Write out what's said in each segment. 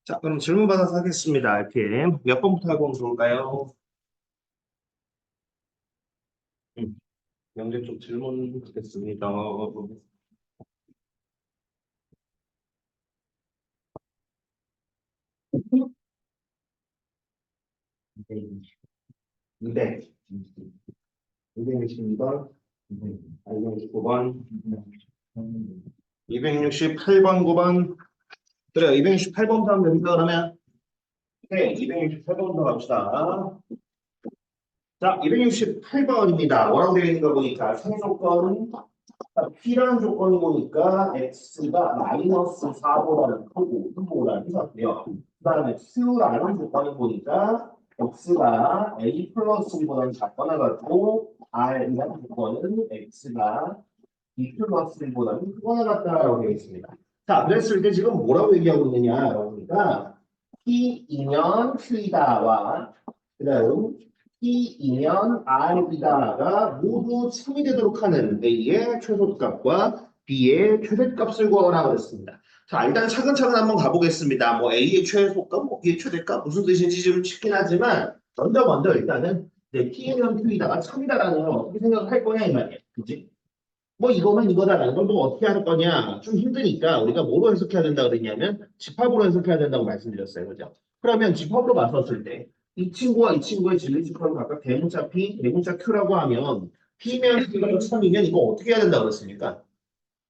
자, 그럼 질문 받아서 하겠습니다. RPM. 몇 번부터 하고 오면 좋을까요? 명제 쪽 질문 받겠습니다. 200, 262번, 269번, 268번, 9번. 그래요, 268번부터 하면 됩니까, 그러면? 네, 268번부터 갑시다. 자, 268번입니다. 뭐라고 되어 있는 거 보니까, 상조건은 P라는 조건이 보니까 X가 마이너스 4보다는 크고 3보다는 크고요. 그 다음에 Q라는 조건이 보니까 X가 A 플러스 B보다는 작거나 같고 R이라는 조건은 X가 B 플러스 B보다는 크거나 같다라고 되어 있습니다. 자, 그랬을 때 지금 뭐라고 얘기하고 있느냐라고 보니까 P이면 Q이다와 그 다음 P이면 R이다가 모두 3이 되도록 하는 A의 최소값과 B의 최대값을 구하라고 했습니다. 자, 일단 차근차근 한번 가보겠습니다. 뭐 A의 최소값, 뭐 B의 최대값 무슨 뜻인지 좀 쉽긴 하지만 먼저 일단은 P이면 Q이다가 3이다라는 걸 어떻게 생각할 거냐 이 말이에요. 그치? 뭐 이거면 이거다라는 걸 뭐 어떻게 할 거냐 좀 힘드니까 우리가 뭐로 해석해야 된다 그랬냐면 집합으로 해석해야 된다고 말씀드렸어요. 그죠? 그러면 집합으로 봤었을 때 이 친구와 이 친구의 진리집합을 각각 대문자 P, 대문자 Q라고 하면 P면 Q가 3이면 이거 어떻게 해야 된다고 그랬습니까?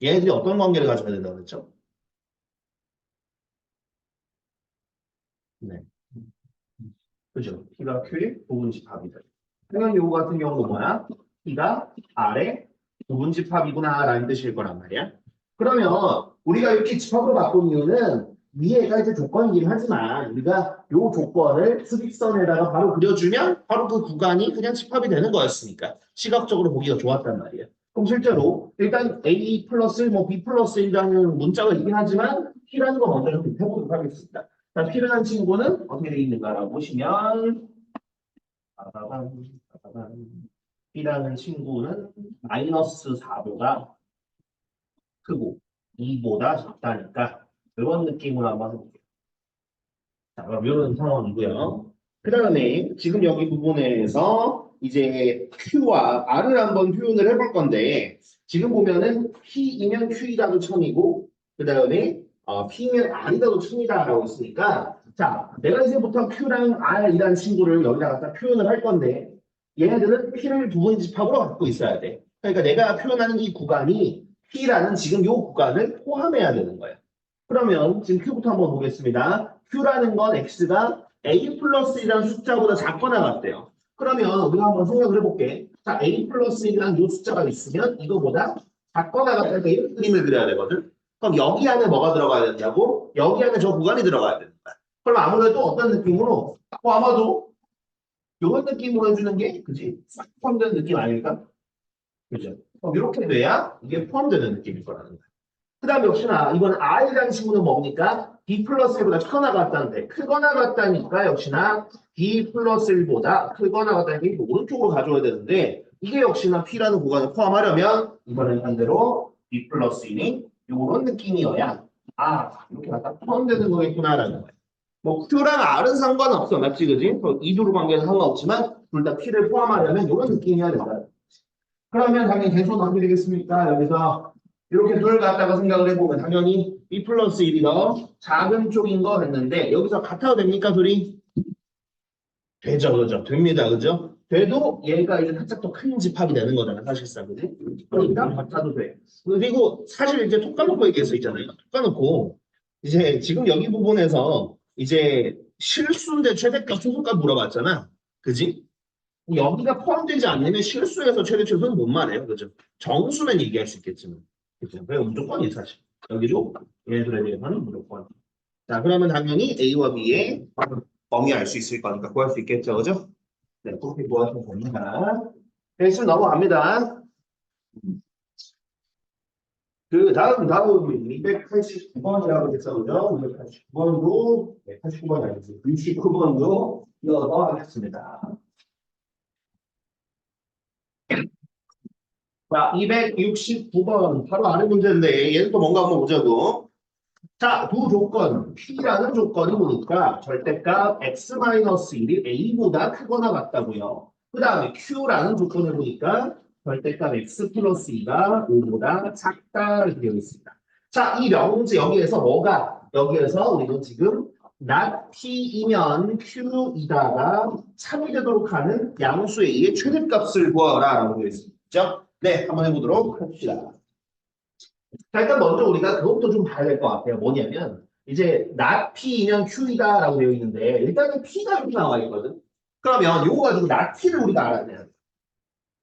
얘네들이 어떤 관계를 가져야 된다고 그랬죠? 네. 그죠? P가 Q의 부분집합이다. 당연히 요거 같은 경우는 뭐야? P가 R의 부분집합이구나라는 뜻일 거란 말이야. 그러면 우리가 이렇게 집합으로 바꾼 이유는 위에가 이제 조건이긴 하지만 우리가 요 조건을 수직선에다가 바로 그려주면 바로 그 구간이 그냥 집합이 되는 거였으니까 시각적으로 보기가 좋았단 말이에요. 그럼 실제로 일단 A 플러스 뭐 B 플러스이라는 문자가 있긴 하지만 P라는 거 먼저 좀 해보도록 하겠습니다. 자, P라는 친구는 어떻게 되어 있는가라고 보시면 빠바밤, 빠바밤. B라는 친구는 마이너스 4보다 크고 2보다 작다니까 이런 느낌으로 한번 해볼게요. 자, 그럼 이런 상황이고요. 그 다음에 지금 여기 부분에서 이제 Q와 R을 한번 표현을 해볼 건데 지금 보면은 P이면 Q이라도 천이고 그 다음에 P면 R이라도 천이다라고 있으니까 자 내가 이제부터 Q랑 R이라는 친구를 여기다 갖다 표현을 할 건데 얘네들은 P를 부분집합으로 갖고 있어야 돼. 그러니까 내가 표현하는 이 구간이 P라는 지금 이 구간을 포함해야 되는 거예요. 그러면 지금 Q부터 한번 보겠습니다. Q라는 건 X가 A 플러스 1이라는 숫자보다 작거나 같대요. 그러면 우리가 한번 생각을 해볼게. 자, A 플러스 1이라는 이 숫자가 있으면 이거보다 작거나 같다니까 이런 그림을 그려야 되거든. 그럼 여기 안에 뭐가 들어가야 된다고? 여기 안에 저 구간이 들어가야 된다. 그럼 아무래도 어떤 느낌으로? 아마도 이런 느낌으로 해주는 게 그지? 싹 포함되는 느낌 아닐까? 그죠? 그럼 이렇게 돼야 이게 포함되는 느낌일 거라는 거야. 그 다음에 역시나 이번 R이라는 친구는 뭡니까? B 플러스 1보다 크거나 같다는데 크거나 같다니까 역시나 B 플러스 1보다 크거나 같다니까 오른쪽으로 가져야 되는데 이게 역시나 P라는 구간을 포함하려면 이번엔 반대로 B 플러스 1이 이런 느낌이어야 이렇게 갖다 포함되는 거겠구나라는 거예요. 뭐 Q랑 R은 상관없어 맞지 그지? 이두로 관계는 상관없지만 둘 다 P를 포함하려면 이런 느낌이어야 된다. 그러면 당연히 대소는 어떻게 되겠습니까? 여기서 이렇게 둘 갖다가 생각을 해보면 당연히 B 플러스 1이 더 작은 쪽인 거 했는데 여기서 같아도 됩니까 둘이? 되죠 그죠? 됩니다 그죠? 돼도 얘가 이제 살짝 더 큰 집합이 되는 거잖아 사실상 그지? 그러니까 같아도 돼. 그리고 사실 이제 톡 까놓고 얘기할 수 있잖아요. 톡 까놓고 이제 지금 여기 부분에서 이제 실수인데 최대값 최소값 물어봤잖아. 그지? 여기가 포함되지 않으면 실수에서 최대 최소는 못 말해요. 그죠? 정수면 얘기할 수 있겠지만. 그죠? 그래서 무조건이 사실. 여기도 얘들에 대해서는 무조건. 자, 그러면 당연히 A와 B의 범위 알 수 있을 거니까 구할 수 있겠죠. 그죠? 네, 그렇게 구하시면 됩니다. 네, 지금 넘어갑니다. 그 다음 289번이라고 했어. 그죠? 289번도, 네, 89번 아니지. 69번도 이어서 하겠습니다. 자, 269번 바로 아는 문제인데 얘는 또 뭔가 한번 보자고. 자, 두 조건, P라는 조건이 보니까 절대값 x-1이 A보다 크거나 같다고요. 그 다음에 Q라는 조건을 보니까 절대값 x 플러스 2가 5보다 작다 이렇게 되어 있습니다. 자, 이 명제 여기에서 뭐가? 여기에서 우리는 지금 not P이면 Q이다가 3이 되도록 하는 양수 A의 최대값을 구하라 라고 되어 있습니다. 그죠? 네, 한번 해보도록 합시다. 자, 일단 먼저 우리가 그것도 좀 봐야 될 것 같아요. 뭐냐면 이제 not P이면 Q이다라고 되어 있는데 일단은 P가 이렇게 나와 있거든. 그러면 요거 가지고 not P를 우리가 알아야 돼요.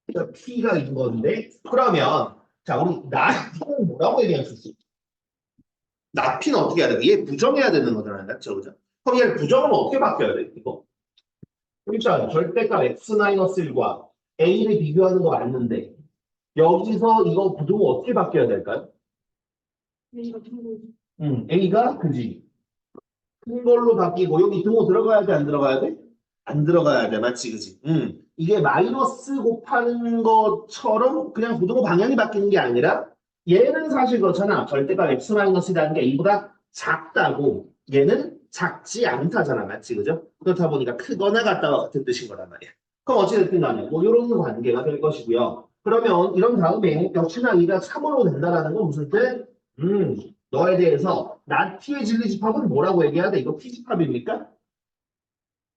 그러니까 P가 있는 건데 그러면 자 우리 not P는 뭐라고 얘기할 수 있어? not P는 어떻게 해야 돼? 얘 부정해야 되는 거잖아요. 맞죠? 그죠? 그럼 얘 부정은 어떻게 바뀌어야 돼? 이거? 일단 절대값 x-1과 a를 비교하는 거 맞는데 여기서 이거 부정은 어떻게 바뀌어야 될까요? A가 그지. 큰 걸로 바뀌고 여기 등호 들어가야 돼, 안 들어가야 돼? 안 들어가야 돼, 맞지, 그지? 이게 마이너스 곱하는 것처럼 그냥 부등호 방향이 바뀌는 게 아니라 얘는 사실 그렇잖아. 절대값 x-이라는 게 a보다 작다고 얘는 작지 않다잖아, 맞지, 그죠? 그렇다 보니까 크거나 같다와 같은 뜻인 거란 말이야. 그럼 어찌됐든 간에 뭐 이런 관계가 될 것이고요. 그러면 이런 다음에 역시나 이가 3으로 된다라는 건 무슨 뜻? 너에 대해서 난 P의 진리집합은 뭐라고 얘기해야 돼? 이거 P집합입니까?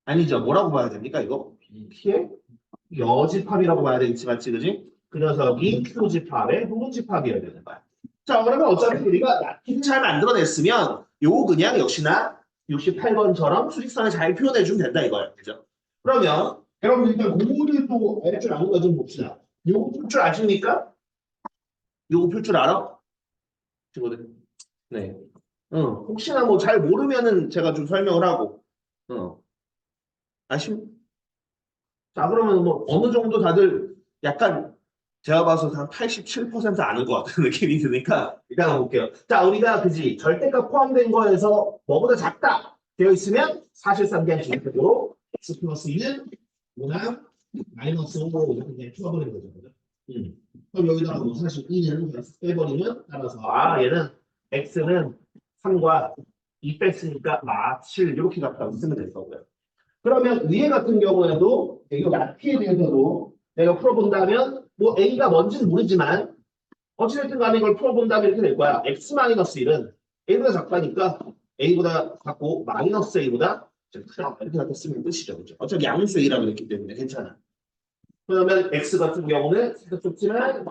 아니죠. 뭐라고 봐야 됩니까? 이거 P의 여집합이라고 봐야 되겠지, 맞지, 그지? 그 녀석이 Q집합의 부분집합이어야 되는 거야. 자, 그러면 어차피 우리가 P를 잘 만들어냈으면 요거 그냥 역시나 68번처럼 수직선에 잘 표현해주면 된다 이거예요. 그죠? 그러면 여러분 일단 공부를 또 알 줄 아는 거 좀 봅시다. 요거 풀 줄 아십니까? 요거 풀 줄 알아? 친구들. 네. 혹시나 뭐 잘 모르면은 제가 좀 설명을 하고, 아심? 자, 그러면 뭐 어느 정도 다들 약간 제가 봐서 한 87% 아는 것 같은 느낌이 드니까 일단 한번 볼게요. 자, 우리가 그지 절대값 포함된 거에서 뭐보다 작다 되어 있으면 사실상 그냥 기본적으로 x 플러스 2는 5나 마이너스 5 이렇게 그냥 풀어버리는 거죠. 그죠? 그럼 여기다가 뭐 사실 2는 빼버리면 따라서 얘는 x는 3과 2 뺐으니까 7 이렇게 갖다 쓰면 될 거고요. 그러면 위에 같은 경우에도 이거 나피에 대해서도 내가 풀어본다면 뭐 a가 뭔지는 모르지만 어찌됐든 간에 이걸 풀어본다면 이렇게 될 거야. x-1은 a보다 작다니까 a보다 작고 마이너스 a보다 크다 이렇게 갖다 쓰면 끝이죠. 그죠? 어차피 양수 a라고 했기 때문에 괜찮아. 그러면 x 같은 경우는 살짝 좁지만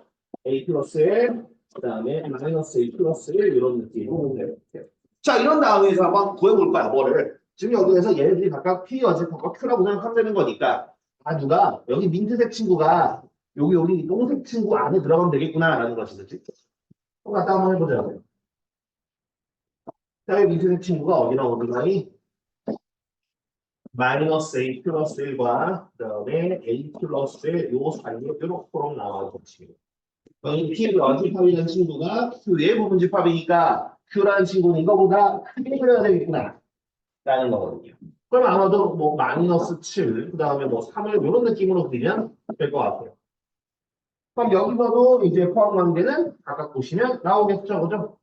a 플러스 1, 그 다음에 마이너스 a 플러스 1 이런 느낌으로 보면 돼요. 자, 이런 다음에서 한번 구해볼 거야, 뭐를. 지금 여기에서 얘네들이 각각 P 어집합과 Q라고 생각하면 되는 거니까 누가 여기 민트색 친구가 여기 똥색 친구 안에 들어가면 되겠구나라는 것이 그치? 또 갖다 한번 해보자. 자, 여기 민트색 친구가 어디 나오는 거니? 마이너스 A 플러스 1과 그 다음에 A 플러스 1 요 사이에 뾰록뾰록 나와는 것이고 여기 P의 어집합이라는 친구가 Q의 부분집합이니까 Q라는 친구는 이거보다 크게 그려야 되겠구나 라는 거거든요. 그럼 아마도 뭐 마이너스 7, 그 다음에 뭐 3을 이런 느낌으로 그리면 될 것 같아요. 그럼 여기서도 이제 포함 관계는 각각 보시면 나오겠죠, 그죠?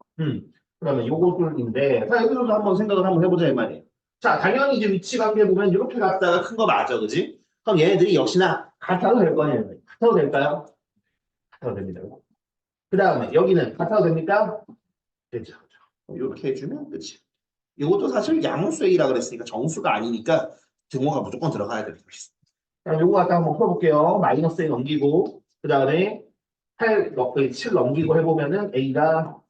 그러면 요것들인데, 자, 여기서도 한번 생각을 한번 해보자, 이 말이에요. 자, 당연히 이제 위치 관계 보면 이렇게 갔다가 큰 거 맞아, 그지? 그럼 얘네들이 역시나 같아도 될 거냐, 같아도 될까요? 같아도 됩니다. 그 다음에 여기는 같아도 됩니까? 되죠. 이렇게 해주면 끝이야. 이것도 사실 양수이라 그랬으니까 정수가 아니니까 등호가 무조건 들어가야 됩니다. 그럼 요거 갖다 한번 풀어볼게요. 마이너스 1 넘기고 그 다음에 7 넘기고 해보면은 A가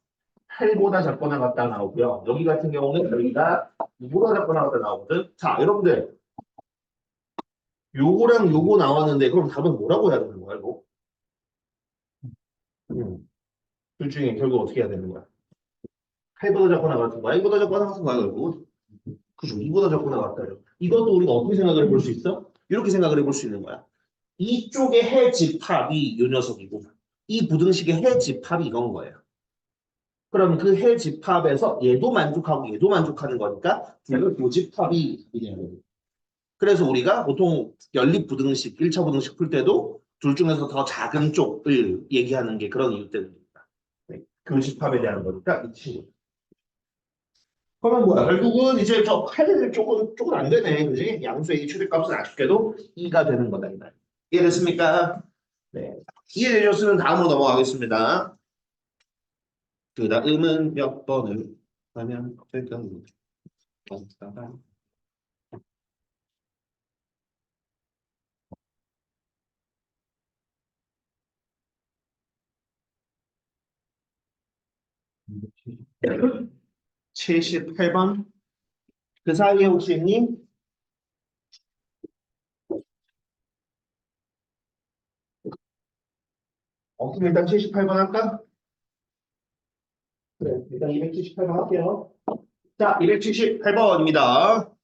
8보다 작거나 같다 나오고요. 여기 같은 경우는 여기가 2보다 작거나 같다 나오거든. 자, 여러분들 요거랑 요거 나왔는데 그럼 답은 뭐라고 해야 되는 거야, 이거? 둘 중에 결국 어떻게 해야 되는 거야? 8보다 작거나 같은 거야? 2보다 작거나 같은 거야, 결국? 그죠? 2보다 작거나 같다죠. 이것도 우리가 어떻게 생각을 해볼 수 있어? 이렇게 생각을 해볼 수 있는 거야. 이쪽의 해집합이 이 녀석이고 이 부등식의 해집합이 이건 거예요. 그럼 그 해집합에서 얘도 만족하고 얘도 만족하는 거니까 둘의 교집합이 되는 거예요. 그래서 우리가 보통 연립 부등식, 1차 부등식 풀 때도 둘 중에서 더 작은 쪽을 얘기하는 게 그런 이유 때문입니다. 네. 교집합에 대한 거니까 이 친구. 그러면 뭐야? 결국은 이제 저 8 조금 안 되네. 그지? 양수의 이 최대값은 아쉽게도 2가 되는 거다. 이 말. 이해됐습니까? 네. 이해되셨으면 다음으로 넘어가겠습니다. 그 다음은 몇 번을 하면 될까요? 78번. 그 사이에 혹시 있니? 없으면 일단 78번 할까? 그래, 일단 278번 할게요. 자, 278번입니다.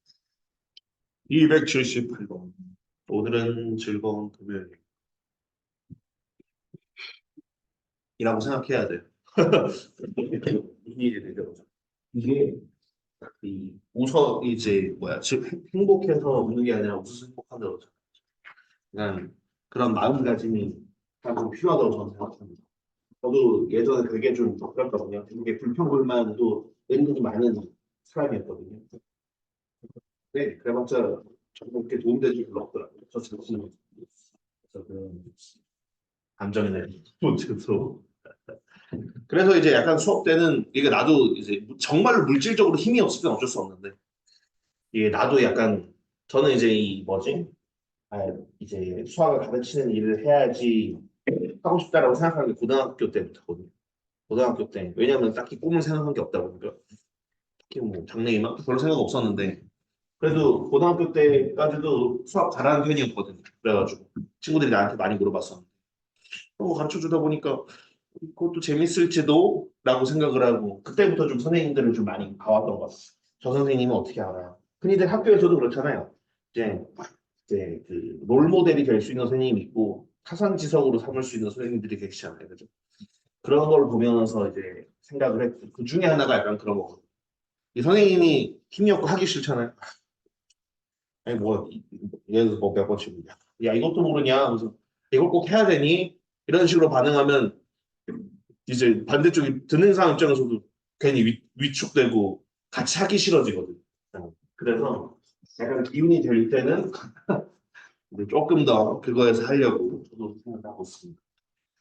278번. 오늘은 즐거운 금요일이라고 생각해야 돼요. 무슨 일이 되죠? 이게 이 웃어 이제 뭐야 즉 행복해서 웃는 게 아니라 웃어서 행복하다고 그냥 그런 마음가짐이 참 필요하다고 저는 생각합니다. 저도 예전에 그게 좀 그랬거든요. 되게 불평불만도 은근히 많은 사람이었거든요. 네, 그래봤자 저는 그렇게 도움되는 게 별로 없더라고요. 저 자신은. 그래서 그 감정이나 못해서 그래서 이제 약간 수업 때는 이게 나도 이제 정말로 물질적으로 힘이 없을 땐 어쩔 수 없는데 이게 나도 약간 저는 이제 이 뭐지? 아, 이제 수학을 가르치는 일을 해야지 하고 싶다라고 생각하는 게 고등학교 때부터거든요. 고등학교 때. 왜냐하면 딱히 꿈을 생각한 게 없다 보니까 특히 뭐 장래희망 별로 생각 없었는데 그래도 고등학교 때까지도 수학 잘하는 편이었거든요. 그래가지고 친구들이 나한테 많이 물어봤었는데 그런 거 가르쳐 주다 보니까 그것도 재밌을지도 라고 생각을 하고 그때부터 좀 선생님들을 좀 많이 봐왔던 것 같아요. 저 선생님은 어떻게 알아요? 흔히들 학교에서도 그렇잖아요. 이제 그 롤모델이 될 수 있는 선생님이 있고 타산지석으로 삼을 수 있는 선생님들이 계시잖아요. 그죠? 그런 걸 보면서 이제 생각을 했고 그 중에 하나가 약간 그런 거거든요. 이 선생님이 힘이 없고 하기 싫잖아요. 아니 뭐 예를 들어서 뭐몇 번씩 야 이것도 모르냐 그래서 이걸 꼭 해야 되니 이런 식으로 반응하면 이제 반대쪽이 듣는 사람 입장에서도 괜히 위축되고 같이 하기 싫어지거든요. 그래서 약간 기운이 될 때는 조금 더 그거에서 하려고 저도 생각하고 있습니다.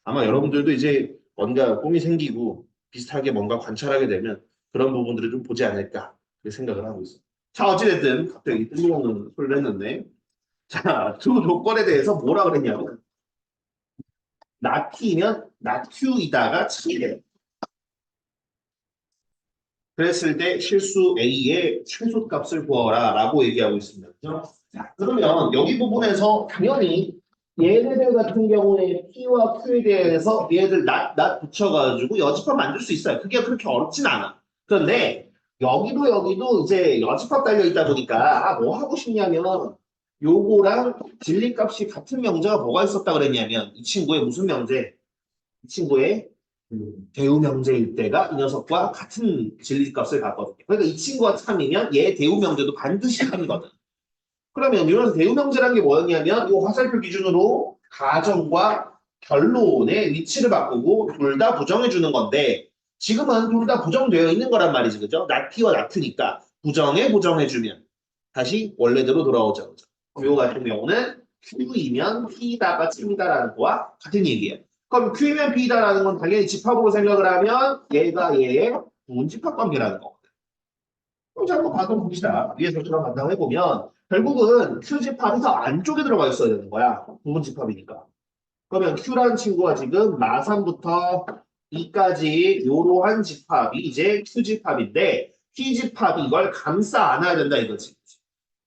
아마 여러분들도 이제 뭔가 꿈이 생기고 비슷하게 뭔가 관찰하게 되면 그런 부분들을 좀 보지 않을까 그렇게 생각을 하고 있습니다. 자, 어찌됐든 갑자기 뜬금없는 소리를 했는데 자, 두 조건에 대해서 뭐라 그랬냐면 나티면 나큐이다가 참이래요. 그랬을 때 실수 A의 최소값을 구하라 라고 얘기하고 있습니다. 그죠? 자, 그러면 여기 부분에서 당연히 얘네들 같은 경우에 P와 Q에 대해서 얘들 낫 붙여가지고 여집합 만들 수 있어요. 그게 그렇게 어렵진 않아. 그런데 여기도 이제 여집합 달려있다 보니까 뭐 하고 싶냐면 요거랑 진리값이 같은 명제가 뭐가 있었다 그랬냐면 이 친구의 무슨 명제? 이 친구의 대우 명제일 때가 이 녀석과 같은 진리값을 갖거든요. 그러니까 이 친구가 참이면 얘 대우 명제도 반드시 참이거든. 그러면 이런 대우 명제라는 게 뭐였냐면 이 화살표 기준으로 가정과 결론의 위치를 바꾸고 둘 다 부정해 주는 건데 지금은 둘 다 부정되어 있는 거란 말이지, 그죠? 나티와 나트니까 부정해 주면 다시 원래대로 돌아오죠. 그죠? 요 같은 경우는 Q이면 P다가 P이다라는 거와 같은 얘기예요. 그럼 Q이면 P다라는 건 당연히 집합으로 생각을 하면 얘가 얘의 부분집합 관계라는 거거든. 그럼 자 한번 봐도 봅시다. 위에서처럼 간다고 해보면 결국은 Q집합이 더 안쪽에 들어가 있어야 되는 거야. 부분집합이니까. 그러면 Q라는 친구가 지금 마삼부터 2까지 이러한 집합이 이제 Q집합인데 P집합이 이걸 감싸 안아야 된다 이거지.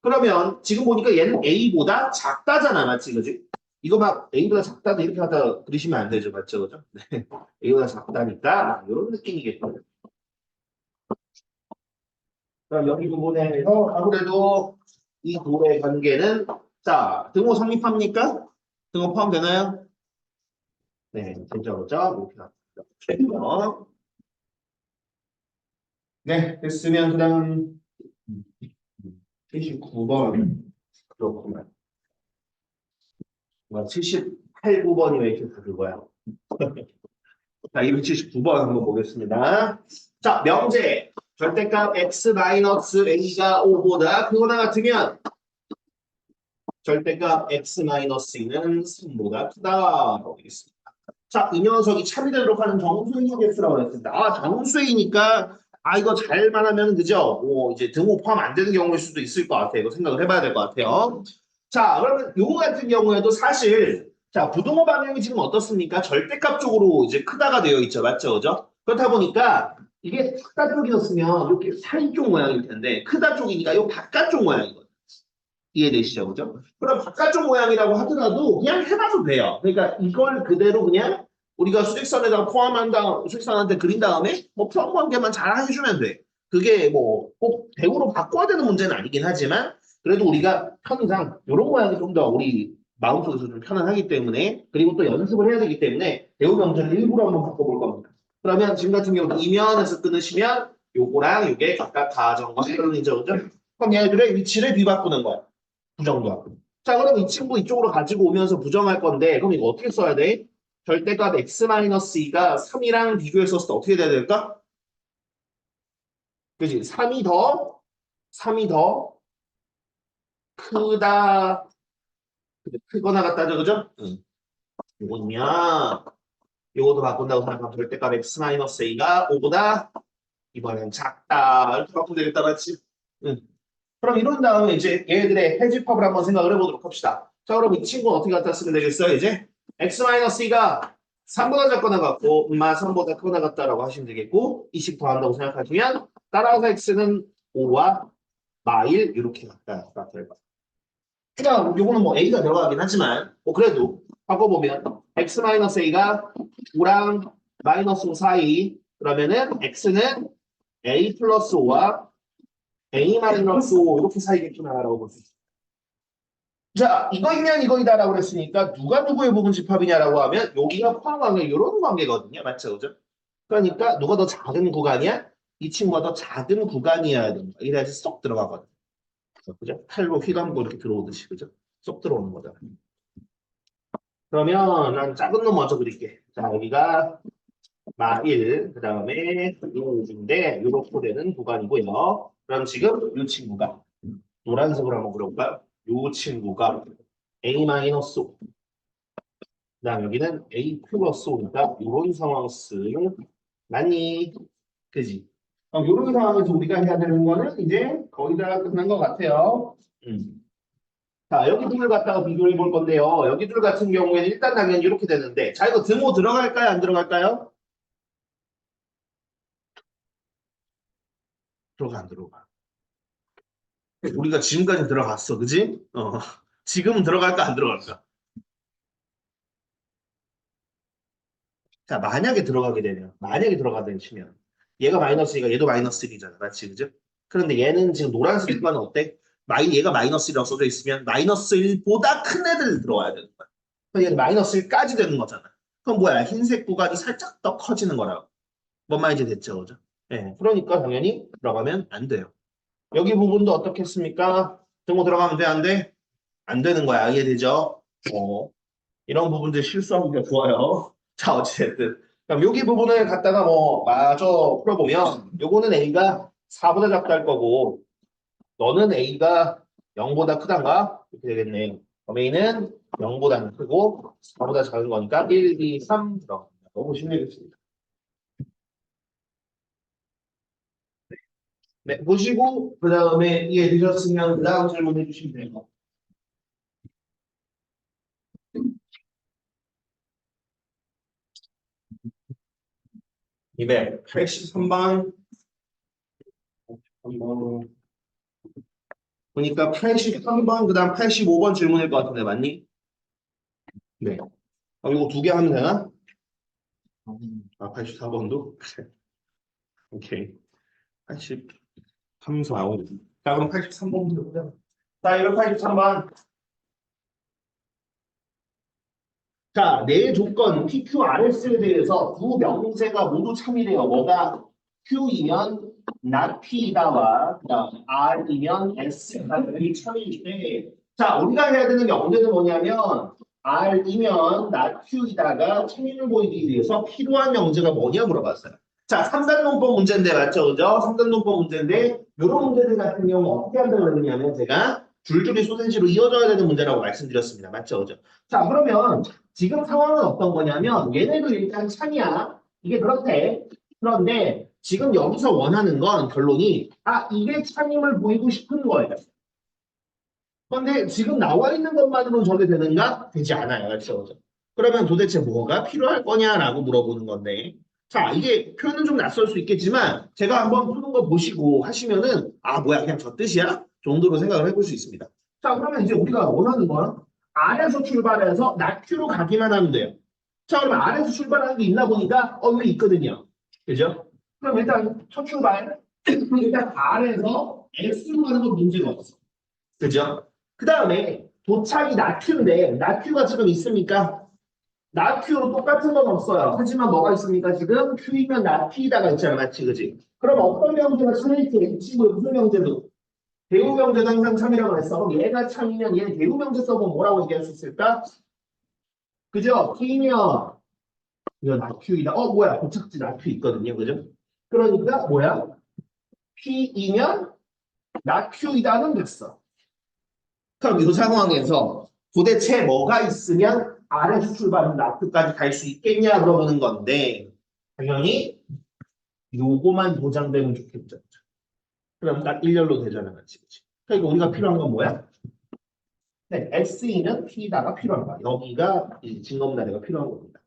그러면 지금 보니까 얘는 A보다 작다잖아, 맞지, 그지? 이거 막 A보다 작다도 이렇게 하다 그리시면 안 되죠, 맞죠, 그죠? 네. A보다 작다니까 이런 느낌이겠죠. 그럼 여기 부분에서 아무래도 이 둘의 관계는 자 등호 성립합니까? 등호 포함되나요? 네, 되죠, 그죠? 이렇게 합니다. 네, 됐으면 그다음 79번 그렇구만. 78, 9번이 왜 이렇게 다 그거야? 자, 279번 한번 보겠습니다. 자, 명제. 절대값 x-a가 5보다 크거나 같으면 절대값 x-2는 3보다 크다라고 되겠습니다. 자, 이 녀석이 참이 되도록 하는 정수의 개수라고 했습니다. 아, 정수이니까 이거 잘만 하면 그죠? 뭐 이제 등호 포함 안 되는 경우일 수도 있을 것 같아요. 이거 생각을 해봐야 될 것 같아요. 자, 그러면 요거 같은 경우에도 사실 자, 부등호 방향이 지금 어떻습니까? 절대값 쪽으로 이제 크다가 되어 있죠. 맞죠? 그죠? 그렇다 보니까 이게 크다 쪽이었으면 이렇게 사이 쪽 모양일 텐데 크다 쪽이니까 이 바깥쪽 모양이거든요. 이해되시죠? 그죠? 그럼 바깥쪽 모양이라고 하더라도 그냥 해봐도 돼요. 그러니까 이걸 그대로 그냥 우리가 수직선에다가 포함한 다음, 수직선한테 그린 다음에 뭐 평관계만 잘 해주면 돼. 그게 뭐 꼭 대우로 바꿔야 되는 문제는 아니긴 하지만 그래도 우리가 편의상 이런 모양이 좀 더 우리 마음속에서 좀 편안하기 때문에 그리고 또 연습을 해야 되기 때문에 대우 명제를 일부러 한번 바꿔볼 겁니다. 그러면 지금 같은 경우는 이면에서 끊으시면 요거랑 요게 각각 가정과 그런이죠. 그죠? 그럼 얘들의 위치를 뒤바꾸는 거야. 부정도. 자, 그럼 이 친구 이쪽으로 가지고 오면서 부정할 건데, 그럼 이거 어떻게 써야 돼? 절대값 x-2가 3이랑 비교했었을 때 어떻게 돼야 될까? 그지? 3이 더 크다, 크거나 같다죠, 그죠? 응. 요거면, 요것도 바꾼다고 생각하면 절대값 x-a가 5보다 이번엔 작다. 이렇게 바꾸면 되겠다, 맞지? 응. 그럼 이런 다음에 이제 얘들의 해집합을 한번 생각을 해보도록 합시다. 자, 그럼 이 친구는 어떻게 갖다 쓰면 되겠어요? 이제 x-2가 3보다 작거나 같고 3보다 크거나 같다라고 하시면 되겠고 20 더한다고 생각하시면 따라서 x는 5와 마일 이렇게 같다. 그냥 요거는 뭐 a가 들어가긴 하지만 뭐 그래도 바꿔보면 x-a가 5랑 마이너스 5 사이 그러면은 x는 a 플러스 5와 A-5 이렇게 사이겠구나라고 볼 수 있어요. 자, 이거이면 이거이다라고 그랬으니까 누가 누구의 부분 집합이냐라고 하면 여기가 포함하는 이런 관계거든요. 맞죠? 그죠? 그러니까 누가 더 작은 구간이야? 이 친구가 더 작은 구간이어야 된다. 이래야지 쏙 들어가거든. 그죠? 팔로 휘감고 이렇게 들어오듯이 그죠? 쏙 들어오는 거잖아. 그러면 난 작은 놈 먼저 그릴게. 자, 여기가 마일, 그 다음에 요인데 요렇게 되는 구간이고요. 그럼 지금 이 친구가 노란색으로 한번 그려볼까요? 이 친구가 A-5 그다음 여기는 A 플러스 오니까 이런 상황 쓰 맞니? 그지? 그럼 이런 상황에서 우리가 해야 되는 거는 이제 거의 다 끝난 것 같아요. 자, 여기 둘 갖다가 비교해 볼 건데요. 여기 둘 같은 경우에는 일단 당연히 이렇게 되는데 자, 이거 등호 들어갈까요? 안 들어갈까요? 들어가 안 들어가? 우리가 지금까지 들어갔어. 그지? 지금 들어갈까 안 들어갈까? 자, 만약에 들어가게 되면, 만약에 들어가든 치면, 얘가 마이너스니까 얘도 마이너스 1이잖아. 맞지? 그죠? 그런데 얘는 지금 노란색 구간은 어때? 얘가 마이너스 1이라고 써져 있으면 마이너스 1보다 큰 애들 들어와야 되는 거야. 그럼 얘는 마이너스 1까지 되는 거잖아. 그럼 뭐야? 흰색 구간이 살짝 더 커지는 거라고. 뭔 말인지 됐죠? 그죠? 예. 그러니까 당연히 들어가면 안 돼요. 여기 부분도 어떻겠습니까? 등호 들어가면 돼? 안 돼? 안 되는 거야. 이해되죠? 이런 부분들 실수하기가 좋아요. 자, 어쨌든. 그럼 여기 부분을 갖다가 뭐 마저 풀어보면 요거는 A가 4보다 작다 할 거고 너는 A가 0보다 크단가? 이렇게 되겠네. 그럼 A는 0보다 크고 4보다 작은 거니까 1, 2, 3 들어갑니다. 너무 쉽네겠습니다. 네, 보시고 그 다음에 이해되셨으면 그 다음 질문해 주시면 돼요. 283번. 보니까 83번, 그 다음 85번 질문일 것 같은데, 맞니? 네. 이거 두 개 하면 되나? 84번도? 오케이. 83, 4, 5. 자, 그럼 83번부터 보자. 자, 283번. 자, 내 조건 PQRS에 대해서 두 명세가 모두 참이래요. 뭐가 Q이면 not P다와 그다음 R이면 S가 참이인데 자, 우리가 해야 되는 명제는 뭐냐면 R이면 not Q이다가 참임을 보이기 위해서 필요한 명제가 뭐냐 물어봤어요. 자, 3단 논법 문제인데 맞죠? 그죠? 3단 논법 문제인데 이런 문제들 같은 경우 어떻게 한다고 그러냐면 제가 줄줄이 소센시로 이어져야 되는 문제라고 말씀드렸습니다. 맞죠? 그죠? 자, 그러면 지금 상황은 어떤 거냐면 얘네도 일단 창이야. 이게 그렇대. 그런데 지금 여기서 원하는 건 결론이 이게 창임을 보이고 싶은 거예요. 그런데 지금 나와 있는 것만으로 저게 되는가? 되지 않아요. 그렇죠? 그러면 도대체 뭐가 필요할 거냐라고 물어보는 건데 자, 이게 표현은 좀 낯설 수 있겠지만 제가 한번 푸는 거 보시고 하시면은 뭐야 그냥 저 뜻이야? 정도로 생각을 해볼 수 있습니다. 자, 그러면 이제 우리가 원하는 건 R에서 출발해서 낙Q로 가기만 하면 돼요. 자, 그러면 R에서 출발하는 게 있나 보니까 여기 있거든요. 그죠? 그럼 일단 첫 출발 일단 R에서 X로 가는 건 문제가 없어. 그죠? 그 다음에 도착이 나큐인데 나큐가 지금 있습니까? 나큐로 똑같은 건 없어요. 하지만 뭐가 있습니까? 지금 Q이면 나피다가 있잖아. 맞지? 그지? 그럼 어떤 명제가 참일지 이 친구의 무슨 명제도? 대우 명제도 항상 참이라고 했어. 그럼 얘가 참이면 얘는 대우 명제 써보면 뭐라고 얘기할 수 있을까? 그죠? P면 이거 나큐이다. 뭐야? 도착지 나큐 있거든요. 그죠? 그러니까 뭐야? P이면 나큐이다는 됐어. 그럼 이 상황에서 도대체 뭐가 있으면 R에서 출발한 나트까지 갈 수 있겠냐 물어보는 건데 당연히 요거만 보장되면 좋겠죠. 그럼 딱 일렬로 되잖아. 그치? 그러니까 우리가 필요한 건 뭐야? 네, SE는 P다가 필요한 거야. 여기가 증거문화대가 필요한 겁니다.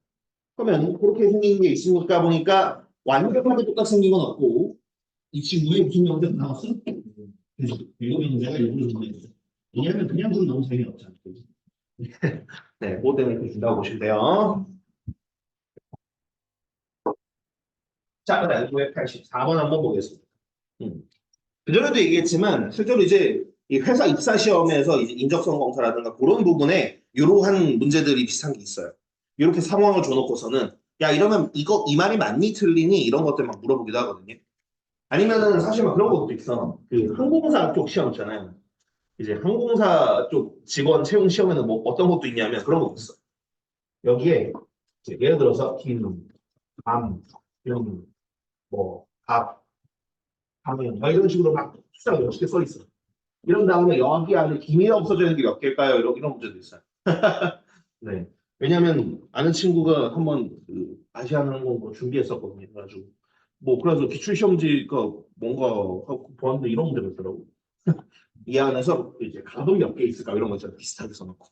그러면 그렇게 생긴 게 있으니까 보니까 완벽하게 똑같이 생긴 건 없고 이 친구의 무슨 명제가 나왔어? 그래서 이거 명제가 이걸로 정리했어. 왜냐면 그냥 그건 너무 재미없잖아. 네, 그거 때문에 이렇게 준다고 보시면 돼요. 자, 그다음 984번 한번 보겠습니다. 그전에도 얘기했지만 실제로 이제 이 회사 입사 시험에서 이제 인적성 검사라든가 그런 부분에 이러한 문제들이 비슷한 게 있어요. 이렇게 상황을 줘놓고서는 야 이러면 이거 이 말이 맞니 틀리니 이런 것들 막 물어보기도 하거든요. 아니면은 사실 막 그런 것도 있어. 그 항공사 쪽 시험 있잖아요. 이제 항공사 쪽 직원 채용 시험에는 뭐 어떤 것도 있냐면 그런 것도 있어. 여기에 이제 예를 들어서 김, 밤, 용, 뭐, 밥, 밤, 막 이런 식으로 막 숫자가 몇개 써 있어. 이런 다음에 여기 안에 김이 없어지는 게 몇 개일까요? 이런 문제도 있어요. 네. 왜냐면 아는 친구가 한번 그 아시아나항공 뭐 준비했었거든요. 그래가지고 뭐 그래서 기출시험지가 뭔가 하고 보았는데 이런 문제가 있더라고. 이 안에서 이제 가동 몇 개 있을까 이런 거 있잖아요. 비슷하게 써놓고.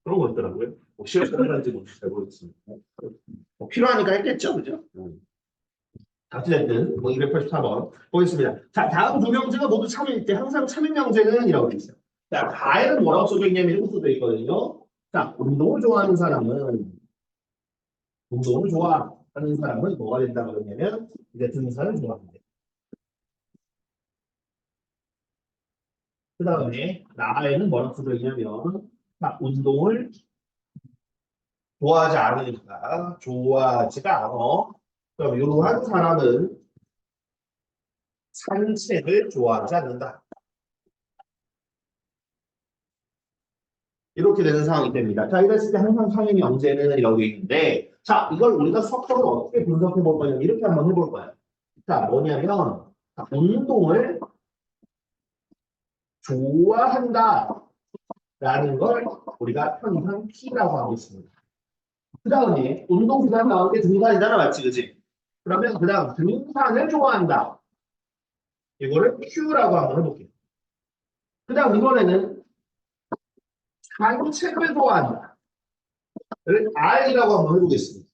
그런 거 있더라고요. 뭐 시험관인지 잘 모르겠습니다. 뭐 필요하니까 했겠죠, 그죠? 어쨌든 뭐 284번 보겠습니다. 자, 다음 두 명제가 모두 참일 때 항상 참일 명제는 이라고 돼 있어요. 자, 가에는 뭐라고 써져 있냐면 이렇게 써져 있거든요. 자, 운동을 좋아하는 사람은 운동을 좋아하는 사람은 뭐가 된다 그러냐면 이제 등산을 좋아한대. 그 다음에 나에는 뭐라고 써져 있냐면 자, 운동을 좋아하지 않으니까 좋아하지가 않아. 그럼 이러한 사람은 산책을 좋아하지 않는다. 이렇게 되는 상황이 됩니다. 자, 이랬을 때 항상 상임이 언제는 이라고 있는데, 자, 이걸 우리가 석적으로 어떻게 분석해 볼 거냐면 이렇게 한번 해볼 거예요. 자, 뭐냐면 자, 운동을 좋아한다라는 걸 우리가 항상 P라고 하고 있습니다. 그 다음에 운동 그 다음 나온 게 등산이잖아, 맞지, 그지? 그러면 그 다음 등산을 좋아한다. 이거를 Q라고 한번 해볼게요. 그 다음 이번에는 산책을 좋아한다. 를 R이라고 한번 해보겠습니다.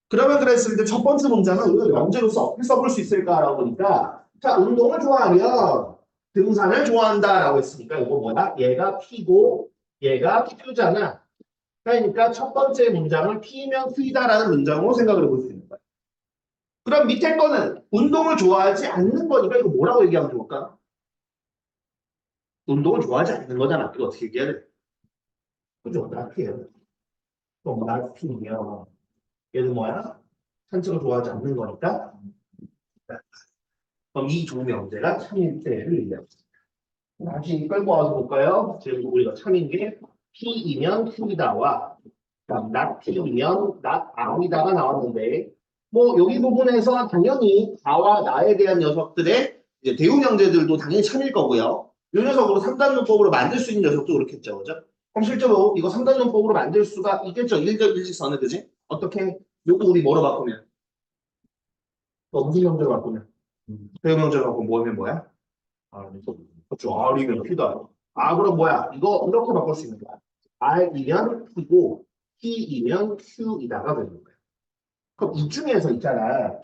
그러면 그랬을 때 첫 번째 문장은 이걸 명제로서 어떻게 써볼 수 있을까라고 보니까 자, 운동을 좋아하면 등산을 좋아한다라고 했으니까 이거 뭐야? 얘가 P고 얘가 Q잖아. 그러니까 첫 번째 문장을 P면 Q다라는 문장으로 생각을 해볼 수 있는 거야. 그럼 밑에 거는 운동을 좋아하지 않는 거니까 이거 뭐라고 얘기하면 좋을까? 운동을 좋아하지 않는 거잖아. 이거 어떻게 얘기해야 돼? 그죠? 나피예요. 그럼 나피면 얘는 뭐야? 산책을 좋아하지 않는 거니까 그럼 이 두 명제가 참일대를 얘기합니다. 다시 끌고 와서 볼까요? 지금 우리가 참인 게 P이면 Q이다와 not P이면 not R이다가 나왔는데 뭐 여기 부분에서 당연히 나와 나에 대한 녀석들의 이제 대우 형제들도 당연히 참일 거고요. 이 녀석으로 3단원법으로 만들 수 있는 녀석도 그렇겠죠. 그죠? 그럼 실제로 이거 3단원법으로 만들 수가 있겠죠. 일직선을 그지? 어떻게? 요거 우리 뭐로 바꾸면? 무슨 형제로 바꾸면? 대우 형제로 바꾸면 뭐 하면 뭐야? 그렇죠. R이면 P다. 그럼 뭐야? 이거 이렇게 바꿀 수 있는 거야. R이면 P고 P이면 Q이다가 되는 거야. 그럼 이 중에서 있잖아.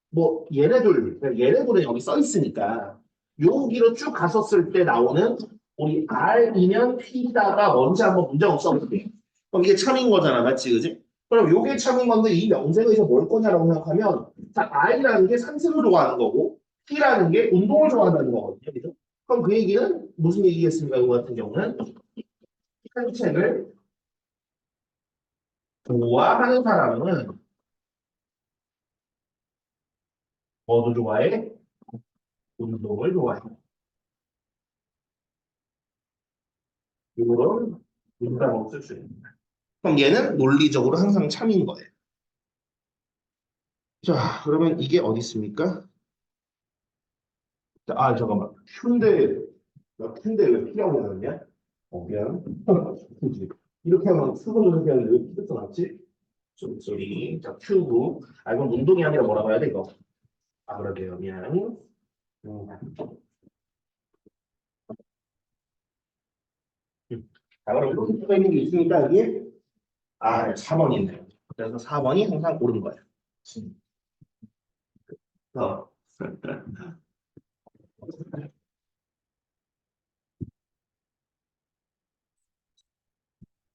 뭐 얘네들은 여기 써 있으니까 여기로 쭉 갔었을 때 나오는 우리 R이면 P다가 뭔지 한번 문장 써볼게. 그럼 이게 참인 거잖아, 맞지, 그지? 그럼 요게 참인 건데 이 명세에서 뭘 거냐라고 생각하면 자, R이라는 게 산책을 좋아하는 거고 P라는 게 운동을 좋아한다는 거거든요, 그죠? 그럼 그 얘기는 무슨 얘기겠습니까? 이거 같은 경우는 산책을 좋아하는 사람은 뭐도 좋아해? 운동을 좋아해. 이거는 문장으로 쓸 수 있는. 그럼 얘는 논리적으로 항상 참인 거예요. 자, 그러면 이게 어디 있습니까? 자, 잠깐만. 큐인데 왜 P라고 그러냐? 미안. 그지. 이렇게 하면 수분을 이렇게 하는데 왜 P를 써놨지? 소리. 자, 큐고. 이건 운동이 아니라 뭐라고 해야 돼, 이거? 그러게요. 미안. 음. 자, 그럼 이렇게 써져 있는 게 있으니까 여기 4번이 있네요. 그래서 4번이 항상 옳은 거예요. 어.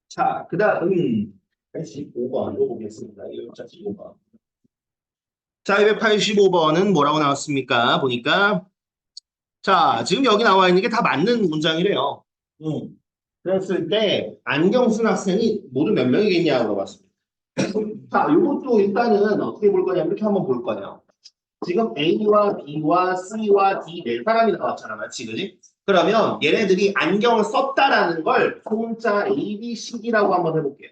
자, 그 다음 85번 읽어보겠습니다. 185번. 자, 285번은 뭐라고 나왔습니까? 보니까 자, 지금 여기 나와 있는 게 다 맞는 문장이래요. 그랬을 때 안경 쓴 학생이 모두 몇 명이겠냐고 물어봤습니다. 자, 이것도 일단은 어떻게 볼 거냐 이렇게 한번 볼 거예요. 지금 A와 B와 C와 D 네 사람이 나왔잖아, 맞지, 그지? 그러면 얘네들이 안경을 썼다라는 걸 소문자 A, B, C, D라고 한번 해볼게요.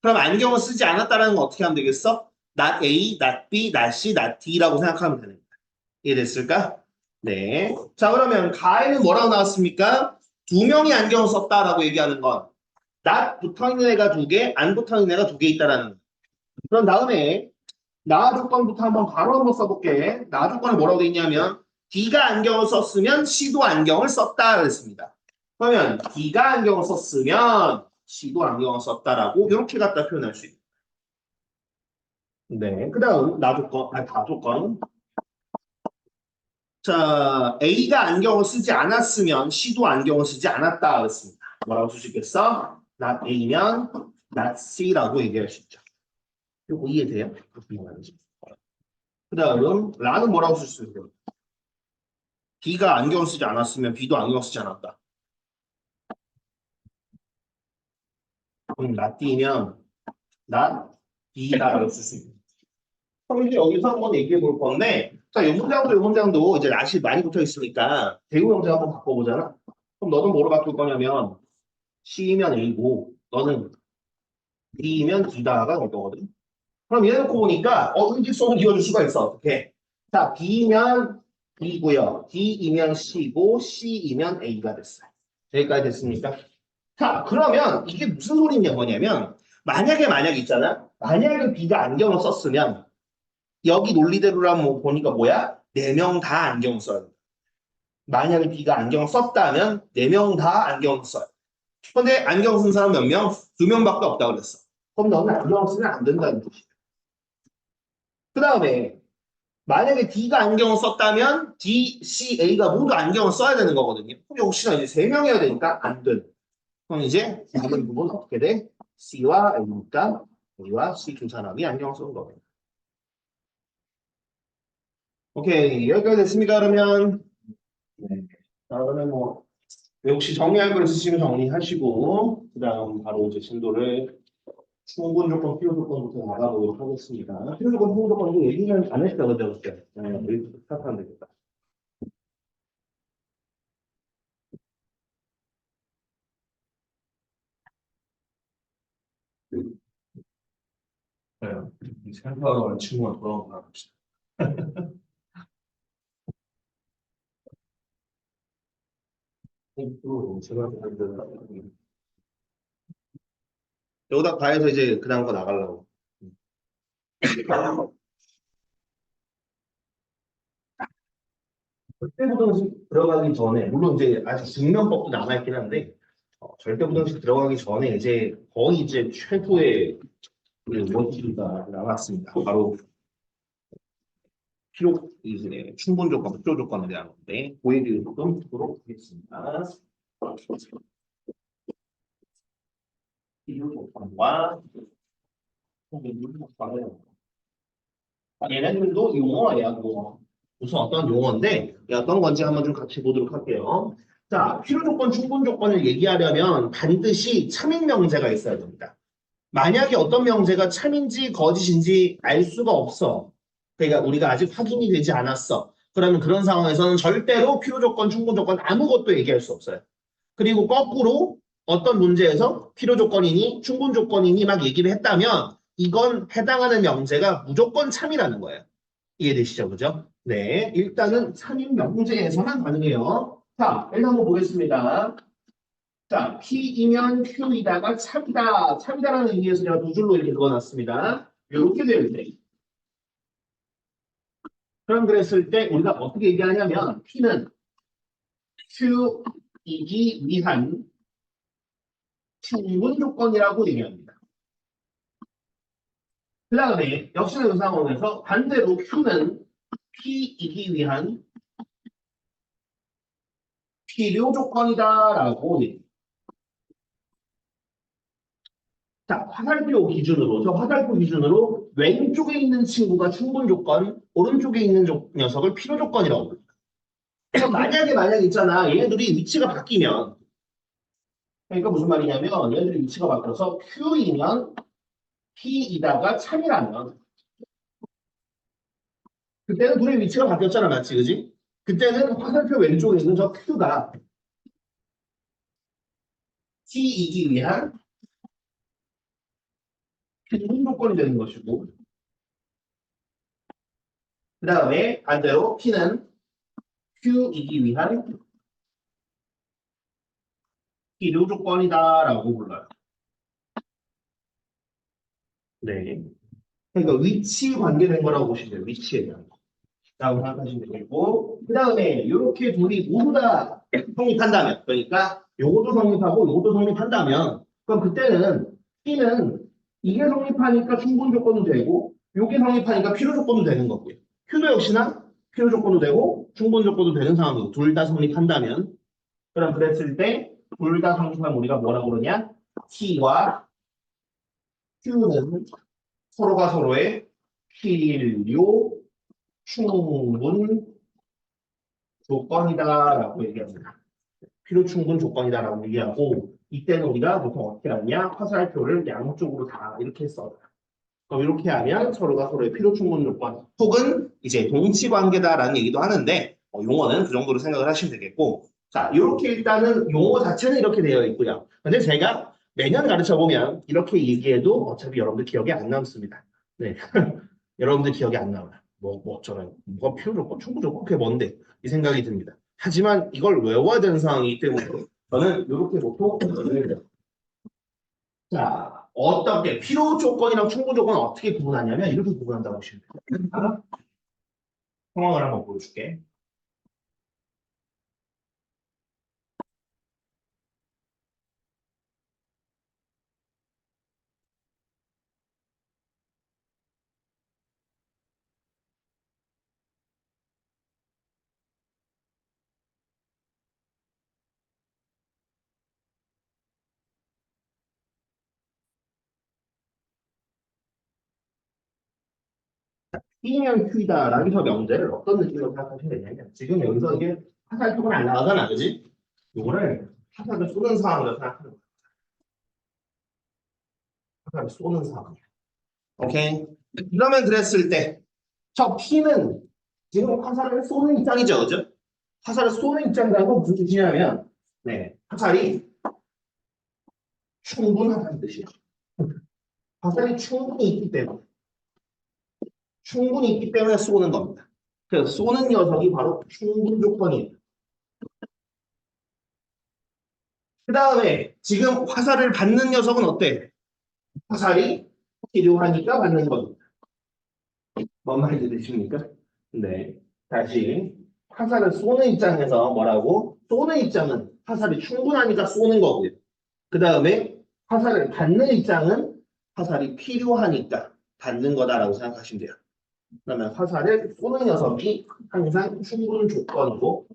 그럼 안경을 쓰지 않았다라는 건 어떻게 하면 되겠어? not A, not B, not C, not D라고 생각하면 되는 거야. 이해됐을까? 네. 자, 그러면 가에는 뭐라고 나왔습니까? 두 명이 안경을 썼다라고 얘기하는 건 not 붙어있는 애가 두 개, 안 붙어있는 애가 두 개 있다라는 거. 그럼 다음에 나 조건부터 바로 한번 써볼게. 나 조건을 뭐라고 돼 있냐면 D가 안경을 썼으면 C도 안경을 썼다 그랬습니다. 그러면 D가 안경을 썼으면 C도 안경을 썼다라고 이렇게 갖다 표현할 수 있어요. 네. 그 다음 나 조건, 다 조건. 자, A가 안경을 쓰지 않았으면 C도 안경을 쓰지 않았다 그랬습니다. 뭐라고 쓸 수 있겠어? not A면 not C라고 얘기할 수 있죠. 이거 이해돼요? 그 다음 라는 뭐라고 쓸 수 있어요? B가 안경 쓰지 않았으면 B도 안경 쓰지 않았다. not D면 not B다라고 쓸 수 있는. 그럼 이제 여기서 한번 얘기해 볼 건데, 자, 이 문장도 이제 not이 많이 붙어 있으니까 대우 형태 한번 바꿔보잖아. 그럼 너는 뭐로 바꿀 거냐면 C면 A고 너는 B면 D다가 될 거거든. 그럼 얘 놓고 보니까 일직선을 그어줄 수가 있어. 어떻게? 자, B면 B고요. D이면 C고 C이면 A가 됐어요. 여기까지 됐습니까? 자, 그러면 이게 무슨 소리냐 뭐냐면 만약에 있잖아. 만약에 B가 안경을 썼으면 여기 논리대로라면 보니까 뭐야? 네 명 다 안경 써요. 만약에 B가 안경을 썼다면 네 명 다 안경을 써요. 근데 안경 쓴 사람 몇 명? 두 명밖에 없다 그랬어. 그럼 너는 안경을 쓰면 안 된다는 뜻이야. 그 다음에 만약에 D가 안경을 썼다면 D, C, A가 모두 안경을 써야 되는 거거든요. 그럼 혹시나 이제 세 명이어야 되니까 안 돼. 그럼 이제 남은 부분 어떻게 돼? C와 A니까 A와 C 두 사람이 안경을 쓰는 거예요. 오케이, 여기까지 됐습니까? 그러면 네. 자, 그러면 뭐 혹시 정리할 거 있으시면 정리하시고 그다음 바로 이제 진도를 충분 조건, 필요 조건부터 나가보도록 하겠습니다. 필요 조건, 필요 조건 이거 얘기는 안 했죠, 그죠? 네, 여기 스타트하면 되겠다. 네. 생각하는 친구가 돌아온다 봅시다. 여기다 가해서 이제 그 다음 거 나가려고. 절대부등식 들어가기 전에, 물론 이제 아직 증명법도 남아있긴 한데, 절대부등식 들어가기 전에 이제 거의 이제 최고의 그 원칙이가 나왔습니다. 바로 이제 충분 조건, 필요 조건에 대한 건데, 그에 대해서 좀 보도록 하겠습니다. 필요 조건과 충분 조건을 얘네들도 용어야, 용어. 무슨 어떤 용어인데 어떤 건지 한번 좀 같이 보도록 할게요. 자, 필요 조건, 충분 조건을 얘기하려면 반드시 참인 명제가 있어야 됩니다. 만약에 어떤 명제가 참인지 거짓인지 알 수가 없어. 그러니까 우리가 아직 확인이 되지 않았어. 그러면 그런 상황에서는 절대로 필요 조건, 충분 조건 아무것도 얘기할 수 없어요. 그리고 거꾸로 어떤 문제에서 필요 조건이니 충분 조건이니 막 얘기를 했다면 이건 해당하는 명제가 무조건 참이라는 거예요. 이해되시죠? 그죠? 네. 일단은 3인 명제에서만 가능해요. 자, 일단 한번 보겠습니다. 자, P이면 Q이다가 참이다. 참이다라는 의미에서 제가 두 줄로 이렇게 그어놨습니다. 이렇게 되어 있네. 그럼 그랬을 때 우리가 어떻게 얘기하냐면 P는 Q이기 위한 충분 조건이라고 얘기합니다. 그 다음에 역시나 이 상황에서 반대로 Q는 P이기 위한 필요 조건이다라고 얘기합니다. 자, 화살표 기준으로, 저 화살표 기준으로 왼쪽에 있는 친구가 충분 조건, 오른쪽에 있는 녀석을 필요 조건이라고 부릅니다. 그래서 만약에 있잖아. 얘네들이 위치가 바뀌면, 그러니까 무슨 말이냐면, 얘네들이 위치가 바뀌어서 Q이면 P이다가 참이라면, 그때는 둘의 위치가 바뀌었잖아. 맞지? 그지? 그때는 화살표 왼쪽에 있는 저 Q가 T이기 위한 충분 조건이 되는 것이고, 그 다음에 반대로 P는 Q이기 위한 필요 조건이다라고 불러요. 네. 그러니까 위치 관계된 거라고 보시면 돼요. 위치에 대한 거. 라고 생각하시면 되겠고. 그 다음에 이렇게 둘이 모두 다 성립한다면, 그러니까 요것도 성립하고 요것도 성립한다면, 그럼 그때는 P는 이게 성립하니까 충분 조건도 되고, 요게 성립하니까 필요 조건도 되는 거고요. Q도 역시나 필요 조건도 되고, 충분 조건도 되는 상황이고, 둘 다 성립한다면, 그럼 그랬을 때, 둘 다 성립하면 우리가 뭐라고 그러냐? T와 Q는 서로가 서로의 필요, 충분 조건이다라고 얘기합니다. 필요 충분 조건이다라고 얘기하고 이때는 우리가 보통 어떻게 하냐? 화살표를 양쪽으로 다 이렇게 써요. 그럼 이렇게 하면 서로가 서로의 필요 충분 조건 혹은 이제 동치 관계다라는 얘기도 하는데 용어는 그 정도로 생각을 하시면 되겠고 자 이렇게 일단은 용어 자체는 이렇게 되어 있고요. 근데 제가 매년 가르쳐 보면 이렇게 얘기해도 어차피 여러분들 기억에 안 남습니다. 네. 여러분들 기억에 안 나와요. 저는 뭐가 필요 조건, 충분 조건 그게 뭔데 이 생각이 듭니다. 하지만 이걸 외워야 되는 상황이기 때문에 저는 이렇게 보통 자 어떻게 필요 조건이랑 충분 조건을 어떻게 구분하냐면 이렇게 구분한다고 보시면 돼요. 상황을 한번 보여줄게. P면 Q다 라기서 명제를 어떤 느낌으로 생각하시면 되냐면 지금 여기서 이게 화살표가 안 나가잖아, 그지? 요거를 화살을 쏘는 상황으로 생각하는 거야. 화살을 쏘는 상황. 오케이. 그러면 그랬을 때 저 P는 지금 화살을 쏘는 입장이죠, 그죠? 화살을 쏘는 입장이라는 건 무슨 뜻이냐면, 네, 화살이 충분하다는 뜻이에요. 화살이 충분히 있기 때문에. 충분히 있기 때문에 쏘는 겁니다. 그래서 쏘는 녀석이 바로 충분 조건이에요. 그 다음에 지금 화살을 받는 녀석은 어때? 화살이 필요하니까 받는 겁니다. 뭔 말인지 되십니까? 네. 다시 화살을 쏘는 입장에서 뭐라고? 쏘는 입장은 화살이 충분하니까 쏘는 거고요. 그 다음에 화살을 받는 입장은 화살이 필요하니까 받는 거다라고 생각하시면 돼요. 그러면 화살을 쏘는 녀석이 항상 충분 조건이고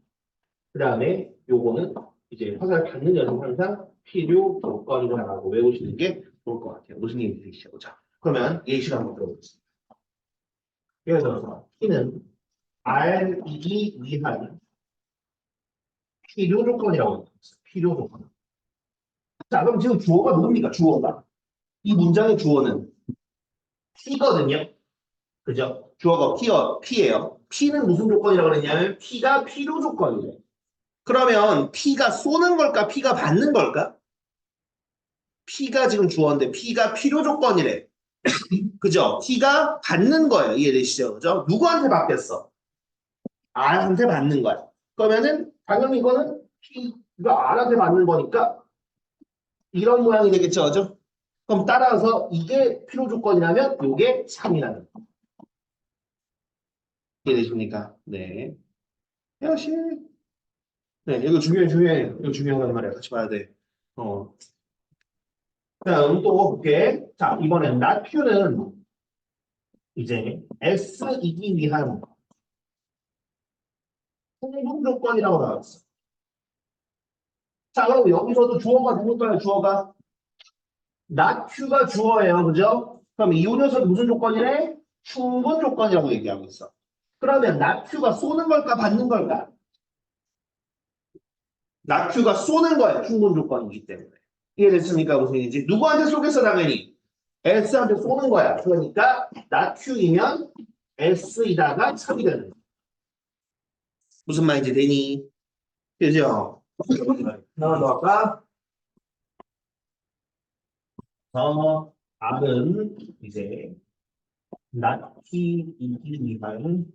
그 다음에 요거는 이제 화살을 받는 녀석은 항상 필요 조건이다라고 외우시는 게 좋을 것 같아요. 무슨 얘기인지 되시죠? 자, 그러면 예시를 한번 들어보겠습니다. 예를 들어서 T는 R이기 위한 필요 조건이라고 합니다. 필요 조건. 자, 그럼 지금 주어가 누굽니까? 주어가. 이 문장의 주어는 T거든요. 그죠? 주어가 P예요. P는 무슨 조건이라고 그랬냐면 P가 필요 조건이래. 그러면 P가 쏘는 걸까? P가 받는 걸까? P가 지금 주어인데 P가 필요 조건이래. 그죠? T가 받는 거예요. 이해되시죠? 그죠? 누구한테 받겠어? R한테 받는 거야. 그러면은 당연히 이거는 P가 R한테 받는 거니까 이런 모양이 되겠죠. 그죠? 그럼 따라서 이게 필요 조건이라면 이게 3이라는 거. 이해되십니까? 네. 역시. 네, 이거 중요해. 이거 중요한 말이야. 같이 봐야 돼. 다음 또 볼게. 자, 이번엔 not Q는 이제 S이기 위한 충분 조건이라고 나왔어. 자, 그럼 여기서도 주어가 누굴까요? 주어가 not Q가 주어예요. 그죠? 그럼 이 녀석이 무슨 조건이래? 충분 조건이라고 얘기하고 있어. 그러면 not Q가 쏘는 걸까? 받는 걸까? not Q가 쏘는 거야. 충분 조건이기 때문에. 이해됐습니까? 무슨 얘기인지? 누구한테 쏘겠어, 당연히? S한테 쏘는 거야. 그러니까 not Q이면 S이다가 3이 되는 거야. 무슨 말인지 되니? 그죠? 하나 더 할까? R은 이제 not P이기 위한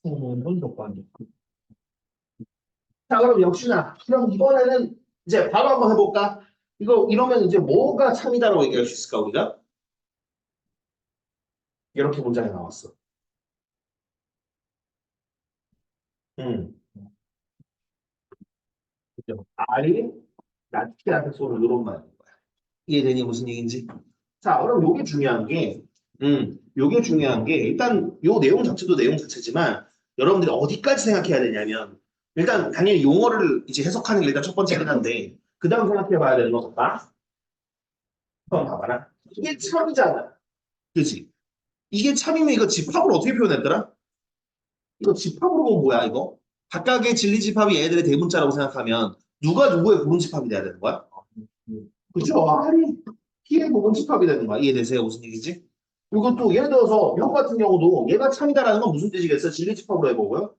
충분 조건이. 자, 그럼 역시나 그럼 이번에는 이제 바로 한번 해볼까? 이거 이러면 이제 뭐가 참이다라고 얘기할 수 있을까 우리가? 이렇게 문장이 나왔어. 그죠? R이 나티한테 쏘는 이런 말인 거야. 이해되니 무슨 얘기인지? 자, 그럼 요게 중요한 게 일단 요 내용 자체도 내용 자체지만 여러분들이 어디까지 생각해야 되냐면 일단 당연히 용어를 이제 해석하는 게 일단 첫 번째긴 한데 그 다음 생각해 봐야 되는 거 봐. 한번 봐봐라. 이게 참이잖아. 그치? 이게 참이면 이거 집합을 어떻게 표현했더라? 이거 집합으로 보면 뭐야 이거? 각각의 진리집합이 얘네들의 대문자라고 생각하면 누가 누구의 부분집합이 돼야 되는 거야? 그죠? 아니, T의 부분집합이 되는 거야. 이해되세요? 무슨 얘기지? 이것도 예를 들어서 이거 같은 경우도 얘가 참이다라는 건 무슨 뜻이겠어? 진리집합으로 해보고요.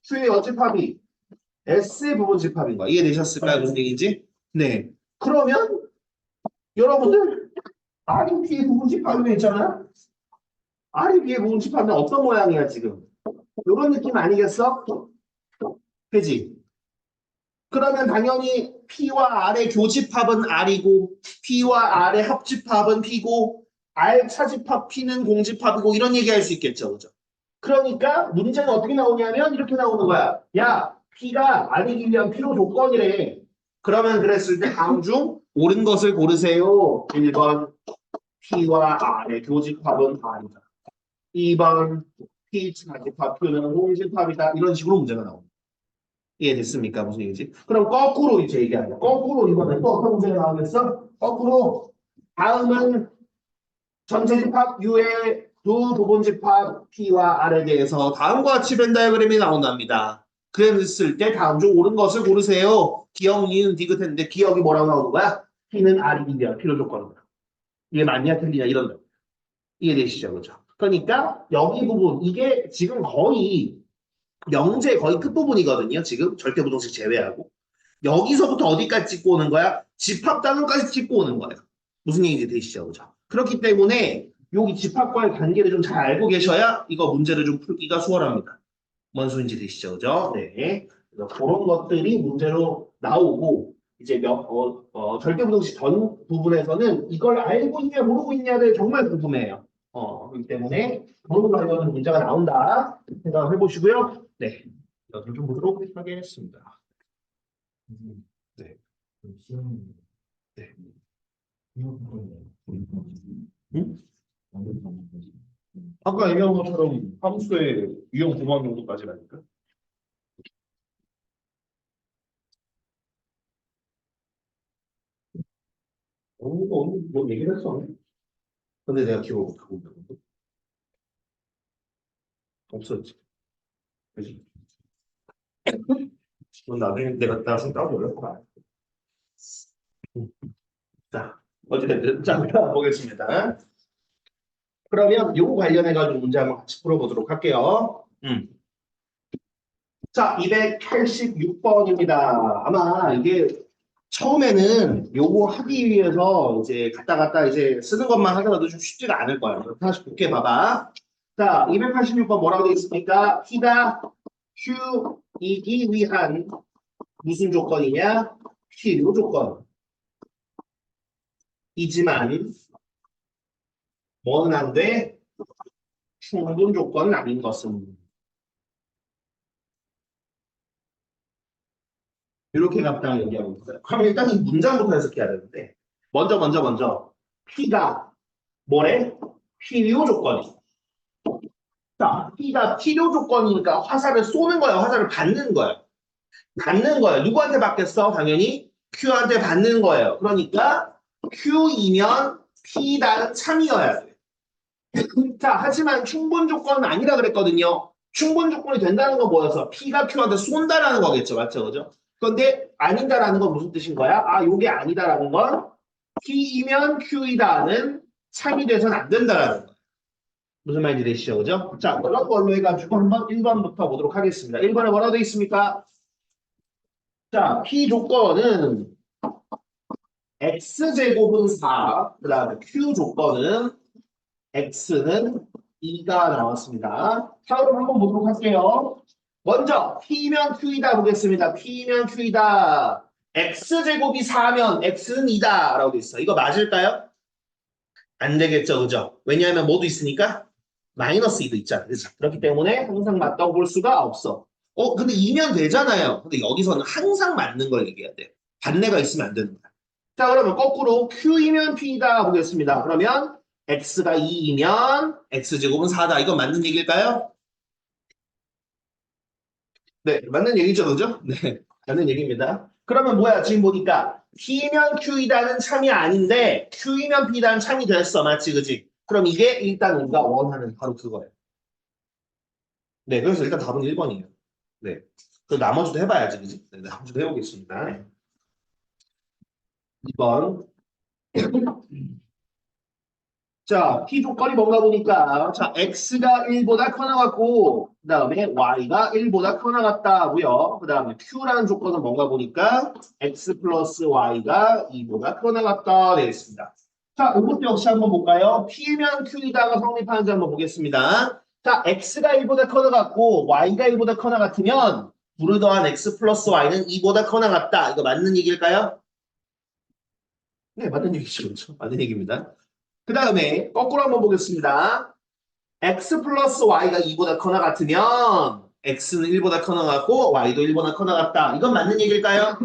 Q의 여집합이 S의 부분집합인 거야. 이해되셨을까요? 무슨 얘기인지? 네. 그러면 여러분들 R이 P의 부분집합이 있잖아요? R이 P의 부분집합은 어떤 모양이야 지금? 이런 느낌 아니겠어? 그지? 그러면 당연히 P와 R의 교집합은 R이고 P와 R의 합집합은 P고 R 차집합 P는 공집합이고 이런 얘기할 수 있겠죠. 그죠? 그러니까 문제는 어떻게 나오냐면 이렇게 나오는 거야. 야, P가 R이기 위한 필요 조건이래. 그러면 그랬을 때 다음 중 옳은 것을 고르세요. 1번 P와 R의 교집합은 R이다. 2번 P 차집합 Q는 공집합이다. 이런 식으로 문제가 나옵니다. 이해됐습니까? 무슨 얘기지? 그럼 거꾸로 이제 얘기하자. 거꾸로 이거는 또 어떤 문제가 나오겠어? 거꾸로 다음은 전체집합 U의 두 부분집합 P와 R에 대해서 다음과 같이 벤 다이어그램이 나온답니다. 그랬을 때 다음 중 옳은 것을 고르세요. 기억, 니은, 디귿 했는데 기억이 뭐라고 나오는 거야? P는 R이기 위한 필요 조건이다. 이게 맞냐 틀리냐 이런 거. 이해되시죠? 그죠? 그러니까 여기 부분 이게 지금 거의 명제 거의 끝부분이거든요. 지금 절대부동식 제외하고. 여기서부터 어디까지 찍고 오는 거야? 집합 단원까지 찍고 오는 거예요. 무슨 얘기인지 되시죠? 그죠? 그렇기 때문에 여기 집합과의 관계를 좀 잘 알고 계셔야 이거 문제를 좀 풀기가 수월합니다. 뭔 소린지 되시죠? 그죠? 네. 그래서 그런 것들이 문제로 나오고, 이제 절대부등식 전 부분에서는 이걸 알고 있냐, 모르고 있냐를 정말 궁금해요. 그렇기 때문에 그런 관련 문제가 나온다 생각을 해보시고요. 네. 여기 좀 보도록 하겠습니다. 네. 네. 응? 아까 얘기한 것처럼 함수의 유형 구멍 정도까지라니까. 오늘 뭐 얘기를 했어. 근데 내가 기억을 못하고 있는 건데. 없었지. 그지? 그건 나중에 내가 나중에 따로 올렸다. 자, 어쨌든 자, 보겠습니다. 그러면 요거 관련해가지고 문제 한번 같이 풀어보도록 할게요. 자, 286번입니다. 아마 이게 처음에는 요거 하기 위해서 이제 갔다 이제 쓰는 것만 하더라도 좀 쉽지가 않을 거예요. 다시 볼게 봐봐. 자, 286번 뭐라고 되어 있습니까? P가 Q이기 위한 무슨 조건이냐? 필요 조건이지만 뭐는 안 돼? 충분 조건은 아닌 것은. 이렇게 갖다가 얘기하고 있어요. 그럼 일단 이 문장부터 해석해야 되는데 먼저 P가 뭐래? 필요 조건이. 자, P가 필요 조건이니까 화살을 쏘는 거야, 화살을 받는 거야. 받는 거예요. 누구한테 받겠어? 당연히 Q한테 받는 거예요. 그러니까 Q이면 P다는 참이어야 돼. 자, 하지만 충분 조건은 아니라 그랬거든요. 충분 조건이 된다는 건 뭐였어? P가 Q한테 쏜다라는 거겠죠. 맞죠? 그죠? 그런데 아니다라는 건 무슨 뜻인 거야? 아, 요게 아니다라는 건 P이면 Q이다는 참이 돼서는 안 된다라는 거야. 무슨 말인지 되시죠? 그죠? 자, 그런 걸로 해가지고 한번 1번부터 보도록 하겠습니다. 1번에 뭐라고 되어 있습니까? 자, P 조건은 X제곱은 4, 그 다음에 Q 조건은 X는 2가 나왔습니다. 자, 그럼 한번 보도록 할게요. 먼저 P면 Q이다 보겠습니다. P면 Q이다. X제곱이 4면 X는 2다 라고 돼 있어. 이거 맞을까요? 안 되겠죠, 그죠? 왜냐하면 뭐도 있으니까 마이너스 2도 있잖아. 그죠? 그렇기 때문에 항상 맞다고 볼 수가 없어. 근데 2면 되잖아요. 근데 여기서는 항상 맞는 걸 얘기해야 돼. 반대가 있으면 안 되는 거야. 자, 그러면 거꾸로 Q이면 P다 보겠습니다. 그러면 X가 2이면 X제곱은 4다. 이건 맞는 얘기일까요? 네, 맞는 얘기죠, 그죠? 네, 맞는 얘기입니다. 그러면 뭐야? 지금 보니까 P면 Q이다는 참이 아닌데 Q이면 P다는 참이 됐어. 맞지, 그지? 그럼 이게 일단 우리가 원하는 바로 그거예요. 네, 그래서 일단 답은 1번이에요. 네. 그 나머지도 해봐야지, 그지? 네, 나머지도 해보겠습니다. 2번. 자, P 조건이 뭔가 보니까, 자, X가 1보다 커 나갔고, 그 다음에 Y가 1보다 커 나갔다고요. 그 다음에 Q라는 조건은 뭔가 보니까, X 플러스 Y가 2보다 커 나갔다 되겠습니다. 자, 이것도 역시 한번 볼까요? P면 Q이다가 성립하는지 한번 보겠습니다. 자, X가 1보다 커 나갔고, Y가 1보다 커 나갔으면, 부를 더한 X 플러스 Y는 2보다 커 나갔다. 이거 맞는 얘기일까요? 네, 맞는 얘기죠. 그렇죠? 맞는 얘기입니다. 그 다음에 거꾸로 한번 보겠습니다. x 플러스 y가 2보다 커나 같으면 x는 1보다 커나 같고 y도 1보다 커나 같다. 이건 맞는 얘기일까요?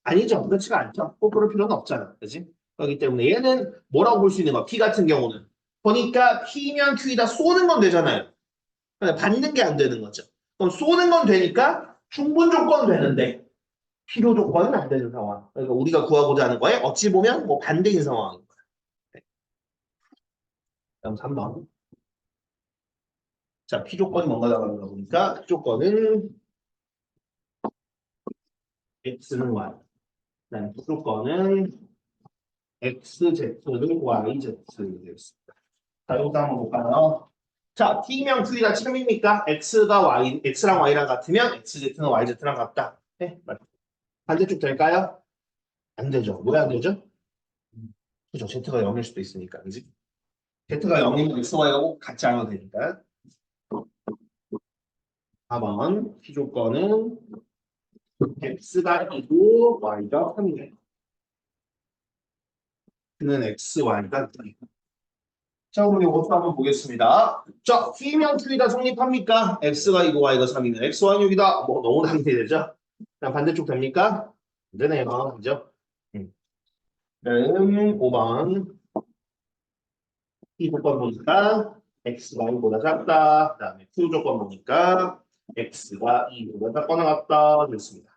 아니죠. 그렇지가 않죠. 꼭 그럴 필요는 없잖아. 그지? 그렇기 때문에 얘는 뭐라고 볼 수 있는 거? P 같은 경우는. 보니까 P면 Q이다 쏘는 건 되잖아요. 근데 받는 게 안 되는 거죠. 그럼 쏘는 건 되니까 충분 조건은 되는데 필요 조건은 안 되는 상황. 그러니까 우리가 구하고자 하는 거에 어찌 보면 뭐 반대인 상황인 거예요. 네. 다음 3번. 자, P 조건이 뭔가 나가는가 보니까 P 조건은 X는 Y. 그다음 P 조건은 XZ는 YZ 되겠습니다. 자, 이것도 한번 볼까요? 자, T면 Q가 참입니까? X랑 Y랑 같으면 XZ는 YZ랑 같다. 네, 맞죠. 반대쪽 될까요? 안 되죠. 왜 안 되죠? 그죠. Z가 0일 수도 있으니까, 그지? Z가 0이면 Xy하고 같지 않아도 되니까. 4번 P 조건은 X가 2고 Y가 3이래. Q는 X, Y가 3. 자, 그럼 이것도 한번 보겠습니다. 자, P면 Q이다 성립합니까? X가 2고 Y가 3이면 X와 6이다. 뭐 너무 당연되죠? 그냥 반대쪽 됩니까? 안 되네요. 그죠? 5번 P 조건 보니까 X가 1보다 작다. 그 다음에 Q 조건 보니까 X가 2보다 작거나 같다. 됐습니다.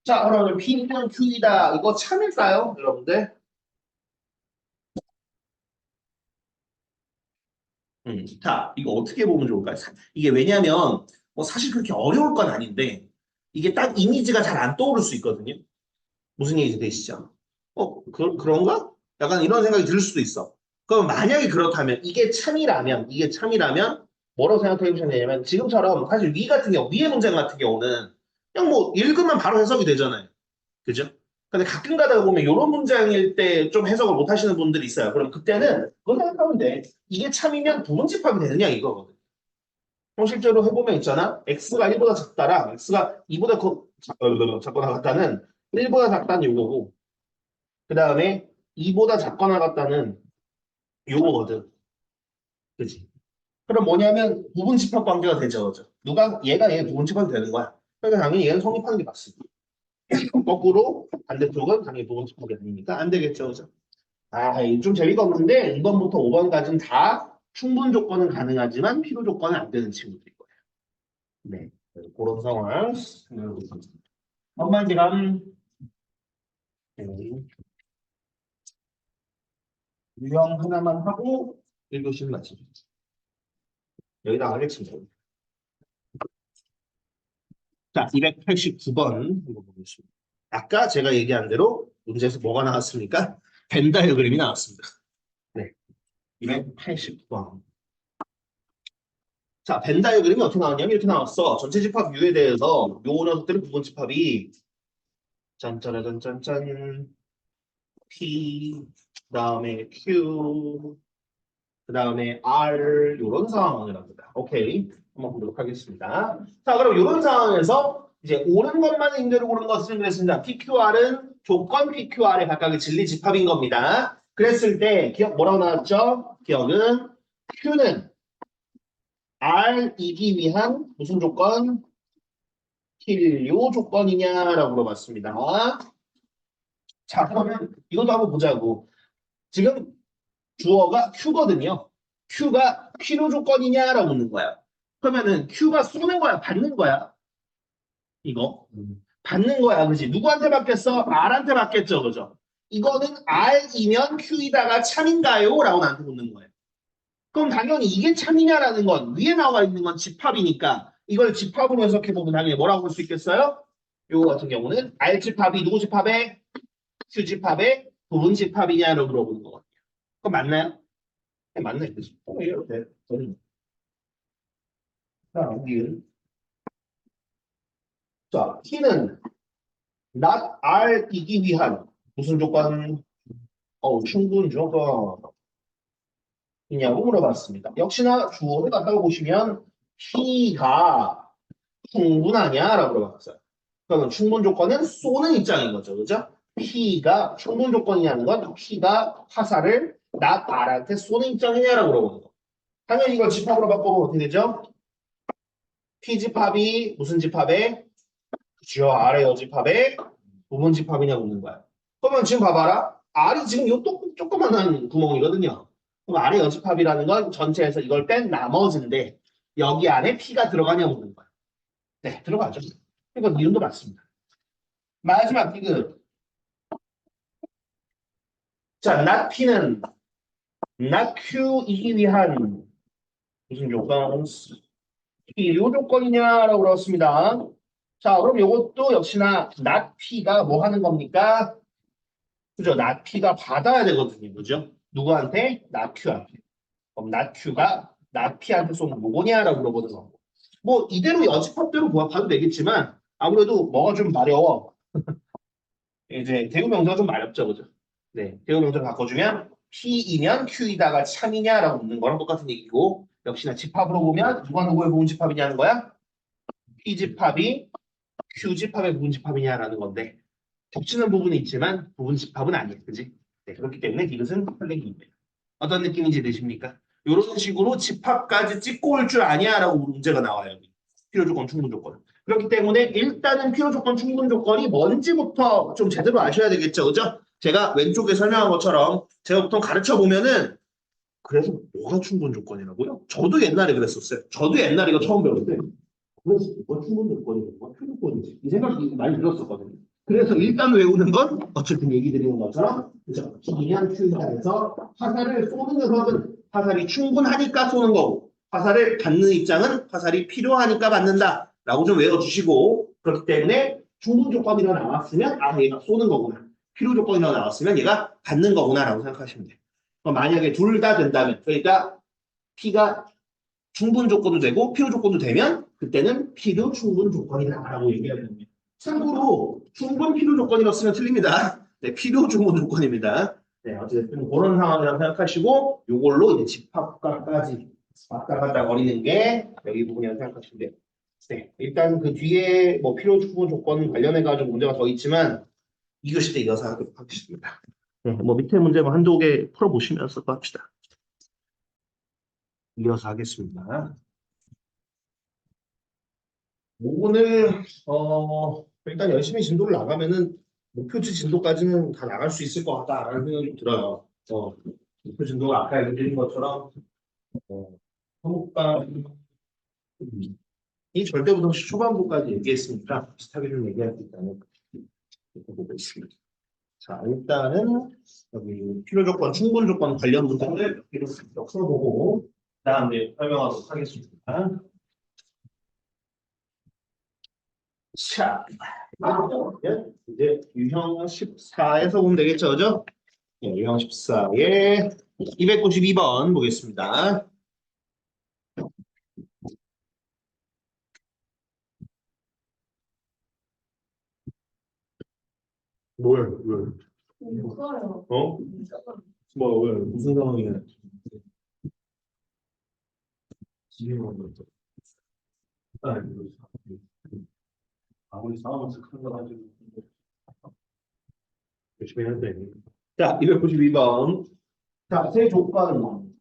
자, 그러면 P면 Q이다. 이거 참일까요? 여러분들? 자, 이거 어떻게 보면 좋을까요? 이게 왜냐면 뭐 사실 그렇게 어려울 건 아닌데 이게 딱 이미지가 잘 안 떠오를 수 있거든요. 무슨 얘기 되시죠? 그런가? 약간 이런 생각이 들 수도 있어. 그럼 만약에 그렇다면 이게 참이라면 뭐라고 생각해 보시면 되냐면 지금처럼 사실 위의 문장 같은 경우는 그냥 뭐 읽으면 바로 해석이 되잖아요. 그죠? 근데 가끔 가다가 보면 이런 문장일 때 좀 해석을 못 하시는 분들이 있어요. 그럼 그때는 그거 생각하면 돼. 이게 참이면 부분집합이 되느냐 이거거든. 그럼 실제로 해보면 있잖아. x가 1보다 작다랑 x가 2보다 작거나 같다는 1보다 작다는 요거고 그 다음에 2보다 작거나 같다는 요거거든. 그지? 그럼 뭐냐면 부분집합 관계가 되죠. 그죠? 얘가 얘 부분집합이 되는 거야. 그러니까 당연히 얘는 성립하는 게 맞습니다. 거꾸로 반대쪽은 당연히 부분집합이 아니니까 안 되겠죠. 그죠? 아, 좀 재미가 없는데 2번부터 5번까지는 다 충분 조건은 가능하지만 필요 조건은 안 되는 친구들일 거예요. 네. 그런 상황. 한마디간 유형 하나만 하고 1교시는 마칩니다. 여기다 하겠습니다. 자, 289번 한번 보겠습니다. 아까 제가 얘기한 대로 문제에서 뭐가 나왔습니까? 벤 다이어그램이 나왔습니다. 네. 289번. 자, 벤 다이어그램이 어떻게 나왔냐면 이렇게 나왔어. 전체 집합 U에 대해서 요 녀석들의 부분 집합이 짠짜라짠짠짠 P 그다음에 Q 그다음에 R 이런 상황을 합니다. 오케이. 한번 보도록 하겠습니다. 자, 그럼 이런 상황에서 이제 옳은 것만 임대로 고른 것을 그랬습니다. PQR은 조건 PQR의 각각의 진리 집합인 겁니다. 그랬을 때 기억 뭐라고 나왔죠? 기억은 Q는 R이기 위한 무슨 조건? 필요 조건이냐라고 물어봤습니다. 자, 그러면 이것도 한번 보자고. 지금 주어가 Q거든요. Q가 필요 조건이냐라고 묻는 거야. 그러면은 Q가 쏘는 거야, 받는 거야? 이거 받는 거야, 그지? 누구한테 받겠어? R한테 받겠죠, 그죠? 이거는 R이면 Q이다가 참인가요? 라고 나한테 묻는 거예요. 그럼 당연히 이게 참이냐라는 건 위에 나와 있는 건 집합이니까 이걸 집합으로 해석해 보면 당연히 뭐라고 볼 수 있겠어요? 요거 같은 경우는 R 집합이 누구 집합에? Q 집합에 부분 집합이냐로 물어보는 거거든요. 그럼 맞나요? 네, 맞네. 그죠? 이렇게. 자, 여기. 자, T는 not R이기 위한 무슨 조건? 충분 조건이냐고 물어봤습니다. 역시나 주어를 갖다가 보시면 T가 충분하냐라고 물어봤어요. 그러면 충분 조건은 쏘는 입장인 거죠. 그죠? P가 충분 조건이냐는 건 P가 화살을 not R한테 쏘는 입장이냐라고 물어보는 거. 당연히 이걸 집합으로 바꿔보면 어떻게 되죠? P 집합이 무슨 집합에? 그죠? R의 여집합에 부분 집합이냐고 묻는 거야. 그러면 지금 봐봐라. R이 지금 요 조그만한 구멍이거든요. 그럼 R의 여집합이라는 건 전체에서 이걸 뺀 나머지인데 여기 안에 P가 들어가냐고 묻는 거야. 네, 들어가죠. 이건 이름도 맞습니다. 마지막 디귿. 자, not P는 not Q이기 위한 무슨 조건? 필요 조건이냐라고 그랬습니다. 자, 그럼 이것도 역시나 not P가 뭐 하는 겁니까? 그죠? not P가 받아야 되거든요. 그죠? 누구한테? not Q한테. 그럼 not Q가 not P한테 쏘는 뭐냐라고 물어보는 거. 뭐 이대로 여집합대로 봐도 되겠지만 아무래도 뭐가 좀 마려워. 이제 대우 명사가 좀 마렵죠. 그죠? 네, 대우 명사 바꿔주면 P이면 Q이다가 참이냐라고 묻는 거랑 똑같은 얘기고 역시나 집합으로 보면 누가 누구의 부분 집합이냐는 거야? P 집합이 Q 집합의 부분 집합이냐라는 건데 겹치는 부분이 있지만 부분 집합은 아니에요. 그지? 네, 그렇기 때문에 이것은 틀린 겁니다. 어떤 느낌인지 되십니까? 이런 식으로 집합까지 찍고 올 줄 아냐라고 문제가 나와요. 필요 조건, 충분 조건. 그렇기 때문에 일단은 필요 조건, 충분 조건이 뭔지부터 좀 제대로 아셔야 되겠죠. 그죠? 제가 왼쪽에 설명한 것처럼 제가 보통 가르쳐 보면은 그래서 뭐가 충분 조건이라고요? 저도 옛날에 그랬었어요. 저도 옛날에 이거 처음 배울 때 그래서 뭐가 충분 조건이고 뭐가 필요 조건이지 이 생각이 많이 들었었거든요. 그래서 일단 외우는 건 어쨌든 얘기 드리는 것처럼 그죠? P면 Q에서 화살을 쏘는 녀석은 화살이 충분하니까 쏘는 거고 화살을 받는 입장은 화살이 필요하니까 받는다 라고 좀 외워주시고 그렇기 때문에 충분 조건이라 나왔으면 아 얘가 쏘는 거구나 필요 조건이라 나왔으면 얘가 받는 거구나 라고 생각하시면 돼요. 그럼 만약에 둘 다 된다면 그러니까 P가 충분 조건도 되고 필요 조건도 되면 그때는 P도 충분 조건이다라고 얘기해야 됩니다. 참고로 충분 필요 조건이라고 쓰면 틀립니다. 네, 필요 충분 조건입니다. 네, 어쨌든 그런 상황이라고 생각하시고 이걸로 이제 집합과까지 왔다 갔다 거리는 게 여기 부분이라고 생각하시면 돼요. 네, 일단 그 뒤에 뭐 필요 충분 조건 관련해 가지고 문제가 더 있지만 2교시 때 이어서 하도록 하겠습니다. 네, 뭐 밑에 문제 뭐 한두 개 풀어보시면서 또 합시다. 이어서 하겠습니다. 오늘 일단 열심히 진도를 나가면은 목표치 진도까지는 다 나갈 수 있을 것 같다라는 생각이 좀 들어요. 목표 진도가 아까 얘기드린 것처럼 한국과이 절대부동 초반부까지 얘기했으니까 비슷하게 좀 얘기할 수 있다는 보고 있습니다. 자 일단은 여기 필요 조건, 충분 조건 관련 문제를 몇 개로 써보고 그다음에 설명하도록 하겠습니다. 자, 이제 유형 14에서 보면 되겠죠, 그죠? 네, 유형 14에 292번 보겠습니다. 뭘? 없어요. 어? 뭐, 왜? 무슨 상황이야? 집에 오는 거죠. 아무리 상황에서 큰 거 가지고 열심히 해야 돼. 자, 292번. 자, 세 조건.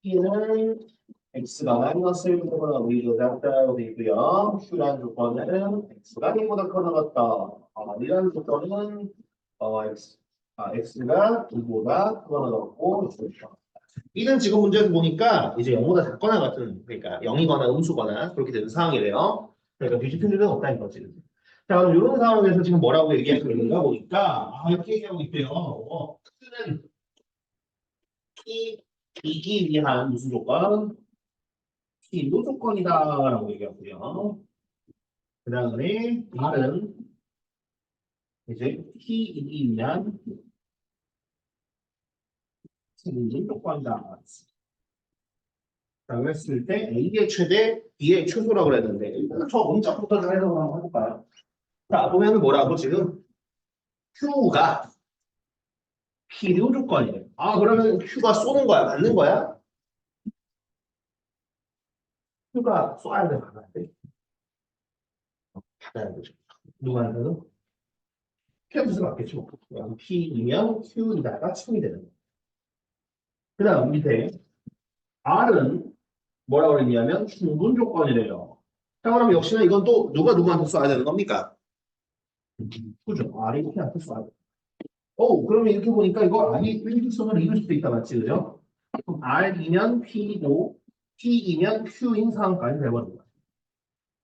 P는 x가 마이너스 1보다 우리도 작다고 되어 있고요. Q라는 조건은 x가 1보다 커나갔다. 이라는 조건은 x가 2보다 커나갔고 B는 지금 문제에서 보니까 이제 0보다 작거나 같은 그러니까 0이거나 음수거나 그렇게 되는 상황이래요. 그러니까 뒤집힌 일은 없다는 거지. 자, 그럼 이런 상황에서 지금 뭐라고 얘기하고 있는가 보니까 이렇게 얘기하고 있대요. X는 P 이기 위한 무슨 조건? P도 조건이다라고 얘기하고요. 그 다음에 R은 이제 P 이기 위한 무슨 조건이다. 라고 했을 때 A의 최대, B의 최소라고 그랬는데 일단 저 문자부터 좀 해석을 한번 해볼까요? 자, 보면은 뭐라고 지금 Q가 필요 조건이에요. 그러면 Q가 쏘는 거야? 맞는 거야? Q가 쏴야 돼, 받아야 돼? 받아야 되죠. 누구한테는? Q한테서 받겠지 뭐. P이면 Q이다가 1000이 되는 거야. 그 다음 밑에 R은 뭐라고 그랬냐면 충분 조건이래요. 자, 그럼 역시나 이건 또 누가 누구한테 쏴야 되는 겁니까? 그죠? R이 P한테 쏴야 돼. 그러면 이렇게 보니까 이거 R이 일직선을 이룰 수도 있다, 맞지? 그죠? 그럼 R이면 P고, P이면 Q인 상황까지 돼버린 거야.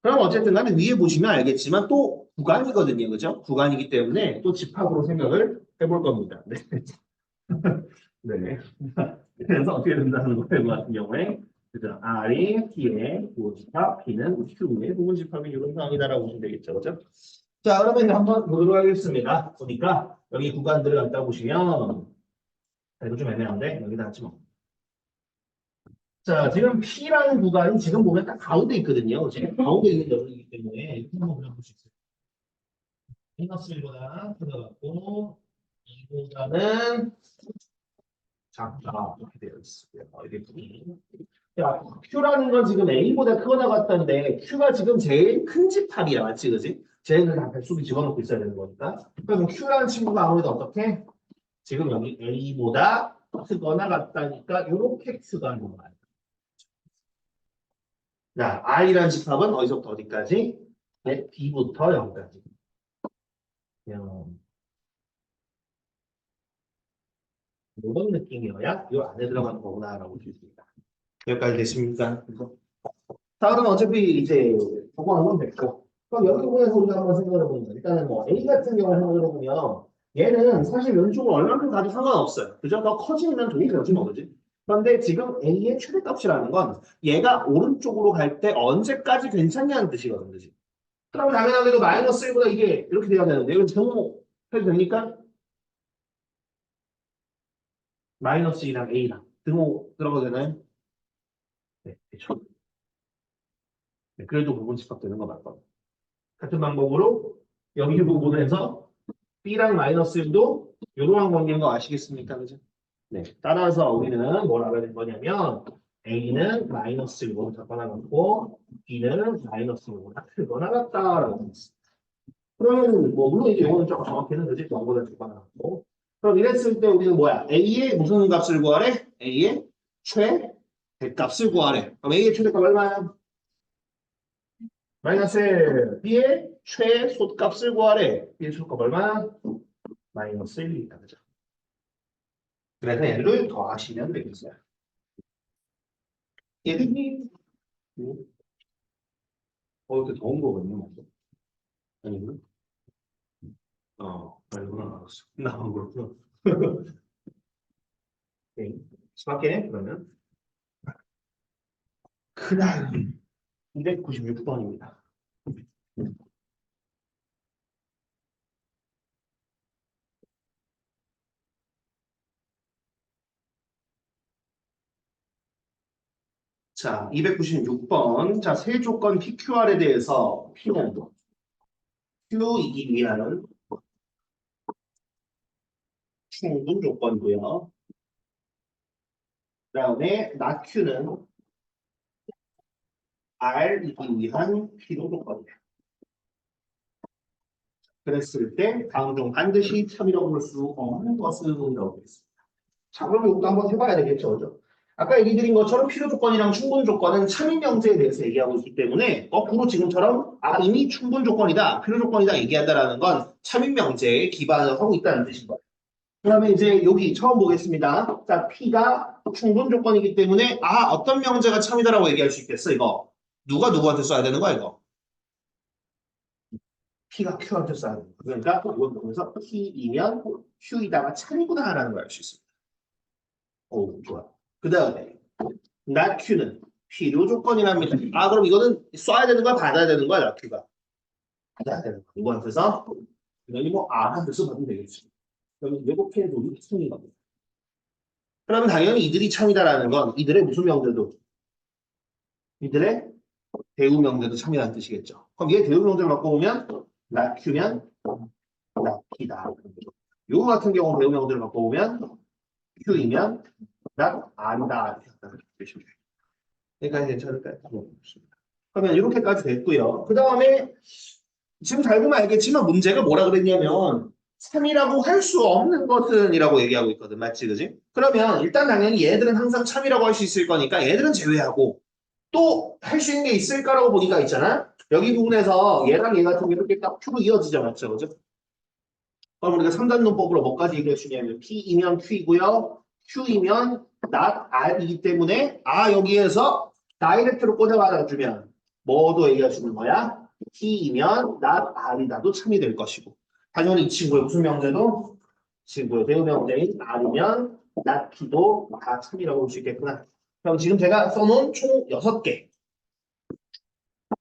그럼 어쨌든 간에 위에 보시면 알겠지만 또 구간이거든요. 그죠? 구간이기 때문에 또 집합으로 생각을 해볼 겁니다. 네. 네. 그래서 어떻게 된다는 거예요? 그 같은 경우에. 그죠? R이 P의 부분집합, P는 Q의 부분집합이 이런 상황이다라고 보시면 되겠죠. 그죠? 자, 그러면 이제 한번 보도록 하겠습니다. 보니까 여기 구간들을 갖다 보시면 이거 좀 애매한데 여기다 하지 뭐. 자, 지금 P라는 구간이 지금 보면 딱 가운데 있거든요. 지금 가운데 있는 여기이기 때문에 이렇게 한번 그냥 볼 수 있어요. 마이너스 1보다 크다 같고 2보다는 작다 이렇게 되어 있어요. 이게 야, Q라는 건 지금 A보다 크거나 같던데 Q가 지금 제일 큰 집합이야, 맞지, 그지? 쟤는 다 백수비 집어넣고 있어야 되는 거니까. 그럼 Q라는 친구가 아무래도 어떻게? 지금 여기 A보다 크거나 같다니까 이렇게 Q가 나와요. 자, I라는 집합은 어디서부터 어디까지? 네, B부터 0까지. 이런 느낌이어야 이 안에 들어가는 거구나라고 볼 수 있습니다. 여기까지 됐습니까? 다음은 어차피 이제 적어한 건 됐고. 그럼 여기 부분에서 우리가 한번 생각해 보면 일단은 뭐 A 같은 경우 생각해 보면 얘는 사실 왼쪽을 얼마큼 가도 상관없어요. 그죠? 더 커지면 돈이 되지 뭐 그지? 그런데 지금 A의 최대값이라는 건 얘가 오른쪽으로 갈 때 언제까지 괜찮냐는 뜻이거든, 그지? 그럼 당연하게도 마이너스 1보다 이게 이렇게 돼야 되는데 이건 등호 해도 됩니까? 마이너스 2랑 A랑 등호 들어가도 되나요? 네, 그렇죠. 네, 그래도 부분 집합되는 거 맞거든요. 같은 방법으로 여기 부분에서 B랑 마이너스 1도 이러한 관계인 거 아시겠습니까? 그죠? 네. 따라서 우리는 뭘 알아야 되는 거냐면 A는 마이너스 1보다 작거나 같고 B는 마이너스 1보다 크거나 같다라고 했습니다. 그러면 뭐 물론 이제 이거는 조금 정확히는 그지? 0보다 작거나 같고 그럼 이랬을 때 우리는 뭐야? A의 무슨 값을 구하래? A의 최대값을 구하래. 그럼 A의 최대값 얼마야? 마이너스 1. B의 최소값을 구하래. B의 소값 얼마? 마이너스 1이다. 그죠? 그래서 얘를 더하시면 되겠어요. 얘들이 이렇게 더운 거거든요. 맞죠? 아니면 알구나 알았어. 나만 그렇구나. 오케이. 스파게 그러면 그날 296번입니다. 자, 296번. 자, 세 조건 PQR에 대해서 P는 Q이기 위한 충분 조건이고요. 그다음에 not Q는 R이기 위한 필요 조건이에요. 그랬을 때 다음 중 반드시 참이라고 볼 수 없는 것은 이라고 했습니다. 자, 그럼 이것도 한번 해봐야 되겠죠, 그죠? 아까 얘기 드린 것처럼 필요 조건이랑 충분 조건은 참인 명제에 대해서 얘기하고 있기 때문에 거꾸로 지금처럼 이미 충분 조건이다, 필요 조건이다 얘기한다라는 건 참인 명제에 기반을 하고 있다는 뜻인 거예요. 그러면 이제 여기 처음 보겠습니다. 자, P가 충분 조건이기 때문에 어떤 명제가 참이다라고 얘기할 수 있겠어, 이거. 누가 누구한테 써야 되는 거야, 이거? P가 Q한테 써야 되는 거야. 그러니까 이걸 보면서 P이면 Q이다가 참이구나라는 걸 알 수 있습니다. 오, 좋아. 그 다음에 not Q는 필요 조건이랍니다. 그럼 이거는 써야 되는 거야, 받아야 되는 거야, not Q가? 받아야 되는 거야. 누구한테서? 이거 뭐 R한테서 받으면 되겠지. 그럼 예고편의 논이 승인 겁니다. 그러면 당연히 이들이 참이다라는 건 이들의 무슨 명제도 이들의 대우 명제도 참이라는 뜻이겠죠. 그럼 얘 대우 명제를 바꿔보면 not Q면 not P다. 요거 같은 경우 대우 명제를 바꿔보면 Q이면 not R이다. 여기까지 괜찮을까요? 그러면 이렇게까지 됐고요. 그 다음에 지금 잘 보면 알겠지만 문제가 뭐라 그랬냐면 3이라고 할 수 없는 것은 이라고 얘기하고 있거든. 맞지? 그지? 그러면 일단 당연히 얘들은 항상 참이라고 할 수 있을 거니까 얘들은 제외하고 또 할 수 있는 게 있을까라고 보니까 있잖아. 여기 부분에서 얘랑 얘 같은 게 이렇게 딱 Q로 이어지죠. 맞죠? 그죠? 그럼 우리가 3단 논법으로 뭐까지 얘기해 주냐면 P이면 Q이고요. Q이면 not R이기 때문에 여기에서 다이렉트로 꽂아받아주면 뭐도 얘기해 주는 거야? P이면 not R이다도 참이 될 것이고 당연히 이 친구의 무슨 명제도 친구의 대우 명제인 R이면 not P도 다 참이라고 볼 수 있겠구나. 그럼 지금 제가 써놓은 총 6개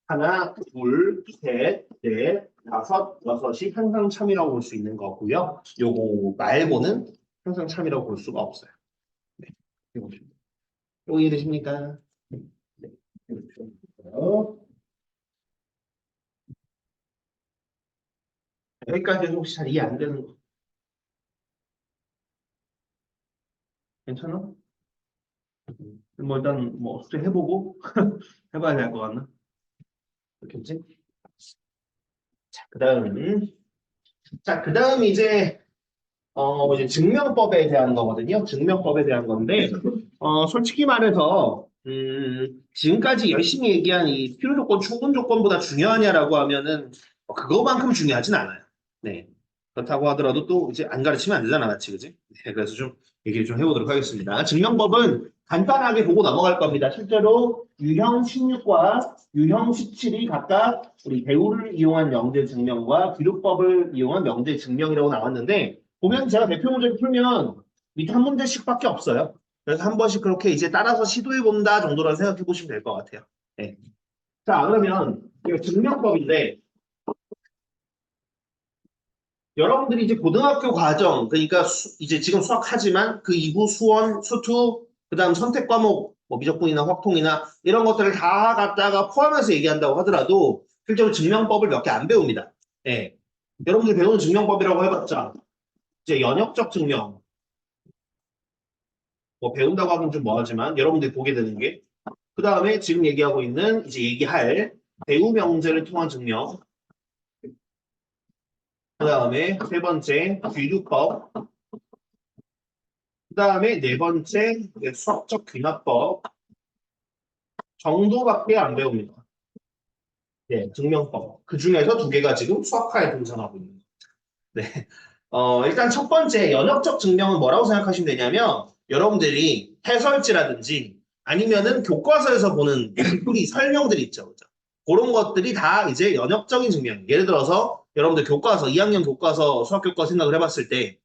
하나, 둘, 셋, 넷, 다섯, 여섯이 항상 참이라고 볼 수 있는 거고요. 요거 말고는 항상 참이라고 볼 수가 없어요. 네. 이거 이해되십니까? 네. 여기까지는 혹시 잘 이해 안 되는 거? 괜찮아? 뭐 일단 뭐 숙제 해보고 해봐야 될 것 같나? 그렇겠지? 자, 그다음 이제 이제 증명법에 대한 거거든요. 증명법에 대한 건데 솔직히 말해서 지금까지 열심히 얘기한 이 필요 조건, 충분 조건보다 중요하냐라고 하면은 그거만큼 중요하진 않아요. 네. 그렇다고 하더라도 또 이제 안 가르치면 안 되잖아, 맞지, 그지? 네, 그래서 좀 얘기를 좀 해보도록 하겠습니다. 증명법은 간단하게 보고 넘어갈 겁니다. 실제로 유형 16과 유형 17이 각각 우리 배우를 이용한 명제 증명과 기록법을 이용한 명제 증명이라고 나왔는데 보면 제가 대표 문제를 풀면 밑에 한 문제씩밖에 없어요. 그래서 한 번씩 그렇게 이제 따라서 시도해 본다 정도로 생각해 보시면 될 것 같아요. 네. 자, 그러면 이거 증명법인데 여러분들이 이제 고등학교 과정, 그러니까 이제 지금 수학하지만 그 이후 수원, 수투, 그다음 선택 과목, 뭐 미적분이나 확통이나 이런 것들을 다 갖다가 포함해서 얘기한다고 하더라도 실제로 증명법을 몇 개 안 배웁니다. 예. 여러분들이 배우는 증명법이라고 해봤자 이제 연역적 증명, 뭐 배운다고 하면 좀 뭐하지만 여러분들이 보게 되는 게 그 다음에 지금 얘기하고 있는 이제 얘기할 배우 명제를 통한 증명, 그 다음에 세 번째 귀류법, 그 다음에 네 번째 수학적 귀납법 정도밖에 안 배웁니다. 네, 증명법. 그 중에서 두 개가 지금 수학화에 등장하고 있는 거죠. 네. 일단 첫 번째 연역적 증명은 뭐라고 생각하시면 되냐면 여러분들이 해설지라든지 아니면은 교과서에서 보는 풀이 설명들 있죠. 그죠? 그런 것들이 다 이제 연역적인 증명. 예를 들어서 여러분들 교과서, 2학년 교과서, 수학 교과서 생각을 해봤을 때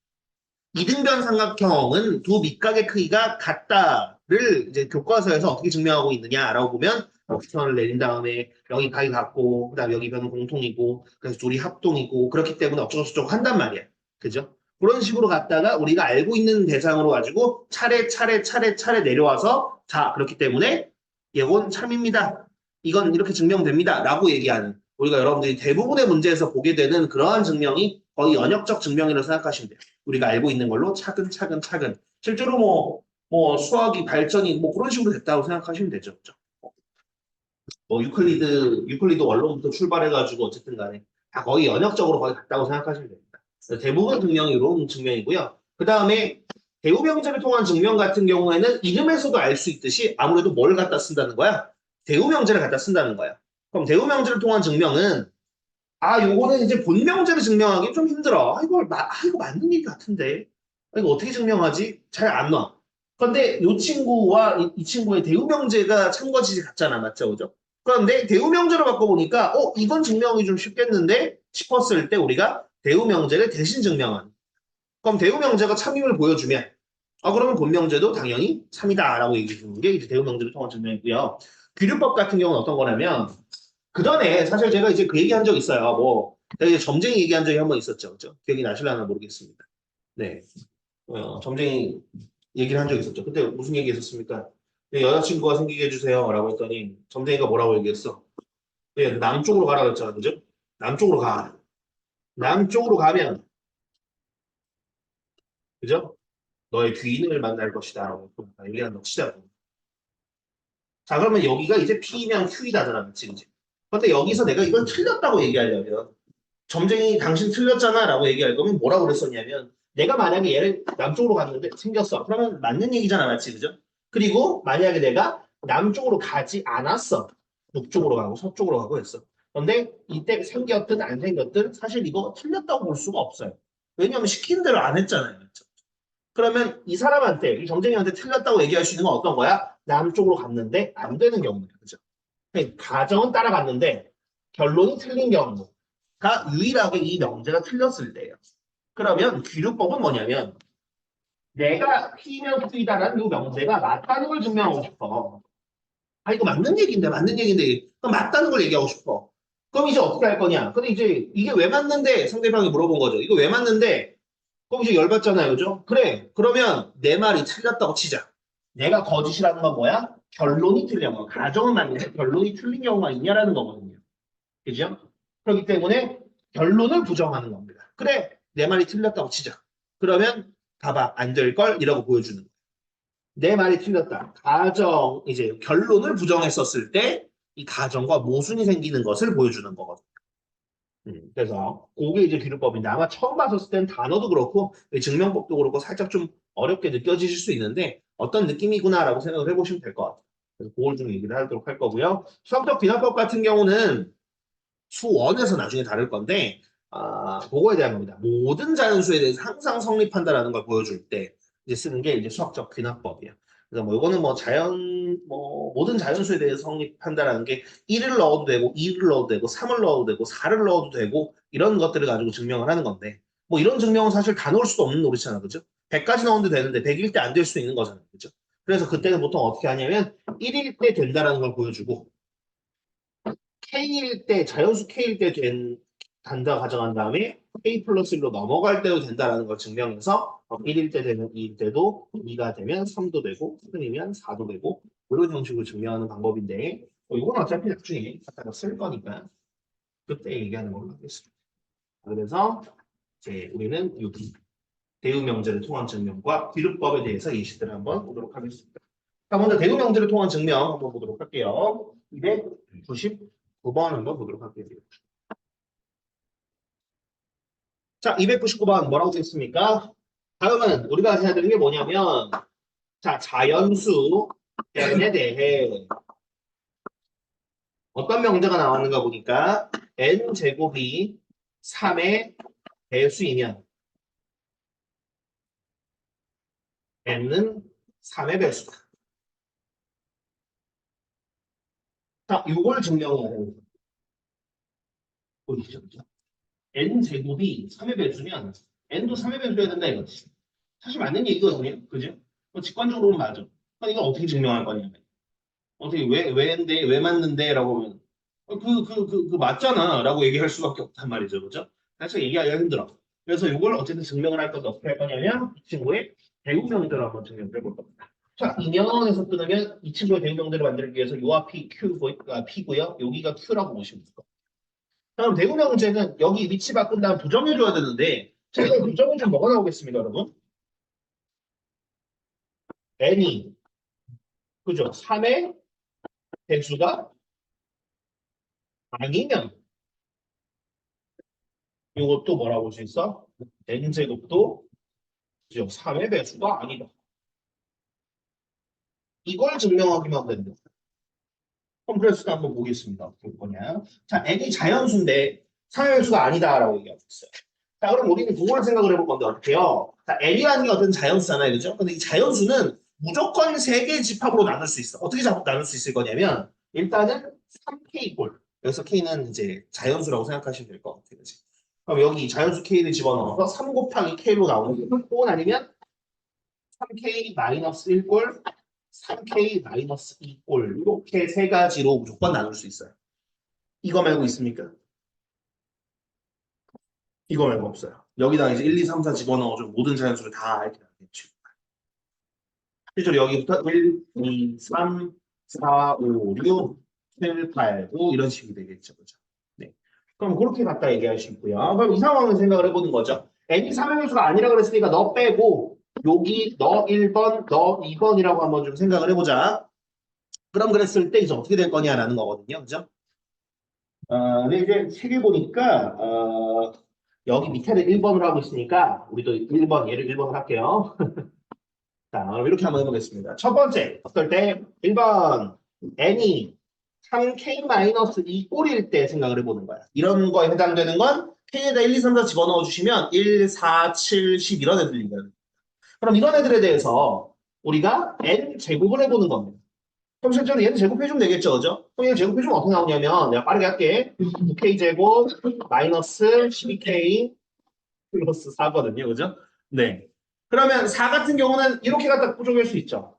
이등변 삼각형은 두 밑각의 크기가 같다를 이제 교과서에서 어떻게 증명하고 있느냐라고 보면 직선을 내린 다음에 여기 각이 같고 그다음에 여기 변은 공통이고 그래서 둘이 합동이고 그렇기 때문에 어쩌고저쩌고 한단 말이야. 그죠? 그런 식으로 갔다가 우리가 알고 있는 대상으로 가지고 차례 내려와서 자 그렇기 때문에 이건 참입니다. 이건 이렇게 증명됩니다. 라고 얘기하는 우리가 여러분들이 대부분의 문제에서 보게 되는 그러한 증명이 거의 연역적 증명이라고 생각하시면 돼요. 우리가 알고 있는 걸로 차근차근 실제로 뭐 수학이 발전이 뭐 그런 식으로 됐다고 생각하시면 되죠. 그죠? 뭐 유클리드 원론부터 출발해가지고 어쨌든 간에 다 거의 연역적으로 거의 같다고 생각하시면 됩니다. 대부분 증명이 이런 증명이고요. 그 다음에 대우명제를 통한 증명 같은 경우에는 이름에서도 알 수 있듯이 아무래도 뭘 갖다 쓴다는 거야? 대우명제를 갖다 쓴다는 거야. 그럼 대우명제를 통한 증명은 요거는 이제 본명제를 증명하기 좀 힘들어. 이거 맞는 얘기 같은데. 이거 어떻게 증명하지? 잘 안 와. 그런데 이 친구와 이 친구의 대우명제가 참거짓이 같잖아. 맞죠? 그죠? 그런데 대우명제로 바꿔보니까, 이건 증명이 좀 쉽겠는데? 싶었을 때 우리가 대우명제를 대신 증명한. 그럼 대우명제가 참임을 보여주면, 그러면 본명제도 당연히 참이다라고 얘기해 주는 게 이제 대우명제를 통한 증명이고요. 귀류법 같은 경우는 어떤 거냐면, 그 전에 사실 제가 이제 그 얘기한 적 있어요. 제가 이제 점쟁이 얘기한 적이 한 번 있었죠. 그죠? 기억이 나실려나 모르겠습니다. 네. 점쟁이 얘기를 한 적 있었죠. 그때 무슨 얘기 했었습니까? 네, 여자친구가 생기게 해주세요. 라고 했더니 점쟁이가 뭐라고 얘기했어? 네, 남쪽으로 가라 그랬잖아. 그죠? 남쪽으로 가. 남쪽으로 가면, 그죠? 너의 귀인을 만날 것이다. 라고 얘기한 거 치자고. 자, 그러면 여기가 이제 P면 Q이다잖아. 그치, 그치? 근데 여기서 내가 이걸 틀렸다고 얘기하려면 점쟁이 당신 틀렸잖아 라고 얘기할 거면 뭐라고 그랬었냐면 내가 만약에 얘를 남쪽으로 갔는데 생겼어. 그러면 맞는 얘기잖아. 맞지? 그죠? 그리고 만약에 내가 남쪽으로 가지 않았어. 북쪽으로 가고 서쪽으로 가고 했어. 그런데 이때 생겼든 안 생겼든 사실 이거 틀렸다고 볼 수가 없어요. 왜냐하면 시킨 대로 안 했잖아요. 그렇죠? 그러면 이 사람한테 이 점쟁이한테 틀렸다고 얘기할 수 있는 건 어떤 거야? 남쪽으로 갔는데 안 되는 경우예요. 그죠? 가정은 따라갔는데 결론이 틀린 경우가 유일하게 이 명제가 틀렸을 때예요. 그러면 귀류법은 뭐냐면 내가 P면 Q이다라는 이 명제가 맞다는 걸 증명하고 싶어. 이거 맞는 얘기인데 그럼 맞다는 걸 얘기하고 싶어. 그럼 이제 어떻게 할 거냐? 근데 이제 이게 왜 맞는데 상대방이 물어본 거죠. 이거 왜 맞는데? 그럼 이제 열받잖아요, 그죠? 그래. 그러면 내 말이 틀렸다고 치자. 내가 거짓이라는 건 뭐야? 결론이 틀린 거. 가정은 맞는데 결론이 틀린 경우가 있냐라는 거거든요. 그죠? 그렇기 때문에 결론을 부정하는 겁니다. 그래, 내 말이 틀렸다고 치자. 그러면 봐봐, 안 될 걸 이라고 보여주는 거예요. 내 말이 틀렸다. 이제 결론을 부정했었을 때 이 가정과 모순이 생기는 것을 보여주는 거거든. 그래서 그게 이제 기술법인데 아마 처음 봤었을 땐 단어도 그렇고 증명법도 그렇고 살짝 좀 어렵게 느껴지실 수 있는데 어떤 느낌이구나라고 생각을 해보시면 될 것 같아요. 그래서 그걸 좀 얘기를 하도록 할 거고요. 수학적 비나법 같은 경우는 수원에서 나중에 다룰 건데 그거에 대한 겁니다. 모든 자연수에 대해서 항상 성립한다라는 걸 보여줄 때 이제 쓰는 게 이제 수학적 귀납법이에요. 그래서 뭐 이거는 모든 자연수에 대해서 성립한다라는 게 1을 넣어도 되고 2를 넣어도 되고 3을 넣어도 되고 4를 넣어도 되고 이런 것들을 가지고 증명을 하는 건데 뭐 이런 증명은 사실 다 넣을 수도 없는 노릇이잖아. 그죠? 100까지 넣어도 되는데 100일 때 안 될 수 있는 거잖아요. 그죠? 그래서 그때는 보통 어떻게 하냐면 1일 때 된다라는 걸 보여주고 K일 때, 자연수 K일 때 단다 가정한 다음에 K 플러스 1로 넘어갈 때도 된다라는 걸 증명해서 1일 때 되면 2일 때도 2가 되면 3도 되고 3이면 4도 되고 이런 형식으로 증명하는 방법인데 이건 어차피 나중에 갖다가 쓸 거니까 그때 얘기하는 걸로 하겠습니다. 그래서 이제 우리는 여기 대우명제를 통한 증명과 기록법에 대해서 예시들을 한번 보도록 하겠습니다. 자, 먼저 대우명제를 통한 증명 한번 보도록 할게요. 299번 한번 보도록 할게요. 자, 299번 뭐라고 되어 있습니까? 다음은 우리가 해야 되는 게 뭐냐면 자, 자연수 n에 대해 어떤 명제가 나왔는가 보니까 n제곱이 3의 배수이면 n은 3의 배수다. 자, 이걸 증명해야 되는 거예요. 보이시죠? n제곱이 3의 배수면 n도 3의 배수여야 된다 이거지. 사실 맞는 얘기거든요. 그죠? 직관적으로는 맞아. 그럼 이걸 어떻게 증명할 거냐면 어떻게 왜인데 왜 맞는데 라고 하면 그 맞잖아 라고 얘기할 수밖에 없단 말이죠. 그죠? 사실 얘기하기가 힘들어. 그래서 이걸 어쨌든 증명을 할 건데 어떻게 할 거냐면 이 친구의 대우명제를 한번 증명을 해볼 겁니다. 자, 이면에서 끊으면 이 친구의 대우명제를 만들기 위해서 요 앞이 P고요. 여기가 Q라고 보시면 돼요. 그럼 대우명제는 여기 위치 바꾼 다음 부정해줘야 되는데 제가 부정은 좀 뭐가 나오겠습니까, 여러분? n이 그죠? 3의 배수가 아니면 이것도 뭐라고 볼 수 있어? n제곱도 3의 배수가 아니다. 이걸 증명하기만 하면 됩니다. 컴프레스도 한번 보겠습니다. 볼 거냐. 자, n이 자연수인데 3의 배수가 아니다라고 얘기하고 있어요. 자, 그럼 우리는 그걸 생각을 해볼 건데 어떻게요? 자, n이라는 게 어떤 자연수잖아요. 그죠? 근데 이 자연수는 무조건 3개의 집합으로 나눌 수 있어. 어떻게 나눌 수 있을 거냐면 일단은 3k 꼴. 여기서 k는 이제 자연수라고 생각하시면 될 것 같아요. 그치? 그럼 여기 자연수 k를 집어넣어서 3 곱하기 k로 나오는 거. 혹은 아니면 3k 마이너스 1꼴, 3k 마이너스 2꼴 이렇게 세 가지로 무조건 나눌 수 있어요. 이거 말고 있습니까? 이거 말고 없어요. 여기다 이제 1, 2, 3, 4 집어넣어줘 모든 자연수를 다 이렇게 나누겠죠. 실제로 여기부터 1, 2, 3, 4, 5, 6, 7, 8, 9 이런 식이 되겠죠. 그죠? 네. 그럼 그렇게 갖다 얘기할 수 있고요. 그럼 이 상황을 생각을 해보는 거죠. n이 3의 배수가 아니라 그랬으니까 너 빼고 여기 너 1번, 너 2번이라고 한번 좀 생각을 해보자. 그럼 그랬을 때 이제 어떻게 될 거냐라는 거거든요. 그죠? 근데 이제 책을 보니까 여기 밑에는 1번으로 하고 있으니까 우리도 1번, 얘를 1번으로 할게요. 자, 그럼 이렇게 한번 해보겠습니다. 첫 번째, 어떨 때 1번 n이 3k-2 꼴일 때 생각을 해보는 거야. 이런 거에 해당되는 건 k에다 1, 2, 3, 4 집어넣어 주시면 1, 4, 7, 10 이런 애들이거든요. 그럼 이런 애들에 대해서 우리가 n 제곱을 해보는 겁니다. 그럼 실제로 얘는 제곱해주면 되겠죠, 그죠? 그럼 얘는 제곱해주면 어떻게 나오냐면 내가 빠르게 할게. 9k 제곱 마이너스 12k 플러스 4거든요, 그죠? 네. 그러면 4 같은 경우는 이렇게 갖다 쪼갤 수 있죠.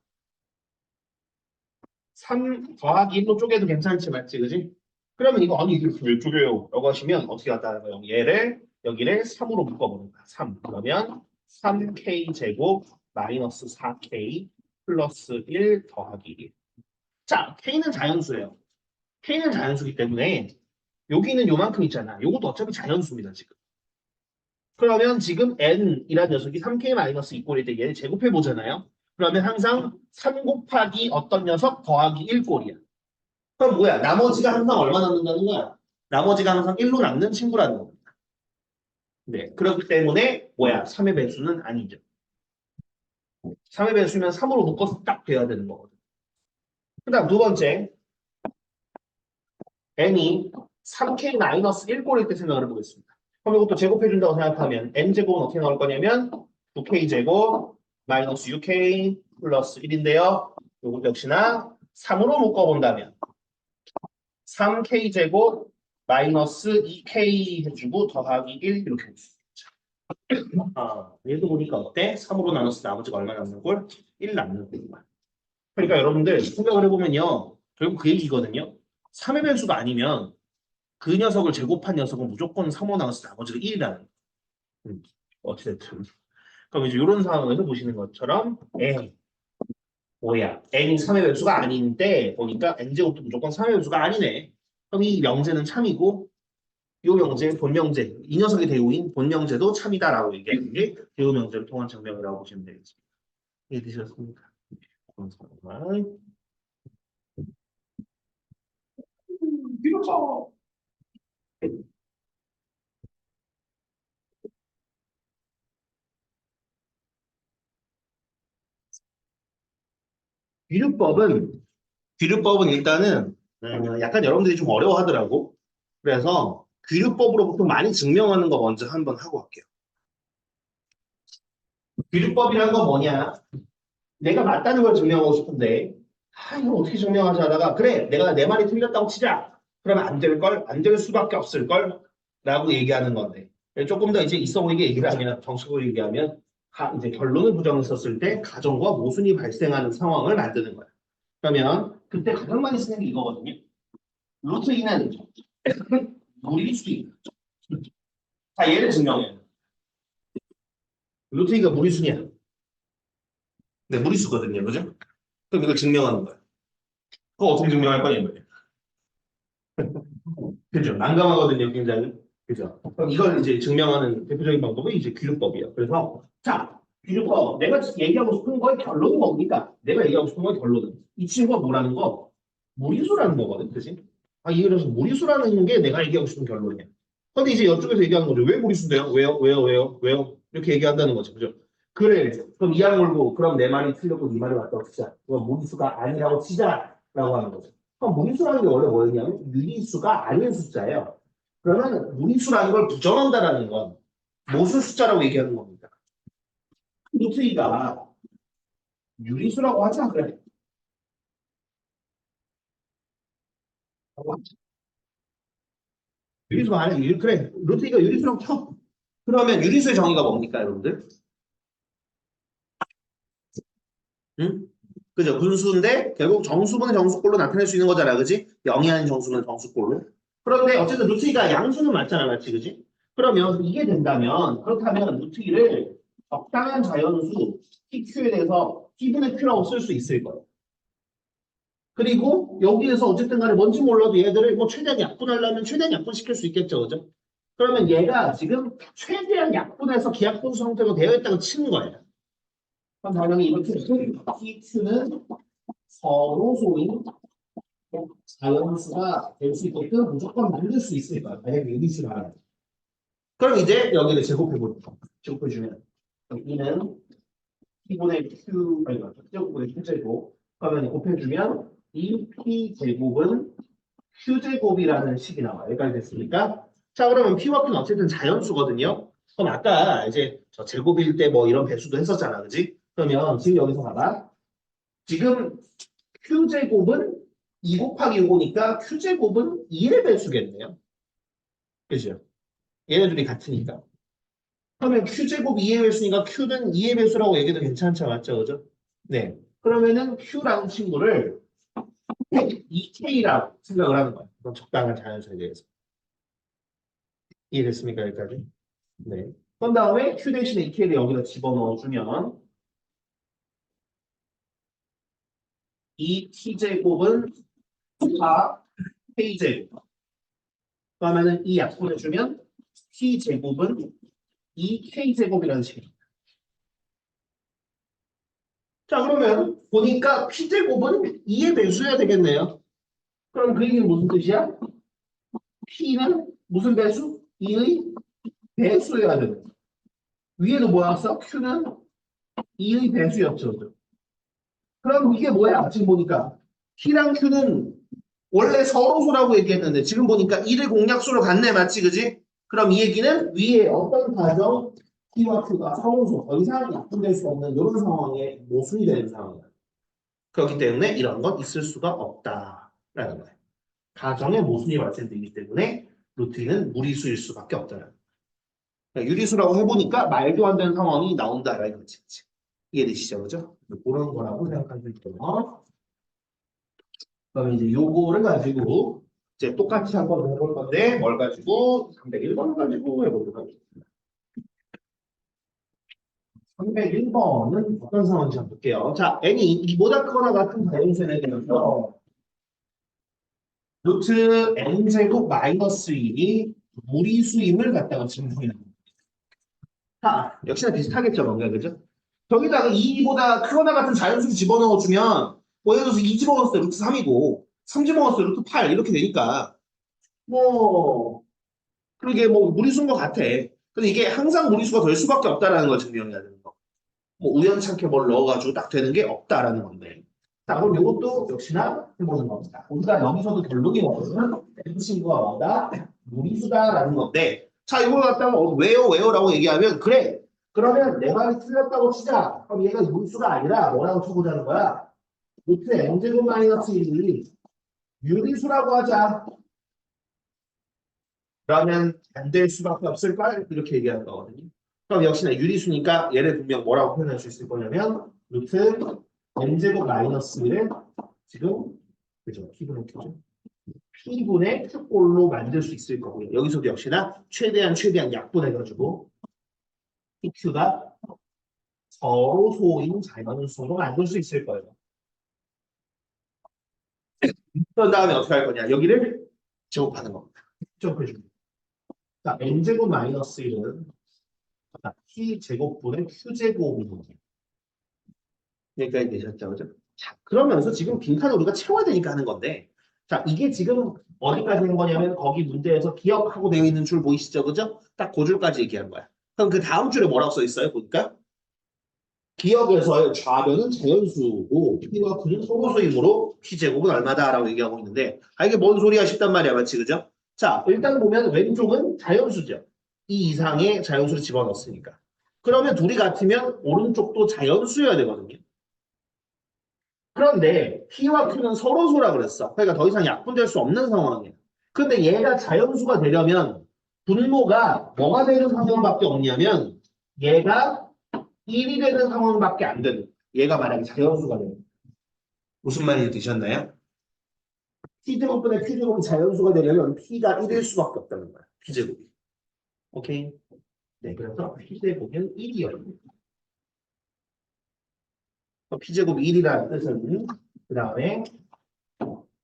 3 더하기 1로 쪼개도 괜찮지, 맞지, 그지? 그러면 이거 아니 이게 왜 쪼개요? 라고 하시면 어떻게 갖다 할까요? 얘를 여기를 3으로 묶어보는 거야. 3. 그러면 3k 제곱 마이너스 4k 플러스 1 더하기 1. 자, K는 자연수예요. K는 자연수기 때문에 여기는 요만큼 있잖아. 요것도 어차피 자연수입니다, 지금. 그러면 지금 N이라는 녀석이 3K-2꼴일 때 얘를 제곱해 보잖아요. 그러면 항상 3 곱하기 어떤 녀석 더하기 1꼴이야. 그럼 뭐야? 나머지가 항상 얼마 남는다는 거야? 나머지가 항상 1로 남는 친구라는 겁니다. 네, 그렇기 때문에 뭐야? 3의 배수는 아니죠. 3의 배수면 3으로 묶어서 딱 돼야 되는 거거든. 그 다음 두 번째, n이 3k-1꼴일 때 생각을 해보겠습니다. 그럼 이것도 제곱해준다고 생각하면 n제곱은 어떻게 나올 거냐면 9k제곱 마이너스 6k 플러스 1인데요. 이것 역시나 3으로 묶어본다면 3k제곱 마이너스 2k 해주고 더하기 1 이렇게 할 수 있죠. 얘도 보니까 어때? 3으로 나눠서 나머지가 얼마 남는 꼴? 1 남는 꼴이야. 그러니까 여러분들 생각을 해보면요. 결국 그 얘기거든요. 3의 변수가 아니면 그 녀석을 제곱한 녀석은 무조건 3으로 나눠서 나머지가 1이라는 거예요. 어찌됐든. 그럼 이제 이런 상황에서 보시는 것처럼 뭐야? n이 3의 변수가 아닌데 보니까 n제곱도 무조건 3의 변수가 아니네. 그럼 이 명제는 참이고 이 명제, 본명제, 이 녀석의 대우인 본명제도 참이다라고 얘기하는 게 대우 명제를 통한 증명이라고 보시면 되겠습니다. 이해되셨습니까? 정말 비로소 귀류법은 일단은 약간 여러분들이 좀 어려워하더라고. 그래서 귀류법으로 보통 많이 증명하는 거 먼저 한번 하고 갈게요. 귀류법이란 건 뭐냐? 내가 맞다는 걸 증명하고 싶은데 이거 어떻게 증명하지 하다가 그래 내가 내 말이 틀렸다고 치자. 그러면 안 될 걸, 안 될 수밖에 없을 걸 라고 얘기하는 건데 조금 더 이제 있어 보이게 얘기를 하면 정식으로 얘기하면 이제 결론을 부정했었을 때 가정과 모순이 발생하는 상황을 만드는 거야. 그러면 그때 가장 많이 쓰는 게 이거거든요. 루트 2는 무리수입니다. 자, 얘를 증명해. 루트 2가 무리수냐? 네, 무리수거든요. 그죠? 그럼 이걸 증명하는 거야. 그거 어떻게 증명할 거냐, 이거예요. 그죠? 난감하거든요, 굉장히. 그죠? 그럼 이걸 이제 증명하는 대표적인 방법이 이제 귀류법이에요. 그래서, 자, 귀류법. 내가 얘기하고 싶은 거의 결론은 뭡니까? 내가 얘기하고 싶은 거의 결론은. 이 친구가 뭐라는 거? 무리수라는 거거든, 그지? 그래서 무리수라는 게 내가 얘기하고 싶은 결론이야. 근데 이제 이쪽에서 얘기하는 거죠. 왜 무리수인데요? 왜요? 왜요? 왜요? 왜요? 이렇게 얘기한다는 거죠. 그죠? 그래. 그럼 이악 물고, 그럼 내 말이 틀렸고 네 말이 맞다고 치자. 그럼 무리수가 아니라고 치자라고 하는 거죠. 그럼 무리수라는 게 원래 뭐였냐면 유리수가 아닌 숫자예요. 그러면 무리수라는 걸 부정한다라는 건 무슨 숫자라고 얘기하는 겁니다. 루트 2가 유리수라고 하자 그래. 유리수가 아니야. 그래. 루트 2가 유리수라고 쳐. 그러면 유리수의 정의가 뭡니까, 여러분들? 응? 그죠? 분수인데 결국 정수분은 정수꼴로 나타낼 수 있는 거잖아, 그지? 0이 아닌 정수는 정수꼴로. 그런데 어쨌든 루트 2가 양수는 맞잖아, 맞지, 그지? 그러면 이게 된다면 그렇다면 루트 2를 적당한 자연수 PQ에 대해서 P분의 Q라고 쓸 수 있을 거예요. 그리고 여기에서 어쨌든 간에 뭔지 몰라도 얘들을 뭐 최대한 약분하려면 최대한 약분시킬 수 있겠죠, 그죠? 그러면 얘가 지금 최대한 약분해서 기약분수 형태로 되어 있다고 치는 거예요. 그럼 당연히 이렇게 PQ는 서로 소위 자연수가 될 수 있게끔 무조건 만들 수 있을 거야. 만약에 유리수를 알아. 그럼 이제 여기를 제곱해보죠. 제곱해주면 이는 P분의 Q, 아니, P제곱분의 Q제곱. 그러면 곱해주면 이 P제곱은 Q제곱이라는 식이 나와요. 여기까지 됐습니까? 자, 그러면 P와 Q는 어쨌든 자연수거든요. 그럼 아까 이제 저 제곱일 때 뭐 이런 배수도 했었잖아. 그지? 그러면 지금 여기서 봐봐. 지금 Q제곱은 2 곱하기 5니까 Q제곱은 2의 배수겠네요. 그죠? 얘네들이 같으니까. 그러면 Q제곱 2의 배수니까 Q는 2의 배수라고 얘기도 괜찮죠. 맞죠? 그죠? 네. 그러면은 Q라는 친구를 2K라고 생각을 하는 거예요. 그건 적당한 자연수에 대해서. 이해됐습니까? 여기까지? 네. 그런 다음에 Q 대신에 2K를 여기다 집어넣어주면 이 T제곱은 4K제곱. 그러면은 이 약분해주면 T제곱은 2K제곱이라는 식입니다. 자, 그러면 보니까 P제곱은 2의 배수여야 되겠네요. 그럼 그 얘기는 무슨 뜻이야? P는 무슨 배수? 2의 배수여야 되는 거야. 위에도 뭐였어? Q는 2의 배수였죠. 그럼 이게 뭐야? 지금 보니까 P랑 Q는 원래 서로소라고 얘기했는데 지금 보니까 1의 공약수로 갔네. 맞지? 그지? 그럼 이 얘기는 위에 어떤 가정 P와 Q가 서로소 더 이상 약분될 수 없는 이런 상황에 모순이 되는 상황이야. 그렇기 때문에 이런 건 있을 수가 없다라는 거예요. 가정에 모순이 발생되기 때문에 루트 2는 무리수일 수밖에 없다는 거예요. 그러니까 유리수라고 해보니까 말도 안 되는 상황이 나온다라는 거지. 이해되시죠? 그죠? 그런 거라고 생각하시면 돼요. 그럼 이제 요거를 가지고 이제 똑같이 한번 해볼 건데 뭘 가지고 301번 가지고 해보도록 하겠습니다. 301번은 어떤 상황인지 한번 볼게요. 자, n이 이보다 크거나 같은 자연수에 대해서 루트 n제곱 마이너스 1이 무리수임을 갖다가 증명해요. 자, 역시나 비슷하겠죠, 뭔가, 그죠? 저기다가 2보다 크거나 같은 자연수를 집어넣어주면 뭐 예를 들어서 2 집어넣었을 때 루트 3이고 3 집어넣었을 때 루트 8 이렇게 되니까 뭐 그게 뭐 무리수인 것 같아. 근데 이게 항상 무리수가 될 수밖에 없다라는 걸 증명해야 되는 거. 뭐 우연찮게 뭘 넣어가지고 딱 되는 게 없다라는 건데. 자, 그럼 이것도 역시나 해보는 겁니다. 우리가 여기서도 결론이 뭐냐면 이 친구가 뭐다? 무리수다라는 건데. 자, 이걸 갖다가 왜요? 라고 얘기하면 그래. 그러면 내 말이 틀렸다고 치자. 그럼 얘가 무리수가 아니라 뭐라고 쳐보자는 거야? 루트 n제곱 마이너스 1이 유리수라고 하자. 그러면 안 될 수밖에 없을까? 이렇게 얘기하는 거거든요. 그럼 역시나 유리수니까 얘를 분명 뭐라고 표현할 수 있을 거냐면 루트 n제곱 마이너스를 지금 그죠? P분의 Q죠. P분의 Q꼴로 만들 수 있을 거고요. 여기서도 역시나 최대한 약분해가지고 PQ가 서로 소인 자연수로 만들 수 있을 거예요. 그런 다음에 어떻게 할 거냐? 여기를 제곱하는 겁니다. 제곱해줍니다. 자, n제곱 마이너스 1은 P제곱분의 Q제곱입니다. 여기까지 되셨죠? 그죠? 자, 그러면서 지금 빈칸을 우리가 채워야 되니까 하는 건데, 자, 이게 지금 어디까지 한 거냐면, 거기 문제에서 기억하고 되어 있는 줄 보이시죠? 그죠? 딱 그 줄까지 얘기한 거야. 그럼 그 다음 줄에 뭐라고 써 있어요? 보니까? 기억에서의 좌변은 자연수고, P와 Q는 소수이므로 P제곱은 얼마다라고 얘기하고 있는데, 아, 이게 뭔 소리야 싶단 말이야. 맞지? 그죠? 자, 일단 보면 왼쪽은 자연수죠. 이 이상의 자연수를 집어넣었으니까. 그러면 둘이 같으면 오른쪽도 자연수여야 되거든요. 그런데 P와 Q는 서로소라 그랬어. 그러니까 더 이상 약분될 수 없는 상황이야. 근데 얘가 자연수가 되려면 분모가 뭐가 되는 상황밖에 없냐면 얘가 1이 되는 상황밖에 안 되는 거야. 얘가 만약에 자연수가 되는 거야. 무슨 말인지 드셨나요? P제곱분의 Q제곱이 자연수가 되려면 P가 1일 수밖에 없다는 거야. P제곱이. 오케이? 네, 그래서 P제곱은 1이요. P제곱이 1이라는 뜻은 그 다음에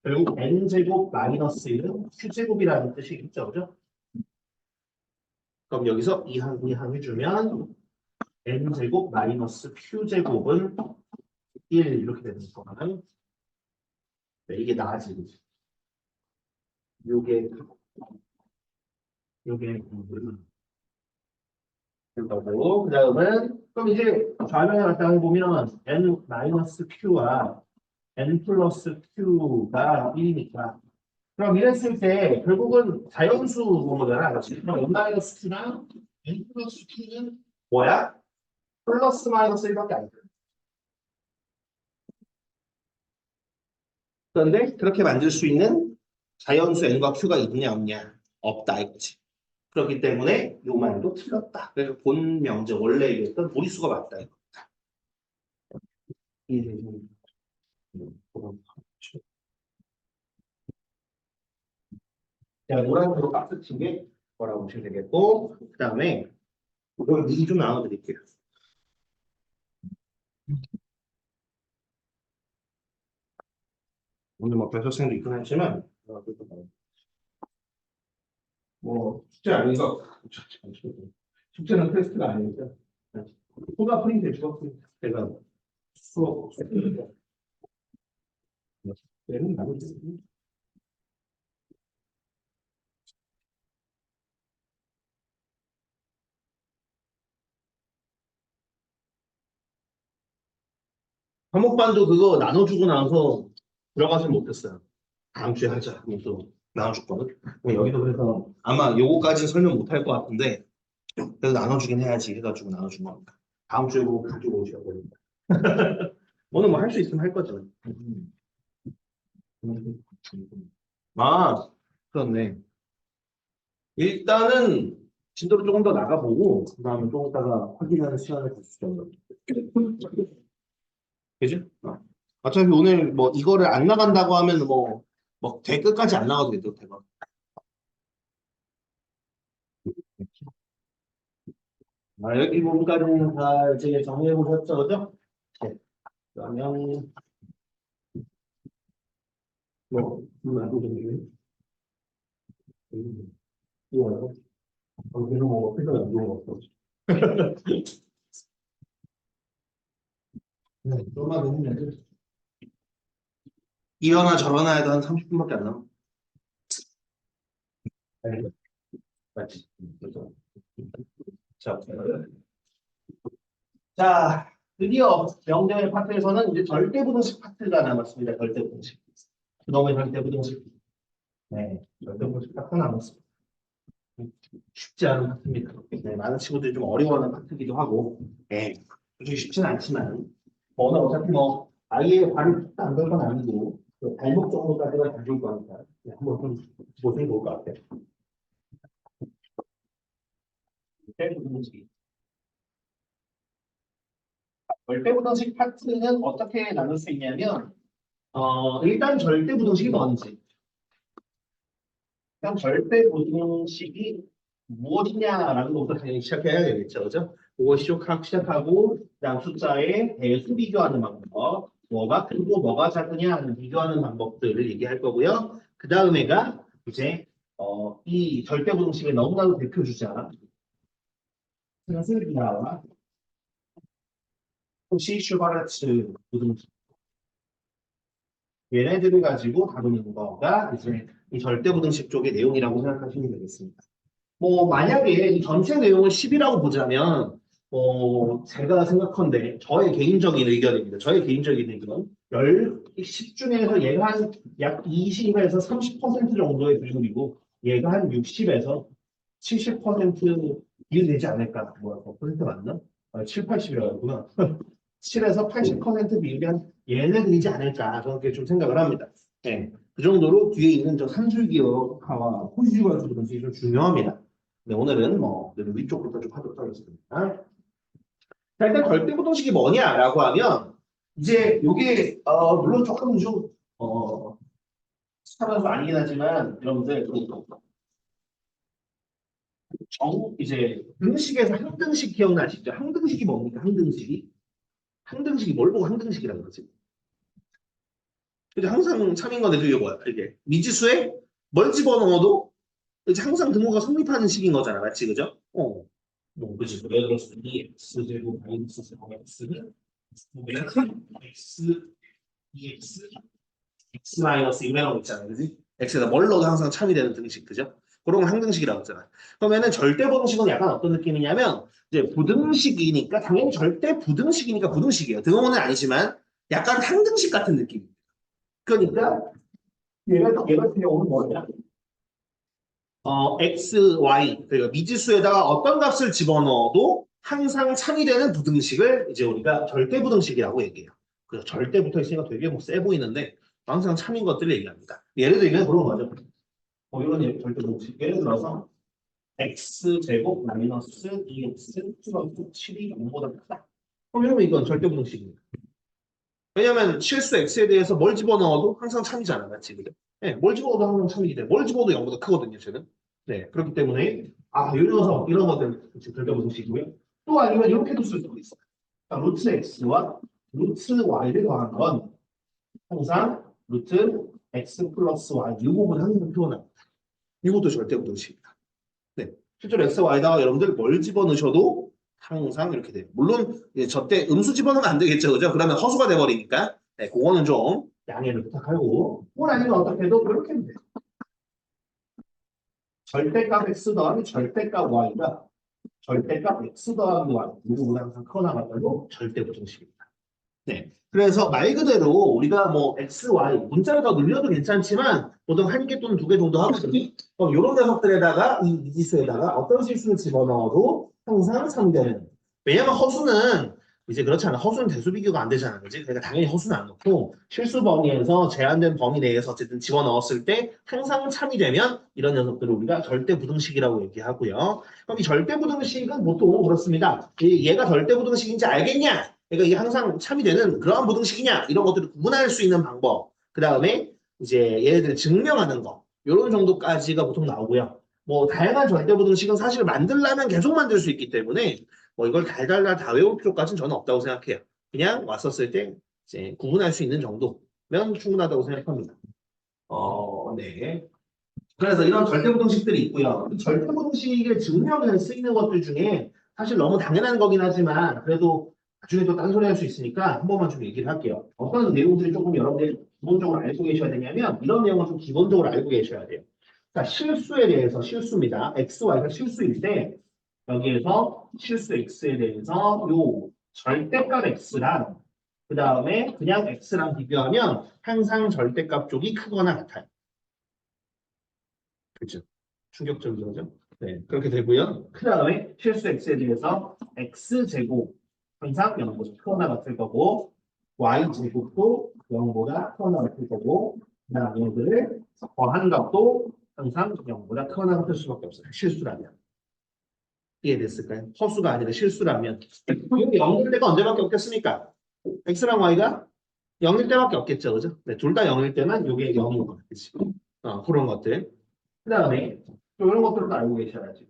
결국 n제곱 마이너스 1은 q제곱이라는 뜻이 있죠. 그죠? 그럼 여기서 이항 해주면 n제곱 마이너스 q제곱은 1 이렇게 되는 거는 네, 이게 나아지고 요게 거고 그 다음은 그럼 이제 좌변에 갖다 보면 n 마이너스 q와 n 플러스 q가 1이니까 그럼 이랬을 때 결국은 자연수 뭐잖아. 그렇지? 그럼 n 마이너스 q랑 n 플러스 q는 뭐야? 플러스 마이너스 1밖에 안 돼. 그런데 그렇게 만들 수 있는 자연수 n과 q가 있냐 없냐? 없다 이거지. 그렇기 때문에 요 말도 틀렸다. 그래서 본 명제 원래 얘기했던 무리수가 맞다 이거다. 이해되시나요? 제가 노란색으로 박스 친 게 뭐라고 보시면 되겠고 그 다음에 이걸 미리 좀 나눠드릴게요. 오늘 뭐 배수생도 있긴 하지만 뭐 숙제 아니니까 숙제는 테스트가 아니니까 코가 프린트 주어 프린트 제가 과목반도 그거 나눠주고 나서 들어가지 못했어요. 다음 주에 하자. 하면서 나눠줬거든. 여기도 그래서 아마 요거까지는 설명 못할 것 같은데 그래서 나눠주긴 해야지 해가지고 나눠준 겁니다. 다음 주에 뭐 가지고 오셔야 됩니다. 오늘 뭐 할 수 있으면 할 거죠. 아, 그렇네. 일단은 진도를 조금 더 나가보고 그다음에 조금 있다가 확인하는 시간을 가지죠. 그지? 어차피 오늘 뭐 이거를 안 나간다고 하면 뭐 끝까지 안 나가도 돼도 되고. 여기 부분까지는 다 이제 정리해 보셨죠, 그죠? 네. 그러면 안 되겠네. 이거 계속 뭐 회사 안 좋은 거 없어. 네, 좀만 더 힘내죠. 이러나 저러나 해도 한 30분밖에 안 남아. 알겠어. 맞지? 그래서. 자, 자, 드디어 영재의 파트에서는 이제 절대부등식 파트가 남았습니다. 절대부등식. 그놈의 절대부등식. 네, 절대부등식 파트 남았습니다. 쉽지 않은 파트입니다. 네, 많은 친구들이 좀 어려워하는 파트이기도 하고, 네, 솔직히 쉽지는 않지만, 오늘 어차피 뭐 아예 발을 안 걸 건 아니고 그 발목 정도까지가 다줄 거니까 네, 한번 좀 보세요 볼 것 같아요. 절대부등식. 절대부등식 파트는 어떻게 나눌 수 있냐면, 일단 절대부등식이 뭔지, 일단 절대부등식이 무엇이냐라는 것부터 당연히 시작해야 되겠죠, 그죠? 그거 시작하고, 그다음 숫자의 대수 비교하는 방법, 뭐가 크고 뭐가 작으냐 하는 비교하는 방법들을 얘기할 거고요. 그 다음에가 이제 이 절대부등식의 너무나도 대표 주자 트랜스비아와 혹시 슈바르츠 부등식 얘네들을 가지고 다루는 거가 이제 이 절대부등식 쪽의 내용이라고 생각하시면 되겠습니다. 뭐 만약에 이 전체 내용을 10이라고 보자면 제가 생각컨대 저의 개인적인 의견입니다. 저의 개인적인 의견 10 중에서 얘가 한 약 20에서 30% 정도의 비율이고 얘가 한 60에서 70% 비율 되지 않을까? 뭐야, 퍼센트 맞나? 7, 80이라구나. 7에서 80% 비율이 한 얘네들이지 않을까 그렇게 좀 생각을 합니다. 네. 그 정도로 뒤에 있는 저 산술기어화와 포지티브한 수분이 좀 중요합니다. 네, 오늘은 뭐 위쪽부터 좀 하도록 하겠습니다. 자, 일단 절대부등식이 뭐냐라고 하면 이제 이게 물론 조금 좀 스타일은 아니긴 하지만 여러분들 이제 등식에서 항등식 기억나시죠? 항등식이 뭡니까? 항등식이 뭘 보고 항등식이라고 그러지? 근데 항상 참인 건데 그게 뭐야? 이게 미지수에 뭘 집어넣어도 이제 항상 등호가 성립하는 식인 거잖아, 맞지, 그죠? 뭐 그지? 예를 들어서 2x 제곱 마이너스 4x는 x 2x x 마이너스 이런 거 있잖아, 그지? x에다 뭘 넣어도 항상 참이 되는 등식, 그죠? 그런 걸 항등식이라고 했잖아. 그러면은 절대부등식은 약간 어떤 느낌이냐면 이제 부등식이니까 당연히 절대 부등식이니까 부등식이에요. 등호는 아니지만 약간 항등식 같은 느낌. 그러니까 얘가 같은 경우는 뭐냐? x, y 그러니까 미지수에다가 어떤 값을 집어넣어도 항상 참이 되는 부등식을 이제 우리가 절대부등식이라고 얘기해요. 그래서 절대 붙어 있으니까 되게 뭐 세 보이는데 항상 참인 것들을 얘기합니다. 예를 들면 그런 거죠. 이런 절대부등식. 예를 들어서 x 제곱 마이너스 2x 플러스 7이 0보다 크다. 그럼 이건 절대부등식입니다. 왜냐면 실수 x에 대해서 뭘 집어넣어도 항상 참이잖아, 맞지? 그죠? 네, 뭘 집어넣어도 항상 참이기 때문에 뭘 집어넣어도 0보다 크거든요, 쟤는. 네, 그렇기 때문에 이런 것들 절대부등식이고요. 또 아니면 이렇게도 쓸 수도 있어요. 그러니까 루트 x와 루트 y를 더한 건 항상 루트 x 플러스 y 이 부분 항상 표현합니다. 이것도 절대부등식입니다. 네, 실제로 x, y에다가 여러분들 뭘 집어넣으셔도 항상 이렇게 돼요. 물론 저때 음수 집어넣으면 안 되겠죠, 그죠? 그러면 허수가 돼버리니까. 네, 그거는 좀 양해를 부탁하고. 그건 아니면 어떻게 해도 그렇게 하면 돼요. 절대값 x 더하기 절대값 y가 절대값 x 더하기 y 누구보다 항상 크거나 같다고 절대 부등식입니다. 네. 그래서 말 그대로 우리가 뭐 x, y 문자를 더 늘려도 괜찮지만 보통 한 개 또는 두 개 정도 하거든요. 그럼 이런 녀석들에다가 이 미지수에다가 어떤 실수를 집어넣어도 항상 상대는. 왜냐면 허수는 이제 그렇잖아. 허수는 대수 비교가 안 되잖아. 그지? 그러니까 당연히 허수는 안 넣고 실수 범위에서 제한된 범위 내에서 어쨌든 집어넣었을 때 항상 참이 되면 이런 녀석들을 우리가 절대 부등식이라고 얘기하고요. 그럼 이 절대 부등식은 보통 그렇습니다. 얘가 절대 부등식인지 알겠냐? 그러니까 이게 항상 참이 되는 그러한 부등식이냐 이런 것들을 구분할 수 있는 방법. 그 다음에 이제 얘네들을 증명하는 거. 이런 정도까지가 보통 나오고요. 뭐 다양한 절대 부등식은 사실 만들려면 계속 만들 수 있기 때문에 뭐 이걸 달달달 다 외울 필요까지는 저는 없다고 생각해요. 그냥 왔었을 때 이제 구분할 수 있는 정도면 충분하다고 생각합니다. 네. 그래서 이런 절대부등식들이 있고요. 이 절대부등식을 증명에 쓰이는 것들 중에 사실 너무 당연한 거긴 하지만 그래도 나중에 또 딴소리 할 수 있으니까 한 번만 좀 얘기를 할게요. 어떤 내용들이 조금 여러분들이 기본적으로 알고 계셔야 되냐면 이런 내용을 좀 기본적으로 알고 계셔야 돼요. 자, 실수에 대해서 실수입니다. x, y가 실수일 때 여기에서 실수 x에 대해서 요 절대값 x랑 그 다음에 그냥 x랑 비교하면 항상 절대값 쪽이 크거나 같아요. 그렇죠. 충격적이죠, 그죠? 네, 그렇게 되고요. 그 다음에 실수 x에 대해서 x제곱 항상 0보다 크거나 같을 거고 y제곱도 0보다 크거나 같을 거고 그 다음 얘들을 더한 값도 항상 0보다 크거나 같을 수밖에 없어요. 실수라면. 이해됐을까요? 허수가 아니라 실수라면. 이게 0일 때가 언제밖에 없겠습니까? x랑 y가 0일 때밖에 없겠죠, 그죠? 네, 둘 다 0일 때만 이게 0인 거 같지. 그런 것들. 그 다음에 또 이런 것들도 알고 계셔야지.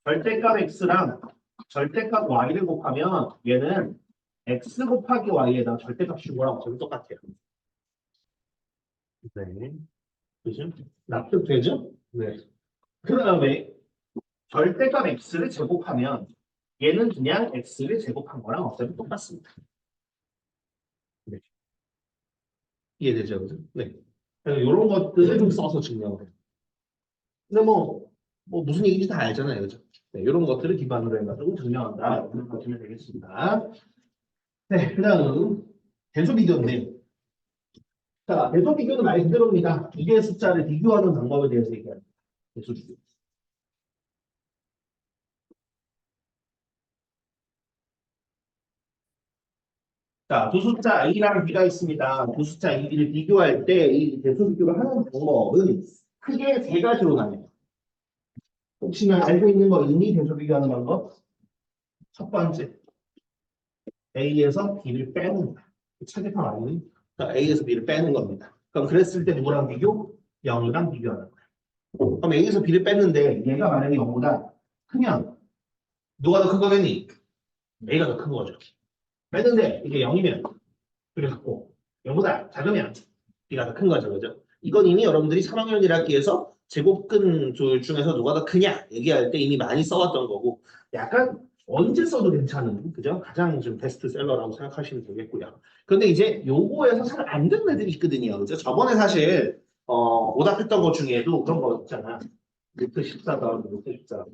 절대값 x랑 절대값 y를 곱하면 얘는 x 곱하기 y에다 절대값 준 거랑 어차피 똑같아요. 네. 그죠? 납득되죠? 네. 그 다음에 절대값 x를 제곱하면 얘는 그냥 x를 제곱한 거랑 어차피 똑같습니다. 네. 이해되죠? 그죠? 네. 그래서 이런 것들을 좀 써서 증명을 해요. 근데 뭐 무슨 얘기인지 다 알잖아요. 그죠? 네, 이런 것들을 기반으로 해가지고 증명한다. 이렇게 보시면 되겠습니다. 네, 그 다음 대소 비교인데 자, 대소 비교는 말 그대로입니다. 두 개의 숫자를 비교하는 방법에 대해서 얘기합니다. 대소 비교. 자, 두 숫자 A랑 B가 있습니다. 두 숫자 A, B를 비교할 때 이 대소 비교를 하는 방법은 크게 세 가지로 나뉘어요. 혹시나 알고 있는 거 있니? 대소 비교하는 방법? 첫 번째, A에서 B를 빼는 거야. 차계판 아니니? A에서 B를 빼는 겁니다. 그럼 그랬을 때 누구랑 비교? 0이랑 비교하는 거야. 그럼 A에서 B를 뺐는데 얘가 만약에 0보다 크면 누가 더 큰 거겠니? A가 더 큰 거죠. 뺐는데 이게 0이면 그래갖고 0보다 작으면 B가 더 큰 거죠. 그죠? 이건 이미 여러분들이 3학년 1학기에서 제곱근 둘 중에서 누가 더 크냐 얘기할 때 이미 많이 써왔던 거고 약간 언제 써도 괜찮은 그죠? 가장 좀 베스트셀러라고 생각하시면 되겠고요. 그런데 이제 요거에서 잘 안 되는 애들이 있거든요. 그죠? 저번에 사실 오답했던 것 중에도 그런 거 있잖아. 루트 14 더하기 루트 14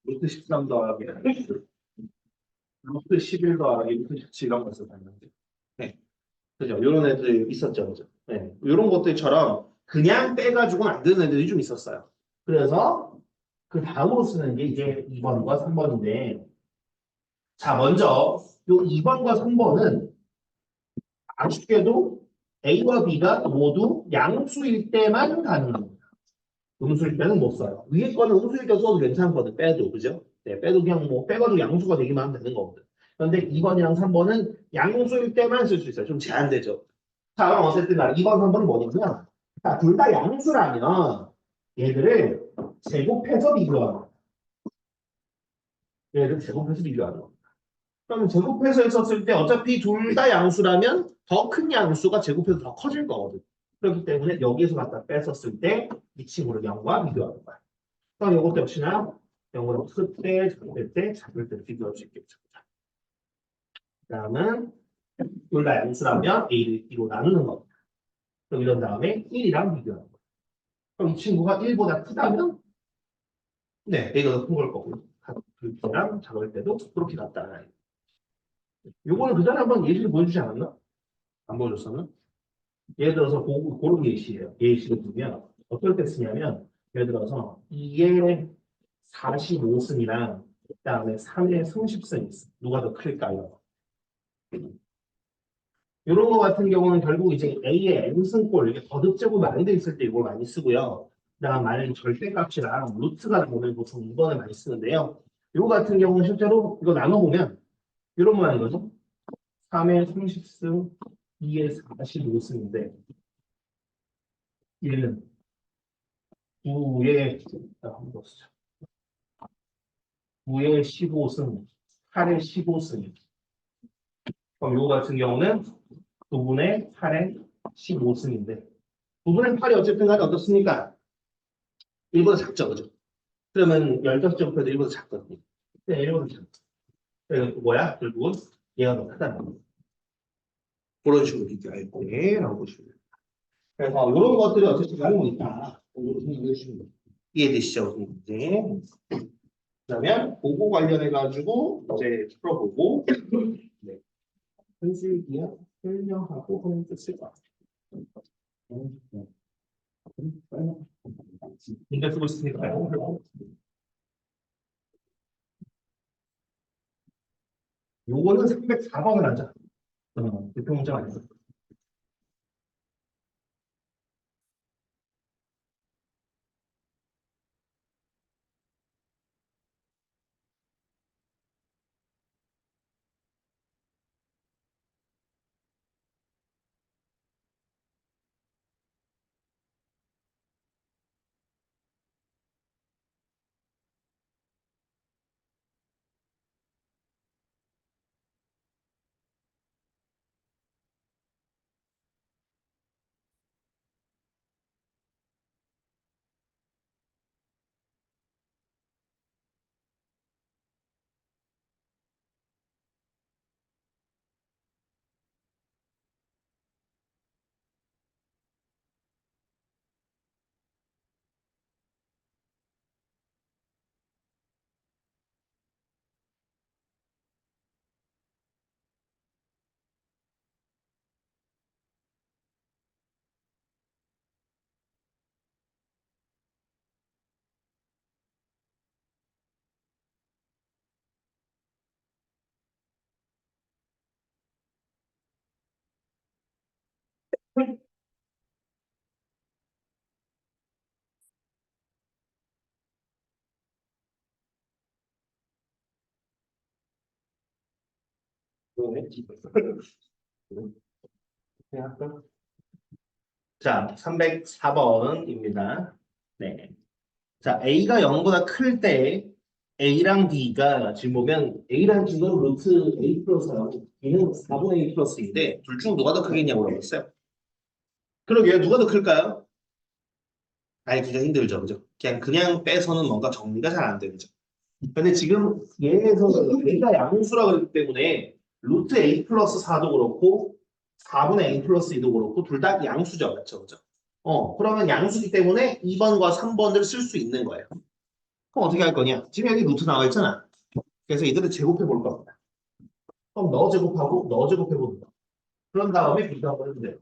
루트 13 더하기 루트 11 더하기 루트 17 이런 거 있었는데 네. 그죠? 이런 애들 있었죠. 그죠? 네. 이런 것들처럼 그냥 빼가지고는 안 되는 애들이 좀 있었어요. 그래서 그 다음으로 쓰는 게 이제 2번과 3번인데 자, 먼저 요 2번과 3번은 아쉽게도 A와 B가 모두 양수일 때만 가능합니다. 음수일 때는 못 써요. 위에 거는 음수일 때 써도 괜찮거든. 빼도. 그죠? 네, 빼도 그냥 뭐 빼가지고 양수가 되기만 하면 되는 거거든. 그런데 2번이랑 3번은 양수일 때만 쓸 수 있어요. 좀 제한되죠. 자, 그럼 어쨌든 나 2번, 3번은 뭐냐면 자, 둘 다 양수라면 얘들을 제곱해서 비교하는 거야. 얘를 제곱해서 비교하는 거. 그럼 제곱해서 했었을 때 어차피 둘 다 양수라면 더 큰 양수가 제곱해서 더 커질 거거든. 그렇기 때문에 여기에서 갖다 뺐었을 때 이 친구를 0과 비교하는 거야. 그럼 이것도 역시나 영어로 클 때, 작을 때, 작을 때 비교할 수 있겠죠. 다음은 둘 다 양수라면 A를 B로 나누는 겁니다. 그럼 이런 다음에 1이랑 비교하는 거예요. 그럼 이 친구가 1보다 크다면 네, A가 더 큰 걸 거고 B랑 작을 때도 그렇게 같다. 요거는 그 전에 한번 예시를 보여주지 않았나? 안 보여줬었나? 예를 들어서 그런 예시예요. 예시를 보면 어떨 때 쓰냐면 예를 들어서 2의 45승이랑 그다음에 3의 30승이 있어. 누가 더 클까요? 이런 거 같은 경우는 결국 이제 A의 n승꼴 이게 거듭제곱 많이 돼 있을 때 이걸 많이 쓰고요. 그다음 만약에 절대값이랑 루트가 나오면 보통 2번을 많이 쓰는데요. 이거 같은 경우는 실제로 이거 나눠보면 이런 모양인 거죠. 3의 30승, 2의 45승인데 얘는 9의 한번 쓰자. 9의 15승, 8의 15승. 그럼 이거 같은 경우는 9분의 8의 15승인데 9분의 8이 어쨌든 간에 어떻습니까? 1보다 작죠, 그죠? 그러면 15점표도 1보다 작거든요. 네, 1보다 작죠. 그래서 뭐야? 결국은 얘가 더 크다는 거예요. 그런 식으로 비교할 때라고 보시면 돼요. 그래서 이런 것들이 어쨌든 가능은 있다. 이렇게 생각해 주시면 돼요. 이해되시죠? 이제 그러면 그거 관련해가지고 이제 풀어보고 네. 현실기야 설명하고 하는 뜻을 봐. 인가 쓰고 있으니까요. 요거는 304번을 하자. 대표 문제가 아니야. 자, 304번입니다. 네. 자, A가 0보다 클 때 A랑 B가 지금 보면 A랑 B는 루트 A 플러스하고 B는 4분의 A 플러스인데 둘 중 누가 더 크겠냐고 물어봤어요. 그러게요. 누가 더 클까요? 아니, 그냥 힘들죠. 그죠? 그냥 빼서는 뭔가 정리가 잘 안 되죠. 근데 지금 얘에서 A가 양수라 그랬기 때문에 루트 A 플러스 4도 그렇고 4분의 A 플러스 2도 그렇고 둘 다 양수죠. 맞죠? 그죠? 그러면 양수기 때문에 2번과 3번을 쓸 수 있는 거예요. 그럼 어떻게 할 거냐? 지금 여기 루트 나와 있잖아. 그래서 이들을 제곱해 볼 겁니다. 그럼 너 제곱하고 너 제곱해 보는 거. 그런 다음에 비교 한번 해도 돼요.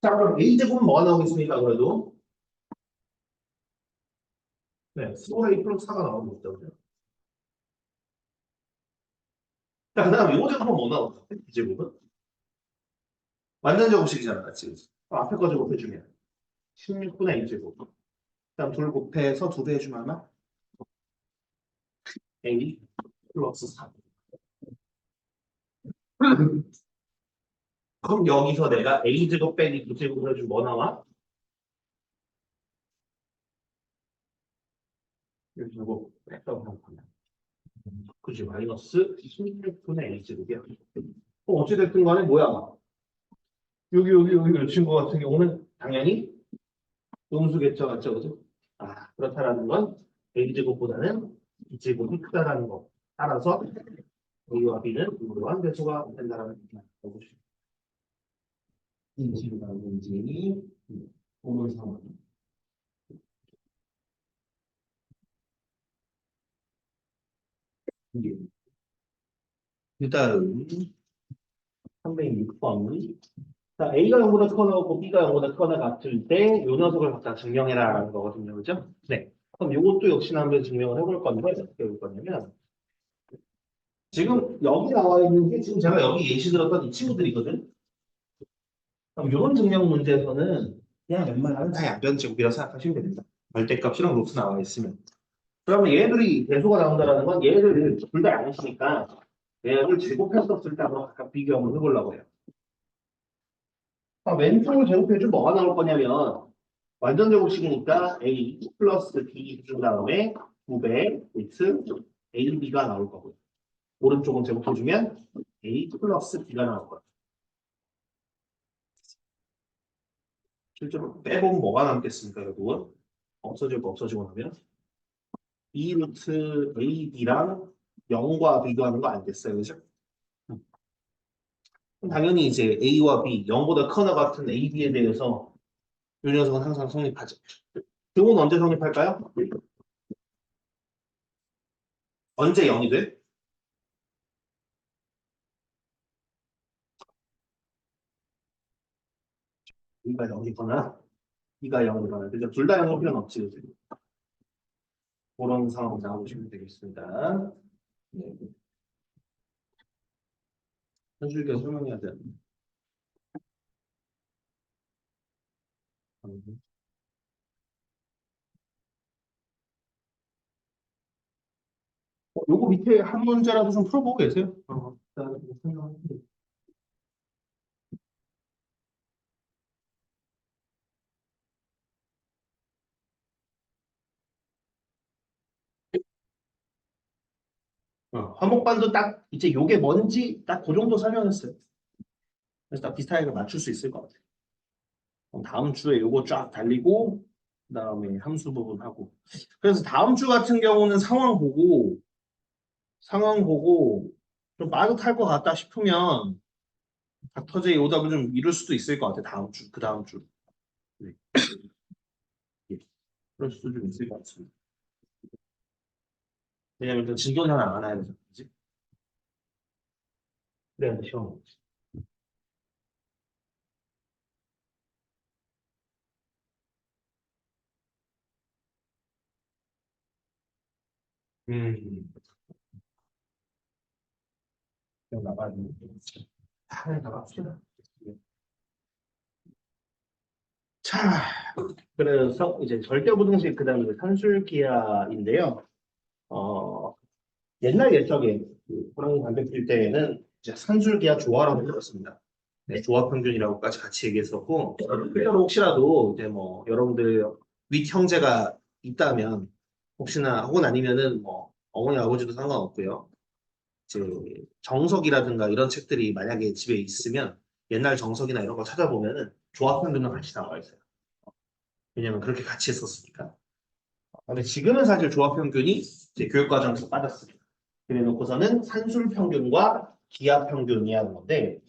자, 그럼 A 제곱은 뭐가 나오겠습니까? 그래도 네, 15A 플러스 4가 나오고 있죠. 자, 그다음 요 제곱은 뭐 나올까? 이 제곱은 완전 제곱식이잖아, 같이. 앞에 거 제곱해주면 16분의 A 제곱. 그다음 둘 곱해서 두 배 해주면 얼마? A 플러스 4. 그럼 여기서 내가 A 제곱 빼기 B 제곱을 해주면 뭐 나와? 여기 제곱 뺐다고 하면 그지 마이너스 16분의 A 제곱이야. 어찌됐든 간에 뭐야? 여기 이 친구 같은 경우는 당연히 음수겠죠, 맞죠? 그죠? 그렇다라는 건 A제곱보다는 B제곱이 크다라는 거. 따라서 A와 B는 무료한 배수가 된다라는 얘기가 나오고 싶습니다. 인식이 나오는지 보는 상황. 그 다음 306번. 자, A가 0보다 크거나 같고 B가 0보다 크거나 같을 때 이 녀석을 갖다 증명해라라는 거거든요. 그죠? 네. 그럼 이것도 역시나 한번 증명을 해볼 건데 어떻게 해볼 거냐면 지금 여기 나와 있는 게 지금 제가 여기 예시 들었던 이 친구들이거든. 그럼 이런 증명 문제에서는 그냥 웬만하면 다 양변제곱이라고 생각하시면 됩니다. 절대값이랑 루트 나와 있으면. 그러면 얘들이 배수가 나온다는 건 얘를 둘 다 양수니까 얘를 제곱했었을 때 한번 각각 비교를 해보려고 해요. 왼쪽을 제곱해주면 뭐가 나올 거냐면 완전 제곱식이니까 A 플러스 B 준 다음에 9배 x AB가 나올 거고요. 오른쪽은 제곱해주면 A 플러스 B가 나올 거예요. 실제로 빼보면 뭐가 남겠습니까, 여러분? 없어지고 나면 2 루트 AB랑 0과 비교하는 거 안 됐어요, 그죠? 당연히 이제 A와 B, 0보다 커나 같은 AB에 대해서 이 녀석은 항상 성립하죠. 이건 언제 성립할까요? 언제 0이 돼? B가 0이거나 B가 0이거나 그죠? 둘 다 0일 필요는 없지, 그죠? 그런 상황 나오시면 되겠습니다. 네. 현실계 설명해야 돼. 요거 밑에 한 문제라도 좀 풀어보고 계세요? 일단 생각해볼게요. 화목반도 딱 이제 요게 뭔지 딱 그 정도 설명했어요. 그래서 딱 비슷하게 맞출 수 있을 것 같아요. 그럼 다음 주에 요거 쫙 달리고 그다음에 함수 부분 하고. 그래서 다음 주 같은 경우는 상황 보고 좀 빠듯할 것 같다 싶으면 닥터제이 오답을 좀 미룰 수도 있을 것 같아요. 다음 주, 그 다음 주. 네. 예. 그럴 수도 좀 있을 것 같습니다. 왜냐면 또 진도는 안 와야 되잖아. 그지? 그래야 돼, 시험. 음, 그냥 나가야 돼. 나갑시다. 자, 그래서 이제 절대부등식 그다음에 산술기하인데요. 어, 옛날 옛적에 그 호랑이 담배 필 때에는 이제 산술기하 조화라고 불렀습니다. 네, 조합평균이라고까지 같이 얘기했었고, 실제로 혹시라도 이제 뭐 여러분들 윗 형제가 있다면 혹시나 혹은 아니면은 뭐 어머니 아버지도 상관없고요. 이제 정석이라든가 이런 책들이 만약에 집에 있으면 옛날 정석이나 이런 거 찾아보면은 조합평균은 같이 나와 있어요. 왜냐면 그렇게 같이 했었으니까. 근데 지금은 사실 조합평균이 이제 교육과정에서 빠졌습니다. 그래놓고서는 산술평균과 기하평균이라는 건데,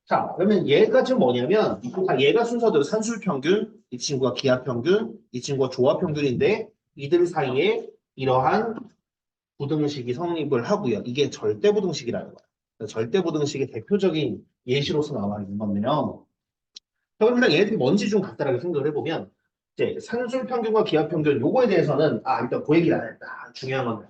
자, 그러면 얘가 지금 뭐냐면, 얘가 순서대로 산술평균, 이 친구가 기하평균, 이 친구가 조합평균인데, 이들 사이에 이러한 부등식이 성립을 하고요. 이게 절대부등식이라는 거예요. 절대부등식의 대표적인 예시로서 나와 있는 건데요. 그럼 일단 얘네들이 뭔지 좀 간단하게 생각을 해보면, 이제 산술평균과 기하평균, 요거에 대해서는, 일단 그 얘기를 안 했다. 중요한 건,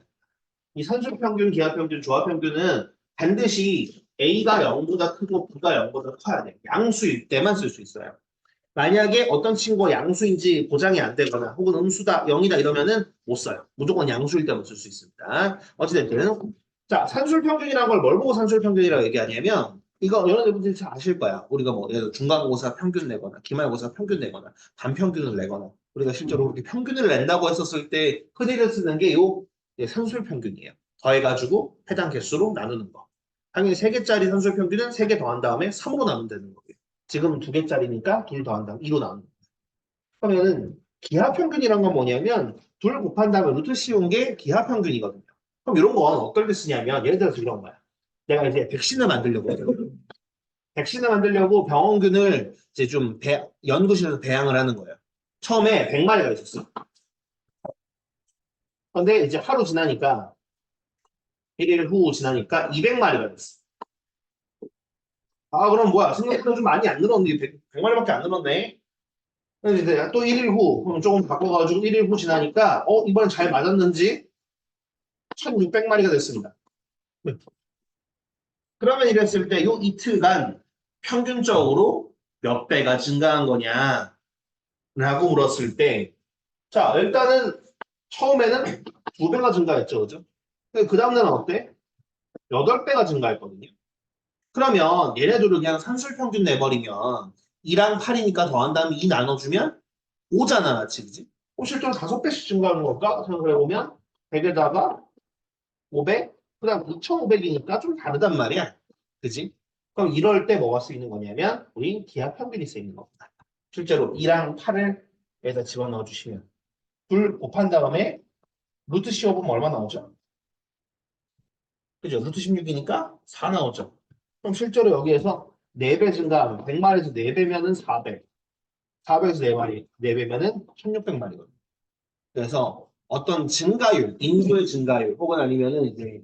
이 산술평균, 기하평균, 조합평균은 반드시 A가 0보다 크고 B가 0보다 커야 돼. 양수일 때만 쓸 수 있어요. 만약에 어떤 친구가 양수인지 보장이 안 되거나 혹은 음수다, 0이다 이러면은 못 써요. 무조건 양수일 때만 쓸 수 있습니다. 어찌됐든 자, 산술평균이라는 걸 뭘 보고 산술평균이라고 얘기하냐면 이거 여러분들이 잘 아실 거야. 우리가 뭐 예를 들어 중간고사 평균 내거나 기말고사 평균 내거나 단평균을 내거나 우리가 실제로 그렇게 평균을 낸다고 했었을 때 흔히들 쓰는 게 요 산술평균이에요. 더해가지고 해당 개수로 나누는 거. 당연히 3개짜리 산술평균은 3개 더한 다음에 3으로 나누면 되는 거예요. 지금은 2개짜리니까 둘 더한다면 2로 나눈다. 그러면은 기하평균이란 건 뭐냐면 둘 곱한 다음에 루트 씌운 게 기하평균이거든요. 그럼 이런 건 어떨 때 쓰냐면 예를 들어서 이런 거야. 내가 이제 백신을 만들려고 해요. 백신을 만들려고 병원균을 이제 좀 연구실에서 배양을 하는 거예요. 처음에 100마리가 있었어. 근데 이제 하루 지나니까 1일 후 지나니까 200마리가 됐어. 아 그럼 뭐야 생각보다 좀 많이 안 늘었는데 100마리밖에 안 늘었네. 그래서 이제 또 1일 후 그럼 조금 바꿔가지고 1일 후 지나니까 이번엔 잘 맞았는지 1600마리가 됐습니다. 네. 그러면 이랬을 때 요 이틀간 평균적으로 몇 배가 증가한 거냐 라고 물었을 때 자 일단은 처음에는 2배가 증가했죠. 그죠? 그 다음날은 어때? 8배가 증가했거든요. 그러면 얘네들을 그냥 산술평균 내버리면 2랑 8이니까 더한 다음에 2 나눠주면 5잖아, 맞지? 그지? 실제로 5배씩 증가하는 걸까? 생각해보면 100에다가 500, 그 다음 2500이니까 좀 다르단 말이야. 그지? 그럼 이럴 때 뭐가 쓰이는 거냐면 우리 기하평균이 쓰이는 겁니다. 실제로 2랑 8을 여기다 집어넣어 주시면 둘 곱한 다음에 루트 씌워보면 얼마 나오죠? 그죠? 루트 16이니까 4 나오죠. 그럼 실제로 여기에서 4배 증가하면 100마리에서 4배면은 400. 400에서 4마리, 4배면은 1600마리거든요. 그래서 어떤 증가율, 인구의 증가율 혹은 아니면은 이제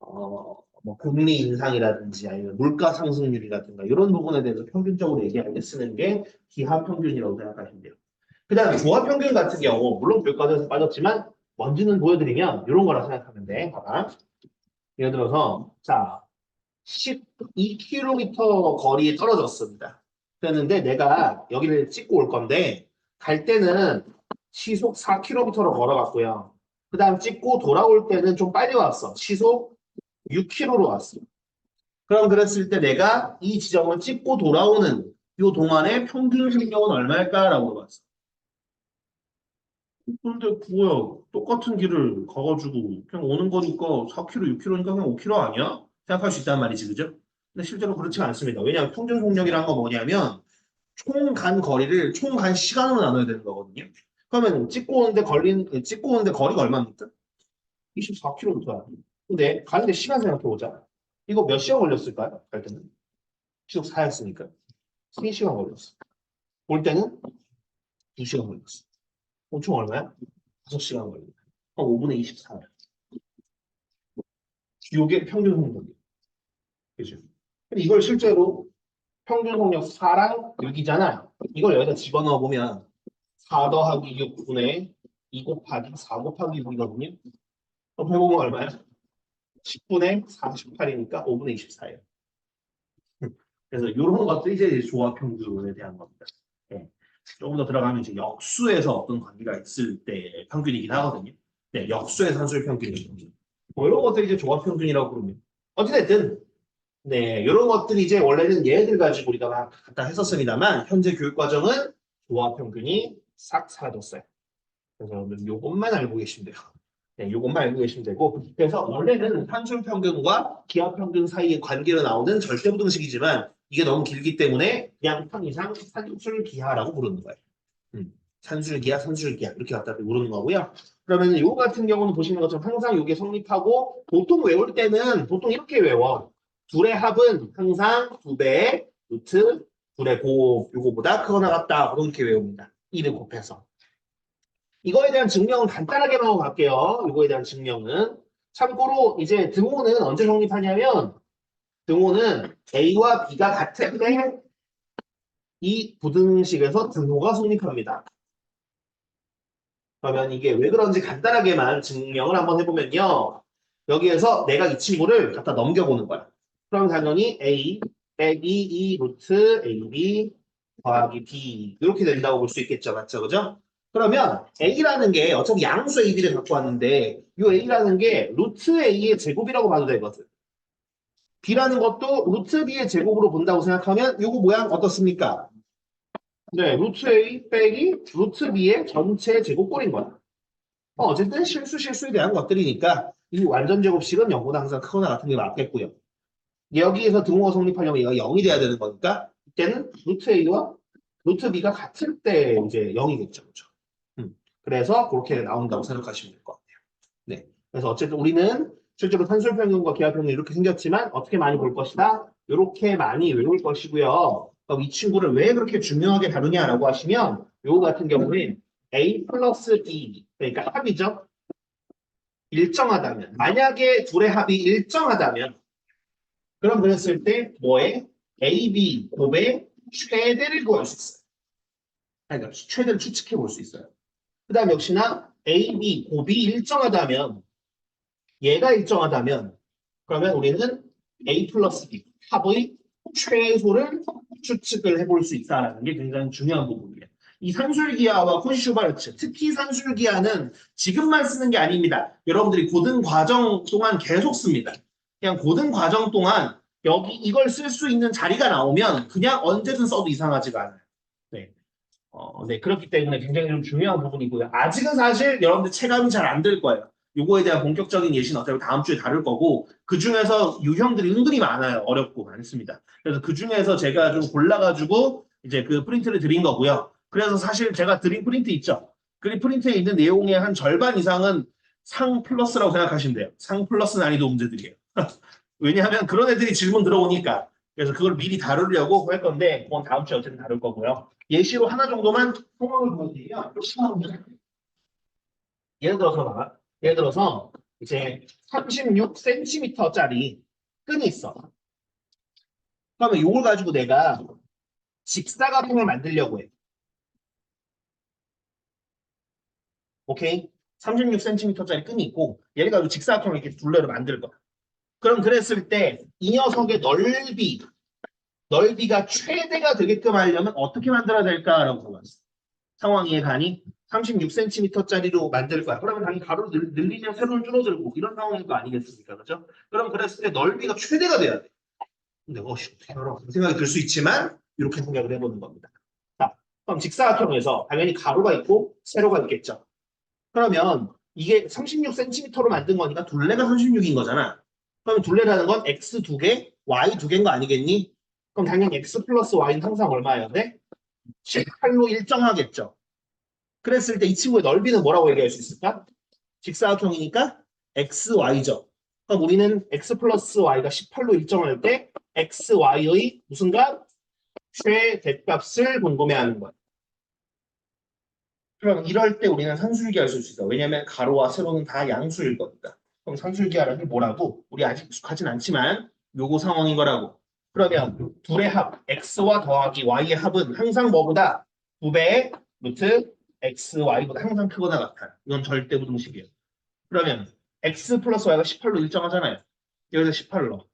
뭐 금리 인상이라든지 아니면 물가 상승률이라든가 이런 부분에 대해서 평균적으로 얘기할 때 쓰는 게 기하 평균이라고 생각하시면 돼요. 그다음 조합 평균 같은 경우 물론 교과서에서 빠졌지만 먼지는 보여드리면 이런 거라 생각하면 돼. 봐봐. 예를 들어서 자 12km 거리에 떨어졌습니다. 그랬는데 내가 여기를 찍고 올 건데 갈 때는 시속 4km로 걸어갔고요. 그 다음 찍고 돌아올 때는 좀 빨리 왔어. 시속 6km로 왔어. 그럼 그랬을 때 내가 이 지점을 찍고 돌아오는 이 동안의 평균 속력은 얼마일까라고 물어봤어. 근데 뭐야 똑같은 길을 가가지고 그냥 오는 거니까 4km, 6km니까 그냥 5km 아니야? 생각할 수 있단 말이지, 그죠? 근데 실제로 그렇지 않습니다. 왜냐하면 평균 속력이란 건 뭐냐면 총 간 거리를 총 간 시간으로 나눠야 되는 거거든요. 그러면 찍고 오는데 거리가 얼마입니까? 24km야. 근데 가는데 시간 생각해 보자. 이거 몇 시간 걸렸을까요? 갈 때는 시속 4였으니까 3시간 걸렸어. 올 때는 2시간 걸렸어. 총 얼마야? 5시간 걸린다. 그럼 5분의 24야. 이게 평균 속력이에요. 그죠? 근데 이걸 실제로 평균 속력 4랑 6이잖아. 이걸 여기다 집어넣어 보면 4 더하기 6분의 2 곱하기 4 곱하기 6이거든요. 그럼 해보면 얼마야? 10분의 48이니까 5분의 24예요. 그래서 이런 것들이 이제 조합 평균에 대한 겁니다. 네. 조금 더 들어가면 이제 역수에서 어떤 관계가 있을 때 평균이긴 하거든요. 네, 역수의 산술 평균이거든요. 뭐 이런 것들이 이제 조합 평균이라고 부릅니다. 어찌됐든 네, 이런 것들이 이제 원래는 얘들 가지고 우리가 막 갖다 했었습니다만 현재 교육 과정은 조합 평균이 싹 사라졌어요. 그래서 여러분 요것만 알고 계시면 돼요. 네, 요것만 알고 계시면 되고 그래서 원래는 산술 평균과 기하 평균 사이의 관계로 나오는 절대부등식이지만 이게 너무 길기 때문에 그냥 편의상 산술 기하라고 부르는 거예요. 산술 기하, 산술 기하 이렇게 갖다 부르는 거고요. 그러면 요 같은 경우는 보시는 것처럼 항상 요게 성립하고 보통 외울 때는 보통 이렇게 외워. 둘의 합은 항상 2배 루트 둘의 곱 요거보다 크거나 같다 그렇게 외웁니다. 2를 곱해서. 이거에 대한 증명은 간단하게만 하고 갈게요. 이거에 대한 증명은. 참고로 이제 등호는 언제 성립하냐면 등호는 A와 B가 같을 때 이 부등식에서 등호가 성립합니다. 그러면 이게 왜 그런지 간단하게만 증명을 한번 해보면요. 여기에서 내가 이 친구를 갖다 넘겨보는 거야. 그럼 당연히 A 빼기 2 루트 AB 더하기 B 이렇게 된다고 볼 수 있겠죠. 맞죠? 그죠? 그러면 A라는 게 어차피 양수 AB를 갖고 왔는데 이 A라는 게 루트 A의 제곱이라고 봐도 되거든. B라는 것도 루트 B의 제곱으로 본다고 생각하면 이거 모양 어떻습니까? 네, 루트 A 빼기 루트 B의 전체 제곱꼴인 거야. 어쨌든 실수에 대한 것들이니까 이 완전 제곱식은 0보다 항상 크거나 같은 게 맞겠고요. 여기에서 등호가 성립하려면 얘가 0이 돼야 되는 거니까 이때는 루트 A와 루트 B가 같을 때 이제 0이겠죠. 그렇죠? 그래서 그렇게 나온다고 생각하시면 될 것 같아요. 네. 그래서 어쨌든 우리는 실제로 산술평균과 기하평균 이렇게 생겼지만 어떻게 많이 볼 것이다? 이렇게 많이 외울 것이고요. 그럼 이 친구를 왜 그렇게 중요하게 다루냐라고 하시면 요거 같은 경우는 A 플러스 E 그러니까 합이죠. 일정하다면 만약에 둘의 합이 일정하다면 그럼 그랬을 때 뭐에? A, B 곱의 최대를 구할 수 있어요. 그러니까 최대를 추측해 볼 수 있어요. 그 다음 역시나 A, B 곱이 일정하다면 얘가 일정하다면 그러면 우리는 A 플러스 B 합의 최소를 추측을 해볼 수 있다는 게 굉장히 중요한 부분이에요. 이 산술기하와 콘슈바르츠, 특히 산술기하는 지금만 쓰는 게 아닙니다. 여러분들이 고등 과정 동안 계속 씁니다. 그냥 고등 과정 동안 여기 이걸 쓸 수 있는 자리가 나오면 그냥 언제든 써도 이상하지가 않아요. 네. 네, 그렇기 때문에 굉장히 좀 중요한 부분이고요. 아직은 사실 여러분들 체감이 잘 안 될 거예요. 요거에 대한 본격적인 예시는 어차피 다음 주에 다룰 거고 그 중에서 유형들이 은근히 많아요. 어렵고 많습니다. 그래서 그 중에서 제가 좀 골라가지고 이제 그 프린트를 드린 거고요. 그래서 사실 제가 드린 프린트 있죠. 그 프린트에 있는 내용의 한 절반 이상은 상 플러스라고 생각하시면 돼요. 상 플러스 난이도 문제들이에요. 왜냐하면 그런 애들이 질문 들어오니까. 그래서 그걸 미리 다루려고 할 건데 그건 다음 주에 어쨌든 다룰 거고요. 예시로 하나 정도만 상황을 보여드리면 예를 들어서 이제 36cm짜리 끈이 있어. 그러면 이걸 가지고 내가 직사각형을 만들려고 해. 오케이? 36cm짜리 끈이 있고 얘를 가지고 직사각형을 이렇게 둘레로 만들 거야. 그럼 그랬을 때 이 녀석의 넓이가 최대가 되게끔 하려면 어떻게 만들어야 될까라고 물어봤어. 상황 이해 가니? 36cm짜리로 만들 거야. 그러면 당연히 가로를 늘리면 세로는 줄어들고 이런 상황일 거 아니겠습니까? 그죠? 그럼 그랬을 때 넓이가 최대가 돼야 돼. 근데 어떻게 알아? 생각이 들 수 있지만 이렇게 생각을 해보는 겁니다. 자, 그럼 직사각형에서 당연히 가로가 있고 세로가 있겠죠. 그러면 이게 36cm로 만든 거니까 둘레가 36인 거잖아. 그럼 둘레라는 건 x 두 개, y 두 개인 거 아니겠니? 그럼 당연히 x 플러스 y는 항상 얼마예요? 네? 18로 일정하겠죠. 그랬을 때 이 친구의 넓이는 뭐라고 얘기할 수 있을까? 직사각형이니까 xy죠. 그럼 우리는 x 플러스 y가 18로 일정할 때 xy의 무슨 값? 최대값을 궁금해하는 거야. 그럼 이럴 때 우리는 산술기할 수 있어. 왜냐하면 가로와 세로는 다 양수일 겁니다. 그럼 산술기하라는 게 뭐라고? 우리 아직 익숙하진 않지만 요거 상황인 거라고. 그러면 둘의 합, x와 더하기 y의 합은 항상 뭐보다 2배의 루트 x, y보다 항상 크거나 같아요. 이건 절대 부등식이에요. 그러면 x 플러스 y가 18로 일정하잖아요. 여기서 18로.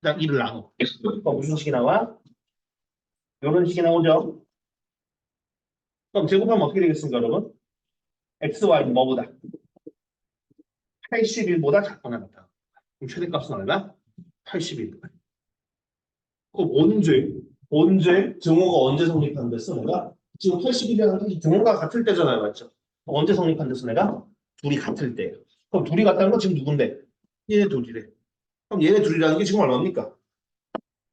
그다음 2를 나눠. 그럼 무슨 식이 나와? 이런 식이 나오죠. 그럼 제곱하면 어떻게 되겠습니까, 여러분? x, y는 뭐보다? 81보다 작거나 같다. 그럼 최대값은 얼마? 81. 그럼 언제 등호가 언제 성립한 됐어 내가? 지금 81이라는 게 등호가 같을 때잖아요, 맞죠? 언제 성립한 됐어 내가? 둘이 같을 때. 그럼 둘이 같다는 건 지금 누군데? 얘네 둘이래. 그럼 얘네 둘이라는 게 지금 얼마입니까?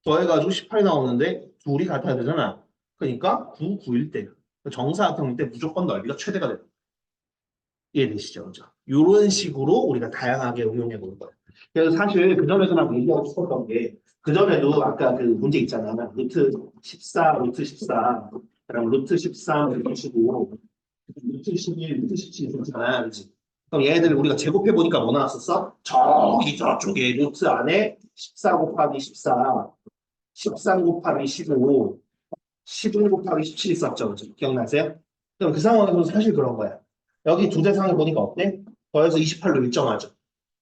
더해가지고 18 나오는데 둘이 같아야 되잖아. 그러니까 9, 9일 때. 정사각형일 때 무조건 넓이가 최대가 돼요. 이해되시죠? 그죠? 이런 식으로 우리가 다양하게 응용해 보는 거예요. 그래서 사실 그전에도 막 얘기하고 싶었던 게 그전에도 아까 그 문제 있잖아. 루트 14, 루트 14, 그럼 루트 13, 루트 15, 루트 11, 루트 17 있잖아. 그지? 그럼 얘네들 우리가 제곱해 보니까 뭐 나왔었어? 저쪽에 루트 안에 14 곱하기 14, 13 곱하기 15, 11 곱하기 17 있었죠. 그죠? 기억나세요? 그럼 그 상황에서 사실 그런 거야. 여기 두 대상을 보니까 어때? 더해서 28로 일정하죠.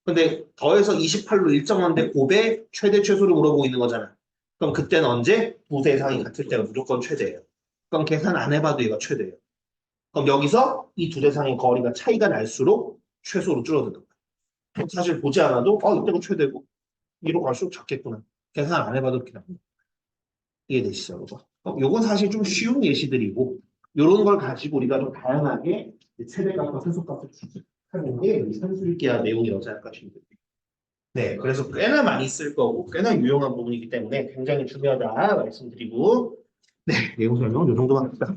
근데 더해서 28로 일정한데 곱의 최대 최소를 물어보고 있는 거잖아. 그럼 그때는 언제? 두 대상이 같을 때가 무조건 최대예요. 그럼 계산 안 해봐도 얘가 최대예요. 그럼 여기서 이 두 대상의 거리가 차이가 날수록 최소로 줄어드는 거야. 사실 보지 않아도 이때가 최대고 이로 갈수록 작겠구나. 계산 안 해봐도 이렇게 나옵니다. 이해되시죠? 여러분? 요건 사실 좀 쉬운 예시들이고 이런 걸 가지고 우리가 좀 다양하게 최대값과 최소값을 추측하는 게 산술기하 내용이라고 생각하시면 됩니다. 네, 그래서 꽤나 많이 쓸 거고 꽤나 유용한 부분이기 때문에 굉장히 중요하다 말씀드리고 네, 내용 설명은 이 정도만 합니다.